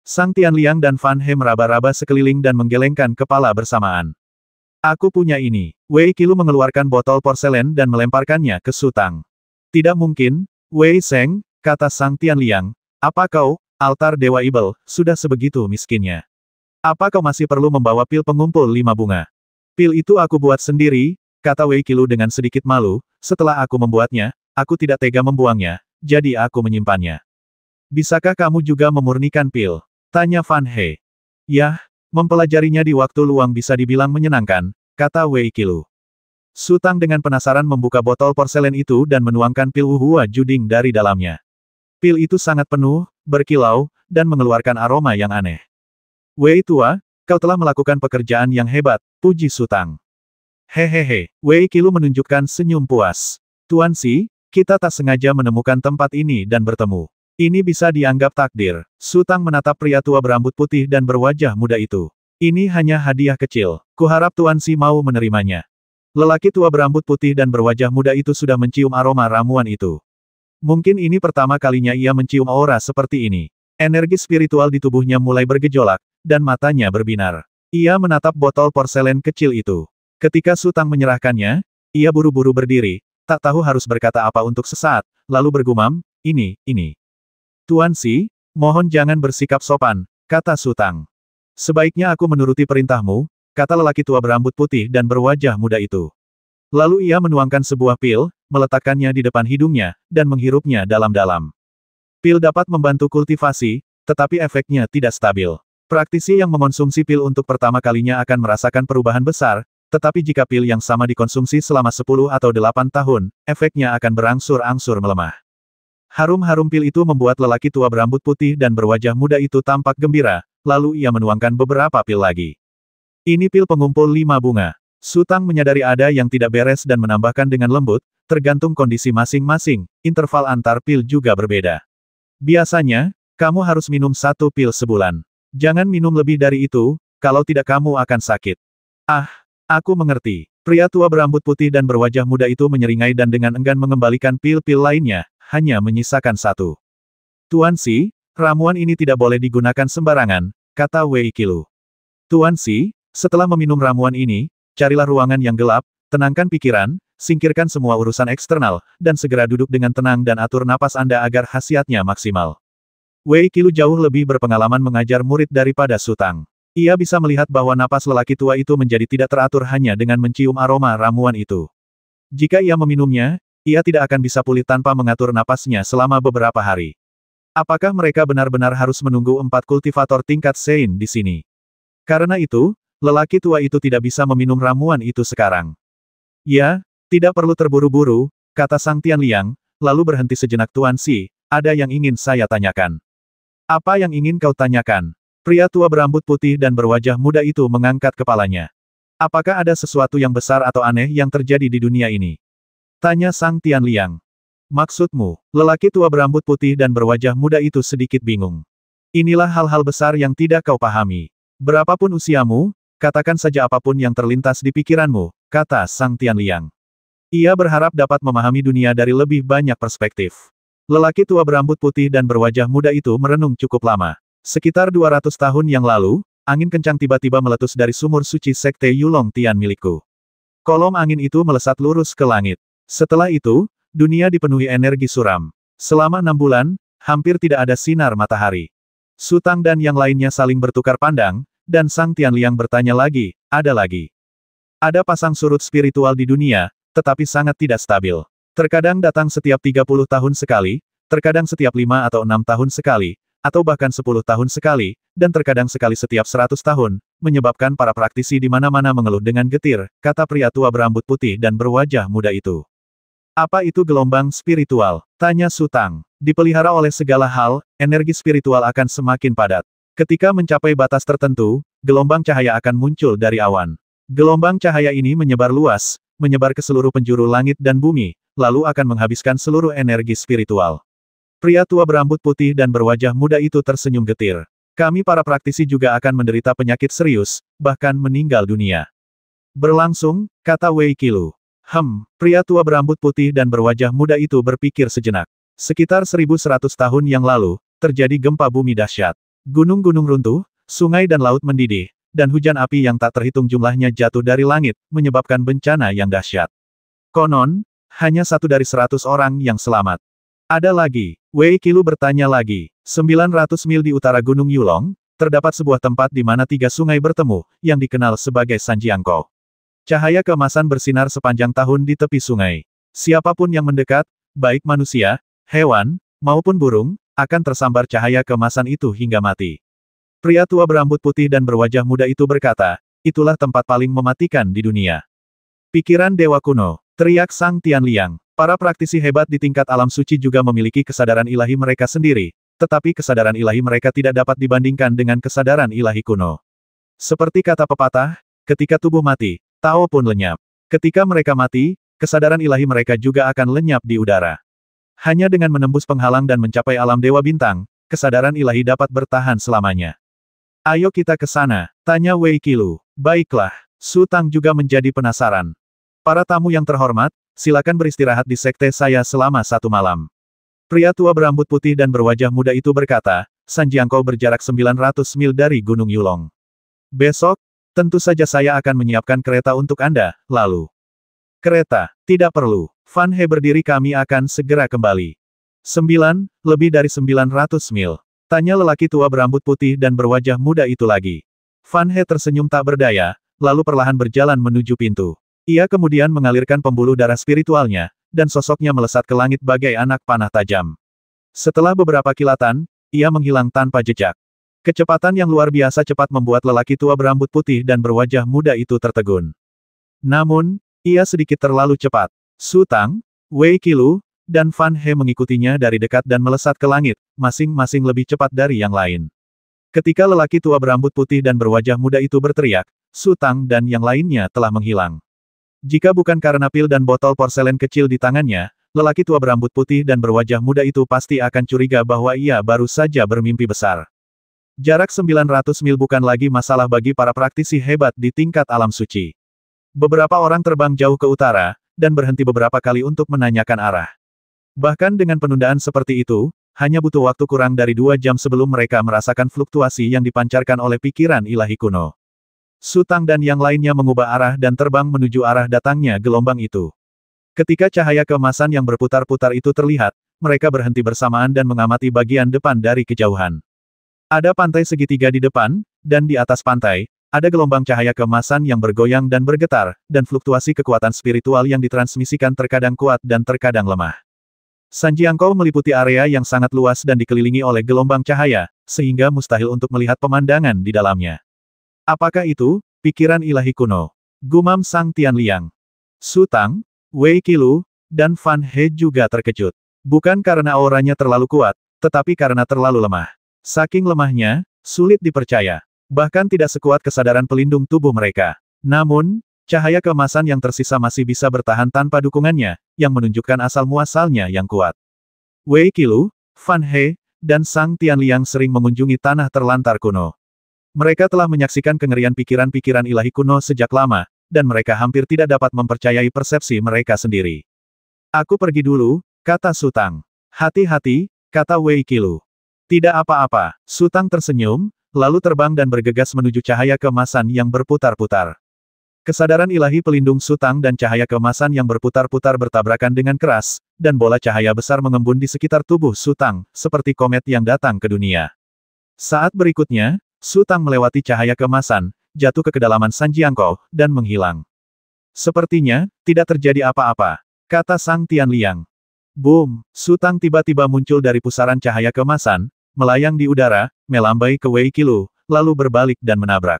Sang Tianliang dan Fan He meraba-raba sekeliling dan menggelengkan kepala bersamaan. Aku punya ini. Wei Qilu mengeluarkan botol porselen dan melemparkannya ke Su Tang. Tidak mungkin, Wei Seng, kata Sang Tianliang. Apa kau, altar Dewa Ibel, sudah sebegitu miskinnya? Apa kau masih perlu membawa pil pengumpul 5 bunga? Pil itu aku buat sendiri, kata Wei Qilu dengan sedikit malu, setelah aku membuatnya, aku tidak tega membuangnya, jadi aku menyimpannya. Bisakah kamu juga memurnikan pil? Tanya Fan He. Yah, mempelajarinya di waktu luang bisa dibilang menyenangkan, kata Wei Qilu. Su Tang dengan penasaran membuka botol porselen itu dan menuangkan pil Wuhua Juding dari dalamnya. Pil itu sangat penuh, berkilau, dan mengeluarkan aroma yang aneh. Wei tua, kau telah melakukan pekerjaan yang hebat, puji Su Tang. Hehehe, Wei Qilu menunjukkan senyum puas. Tuan Si, kita tak sengaja menemukan tempat ini dan bertemu. Ini bisa dianggap takdir. Su Tang menatap pria tua berambut putih dan berwajah muda itu. Ini hanya hadiah kecil. Kuharap Tuan Si mau menerimanya. Lelaki tua berambut putih dan berwajah muda itu sudah mencium aroma ramuan itu. Mungkin ini pertama kalinya ia mencium aura seperti ini. Energi spiritual di tubuhnya mulai bergejolak, dan matanya berbinar. Ia menatap botol porselen kecil itu. Ketika Su Tang menyerahkannya, ia buru-buru berdiri, tak tahu harus berkata apa untuk sesaat, lalu bergumam, ini. Tuan Si, mohon jangan bersikap sopan, kata Su Tang. Sebaiknya aku menuruti perintahmu, kata lelaki tua berambut putih dan berwajah muda itu. Lalu ia menuangkan sebuah pil, meletakkannya di depan hidungnya, dan menghirupnya dalam-dalam. Pil dapat membantu kultivasi, tetapi efeknya tidak stabil. Praktisi yang mengonsumsi pil untuk pertama kalinya akan merasakan perubahan besar, tetapi jika pil yang sama dikonsumsi selama 10 atau 8 tahun, efeknya akan berangsur-angsur melemah. Harum-harum pil itu membuat lelaki tua berambut putih dan berwajah muda itu tampak gembira, lalu ia menuangkan beberapa pil lagi. Ini pil pengumpul 5 bunga. Su Tang menyadari ada yang tidak beres dan menambahkan dengan lembut, tergantung kondisi masing-masing, interval antar pil juga berbeda. Biasanya, kamu harus minum 1 pil sebulan. Jangan minum lebih dari itu, kalau tidak kamu akan sakit. Ah, aku mengerti. Pria tua berambut putih dan berwajah muda itu menyeringai dan dengan enggan mengembalikan pil-pil lainnya, hanya menyisakan 1. Tuan Si, ramuan ini tidak boleh digunakan sembarangan, kata Wei Qilu. Tuan Si, setelah meminum ramuan ini, carilah ruangan yang gelap, tenangkan pikiran, singkirkan semua urusan eksternal, dan segera duduk dengan tenang dan atur napas Anda agar khasiatnya maksimal. Wei Qilu jauh lebih berpengalaman mengajar murid daripada Su Tang. Ia bisa melihat bahwa napas lelaki tua itu menjadi tidak teratur hanya dengan mencium aroma ramuan itu. Jika ia meminumnya, ia tidak akan bisa pulih tanpa mengatur napasnya selama beberapa hari. Apakah mereka benar-benar harus menunggu 4 kultivator tingkat Sein di sini? Karena itu, lelaki tua itu tidak bisa meminum ramuan itu sekarang. Ya, tidak perlu terburu-buru, kata Sang Tianliang, lalu berhenti sejenak. Tuan Si, ada yang ingin saya tanyakan. Apa yang ingin kau tanyakan? Pria tua berambut putih dan berwajah muda itu mengangkat kepalanya. Apakah ada sesuatu yang besar atau aneh yang terjadi di dunia ini? Tanya Sang Tianliang. Maksudmu, lelaki tua berambut putih dan berwajah muda itu sedikit bingung. Inilah hal-hal besar yang tidak kau pahami. Berapapun usiamu, katakan saja apapun yang terlintas di pikiranmu, kata Sang Tianliang. Ia berharap dapat memahami dunia dari lebih banyak perspektif. Lelaki tua berambut putih dan berwajah muda itu merenung cukup lama. Sekitar 200 tahun yang lalu, angin kencang tiba-tiba meletus dari sumur suci Sekte Yulong Tian milikku. Kolom angin itu melesat lurus ke langit. Setelah itu, dunia dipenuhi energi suram. Selama 6 bulan, hampir tidak ada sinar matahari. Su Tang dan yang lainnya saling bertukar pandang, dan Sang Tianliang bertanya lagi, ada lagi. Ada pasang surut spiritual di dunia, tetapi sangat tidak stabil. Terkadang datang setiap 30 tahun sekali, terkadang setiap 5 atau 6 tahun sekali, atau bahkan 10 tahun sekali, dan terkadang sekali setiap 100 tahun, menyebabkan para praktisi di mana-mana mengeluh dengan getir, kata pria tua berambut putih dan berwajah muda itu. Apa itu gelombang spiritual? Tanya Su Tang. Dipelihara oleh segala hal, energi spiritual akan semakin padat. Ketika mencapai batas tertentu, gelombang cahaya akan muncul dari awan. Gelombang cahaya ini menyebar luas, menyebar ke seluruh penjuru langit dan bumi, lalu akan menghabiskan seluruh energi spiritual. Pria tua berambut putih dan berwajah muda itu tersenyum getir. Kami para praktisi juga akan menderita penyakit serius, bahkan meninggal dunia. Berlangsung, kata Wei Qilu. Pria tua berambut putih dan berwajah muda itu berpikir sejenak. Sekitar 1100 tahun yang lalu, terjadi gempa bumi dahsyat. Gunung-gunung runtuh, sungai dan laut mendidih, dan hujan api yang tak terhitung jumlahnya jatuh dari langit, menyebabkan bencana yang dahsyat. Konon, hanya 1 dari 100 orang yang selamat. Ada lagi. Wei Qilu bertanya lagi. 900 mil di utara Gunung Yulong, terdapat sebuah tempat di mana 3 sungai bertemu, yang dikenal sebagai Sanjiangkou. Cahaya keemasan bersinar sepanjang tahun di tepi sungai. Siapapun yang mendekat, baik manusia, hewan, maupun burung, akan tersambar cahaya keemasan itu hingga mati. Pria tua berambut putih dan berwajah muda itu berkata, itulah tempat paling mematikan di dunia. Pikiran Dewa Kuno, teriak Sang Tianliang. Para praktisi hebat di tingkat alam suci juga memiliki kesadaran ilahi mereka sendiri, tetapi kesadaran ilahi mereka tidak dapat dibandingkan dengan kesadaran ilahi kuno. Seperti kata pepatah, ketika tubuh mati, Tao pun lenyap. Ketika mereka mati, kesadaran ilahi mereka juga akan lenyap di udara. Hanya dengan menembus penghalang dan mencapai alam Dewa Bintang, kesadaran ilahi dapat bertahan selamanya. Ayo kita ke sana, tanya Wei Qilu. Baiklah, Su Tang juga menjadi penasaran. Para tamu yang terhormat, silakan beristirahat di sekte saya selama 1 malam. Pria tua berambut putih dan berwajah muda itu berkata, Sanjiangkou berjarak 900 mil dari Gunung Yulong. Besok, tentu saja saya akan menyiapkan kereta untuk Anda, lalu. Kereta, tidak perlu. Fan He berdiri, kami akan segera kembali. 9, lebih dari 900 mil. Tanya lelaki tua berambut putih dan berwajah muda itu lagi. Fan He tersenyum tak berdaya, lalu perlahan berjalan menuju pintu. Ia kemudian mengalirkan pembuluh darah spiritualnya, dan sosoknya melesat ke langit bagai anak panah tajam. Setelah beberapa kilatan, ia menghilang tanpa jejak. Kecepatan yang luar biasa cepat membuat lelaki tua berambut putih dan berwajah muda itu tertegun. Namun, ia sedikit terlalu cepat. Su Tang, Wei Qilu, dan Fan He mengikutinya dari dekat dan melesat ke langit, masing-masing lebih cepat dari yang lain. Ketika lelaki tua berambut putih dan berwajah muda itu berteriak, Su Tang dan yang lainnya telah menghilang. Jika bukan karena pil dan botol porselen kecil di tangannya, lelaki tua berambut putih dan berwajah muda itu pasti akan curiga bahwa ia baru saja bermimpi besar. Jarak 900 mil bukan lagi masalah bagi para praktisi hebat di tingkat alam suci. Beberapa orang terbang jauh ke utara, dan berhenti beberapa kali untuk menanyakan arah. Bahkan dengan penundaan seperti itu, hanya butuh waktu kurang dari 2 jam sebelum mereka merasakan fluktuasi yang dipancarkan oleh pikiran ilahi kuno. Su Tang dan yang lainnya mengubah arah dan terbang menuju arah datangnya gelombang itu. Ketika cahaya keemasan yang berputar-putar itu terlihat, mereka berhenti bersamaan dan mengamati bagian depan dari kejauhan. Ada pantai segitiga di depan, dan di atas pantai, ada gelombang cahaya keemasan yang bergoyang dan bergetar, dan fluktuasi kekuatan spiritual yang ditransmisikan terkadang kuat dan terkadang lemah. Sanjiangkou meliputi area yang sangat luas dan dikelilingi oleh gelombang cahaya, sehingga mustahil untuk melihat pemandangan di dalamnya. Apakah itu, pikiran ilahi kuno? Gumam Sang Tianliang. Su Tang, Wei Qilu, dan Fan He juga terkejut. Bukan karena auranya terlalu kuat, tetapi karena terlalu lemah. Saking lemahnya, sulit dipercaya. Bahkan tidak sekuat kesadaran pelindung tubuh mereka. Namun, cahaya keemasan yang tersisa masih bisa bertahan tanpa dukungannya, yang menunjukkan asal-muasalnya yang kuat. Wei Qilu, Fan He, dan Sang Tianliang sering mengunjungi tanah terlantar kuno. Mereka telah menyaksikan kengerian pikiran-pikiran ilahi kuno sejak lama, dan mereka hampir tidak dapat mempercayai persepsi mereka sendiri. Aku pergi dulu, kata Su Tang. Hati-hati, kata Wei Qilu. Tidak apa-apa, Su Tang tersenyum, lalu terbang dan bergegas menuju cahaya keemasan yang berputar-putar. Kesadaran ilahi pelindung Su Tang dan cahaya keemasan yang berputar-putar bertabrakan dengan keras, dan bola cahaya besar mengembun di sekitar tubuh Su Tang, seperti komet yang datang ke dunia. Saat berikutnya, Su Tang melewati cahaya keemasan, jatuh ke kedalaman Sanjiangkou, dan menghilang. Sepertinya, tidak terjadi apa-apa, kata Sang Tianliang. Boom, Su Tang tiba-tiba muncul dari pusaran cahaya keemasan, melayang di udara, melambai ke Wei Qilu, lalu berbalik dan menabrak.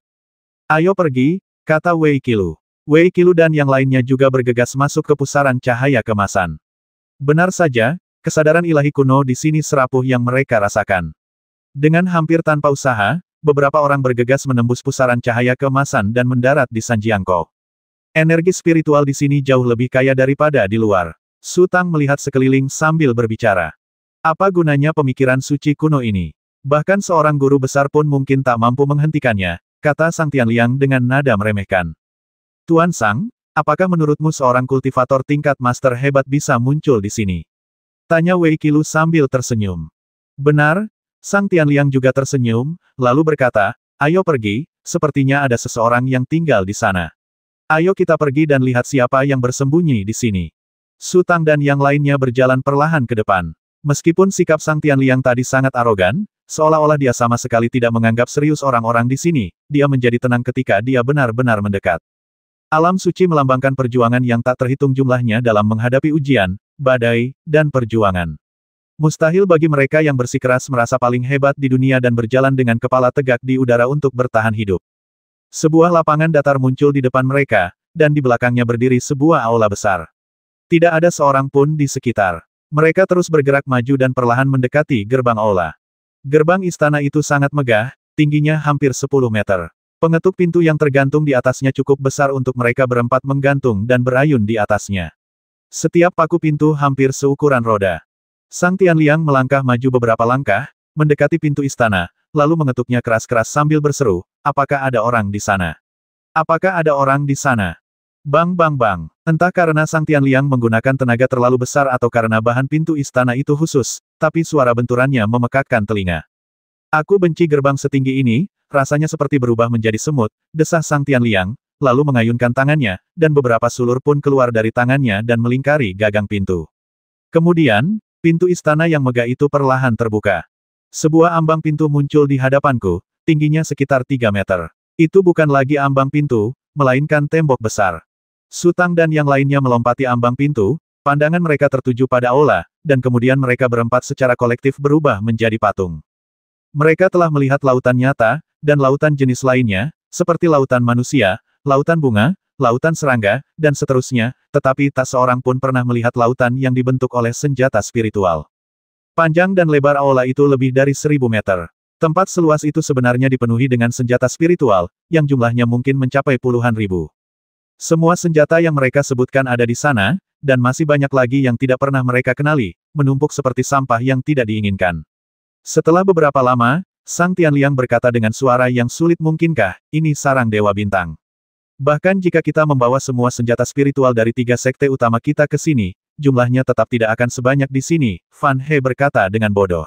Ayo pergi, kata Wei Qilu. Wei Qilu dan yang lainnya juga bergegas masuk ke pusaran cahaya keemasan. Benar saja, kesadaran ilahi kuno di sini serapuh yang mereka rasakan. Dengan hampir tanpa usaha, beberapa orang bergegas menembus pusaran cahaya keemasan dan mendarat di Sanjiangkou. Energi spiritual di sini jauh lebih kaya daripada di luar. Su Tang melihat sekeliling sambil berbicara. Apa gunanya pemikiran suci kuno ini? Bahkan seorang guru besar pun mungkin tak mampu menghentikannya, kata Sang Tianliang dengan nada meremehkan. Tuan Sang, apakah menurutmu seorang kultivator tingkat master hebat bisa muncul di sini? Tanya Wei Qilu sambil tersenyum. Benar, Sang Tianliang juga tersenyum, lalu berkata, ayo pergi, sepertinya ada seseorang yang tinggal di sana. Ayo kita pergi dan lihat siapa yang bersembunyi di sini. Su Tang dan yang lainnya berjalan perlahan ke depan. Meskipun sikap Sang Tianliang tadi sangat arogan, seolah-olah dia sama sekali tidak menganggap serius orang-orang di sini, dia menjadi tenang ketika dia benar-benar mendekat. Alam suci melambangkan perjuangan yang tak terhitung jumlahnya dalam menghadapi ujian, badai, dan perjuangan. Mustahil bagi mereka yang bersikeras merasa paling hebat di dunia dan berjalan dengan kepala tegak di udara untuk bertahan hidup. Sebuah lapangan datar muncul di depan mereka, dan di belakangnya berdiri sebuah aula besar. Tidak ada seorang pun di sekitar. Mereka terus bergerak maju dan perlahan mendekati gerbang aula. Gerbang istana itu sangat megah, tingginya hampir 10 meter. Pengetuk pintu yang tergantung di atasnya cukup besar untuk mereka berempat menggantung dan berayun di atasnya. Setiap paku pintu hampir seukuran roda. Sang Tianliang melangkah maju beberapa langkah, mendekati pintu istana, lalu mengetuknya keras-keras sambil berseru, apakah ada orang di sana? Apakah ada orang di sana? Bang bang bang. Entah karena Sang Tianliang menggunakan tenaga terlalu besar atau karena bahan pintu istana itu khusus, tapi suara benturannya memekakkan telinga. Aku benci gerbang setinggi ini, rasanya seperti berubah menjadi semut, desah Sang Tianliang, lalu mengayunkan tangannya, dan beberapa sulur pun keluar dari tangannya dan melingkari gagang pintu. Kemudian, pintu istana yang megah itu perlahan terbuka. Sebuah ambang pintu muncul di hadapanku, tingginya sekitar 3 meter. Itu bukan lagi ambang pintu, melainkan tembok besar. Su Tang dan yang lainnya melompati ambang pintu, pandangan mereka tertuju pada aula, dan kemudian mereka berempat secara kolektif berubah menjadi patung. Mereka telah melihat lautan nyata, dan lautan jenis lainnya, seperti lautan manusia, lautan bunga, lautan serangga, dan seterusnya, tetapi tak seorang pun pernah melihat lautan yang dibentuk oleh senjata spiritual. Panjang dan lebar aula itu lebih dari 1000 meter. Tempat seluas itu sebenarnya dipenuhi dengan senjata spiritual, yang jumlahnya mungkin mencapai puluhan ribu. Semua senjata yang mereka sebutkan ada di sana, dan masih banyak lagi yang tidak pernah mereka kenali, menumpuk seperti sampah yang tidak diinginkan. Setelah beberapa lama, Sang Tianliang berkata dengan suara yang sulit, mungkinkah ini sarang Dewa Bintang? Bahkan jika kita membawa semua senjata spiritual dari 3 sekte utama kita ke sini, jumlahnya tetap tidak akan sebanyak di sini, Fan He berkata dengan bodoh.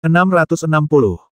660.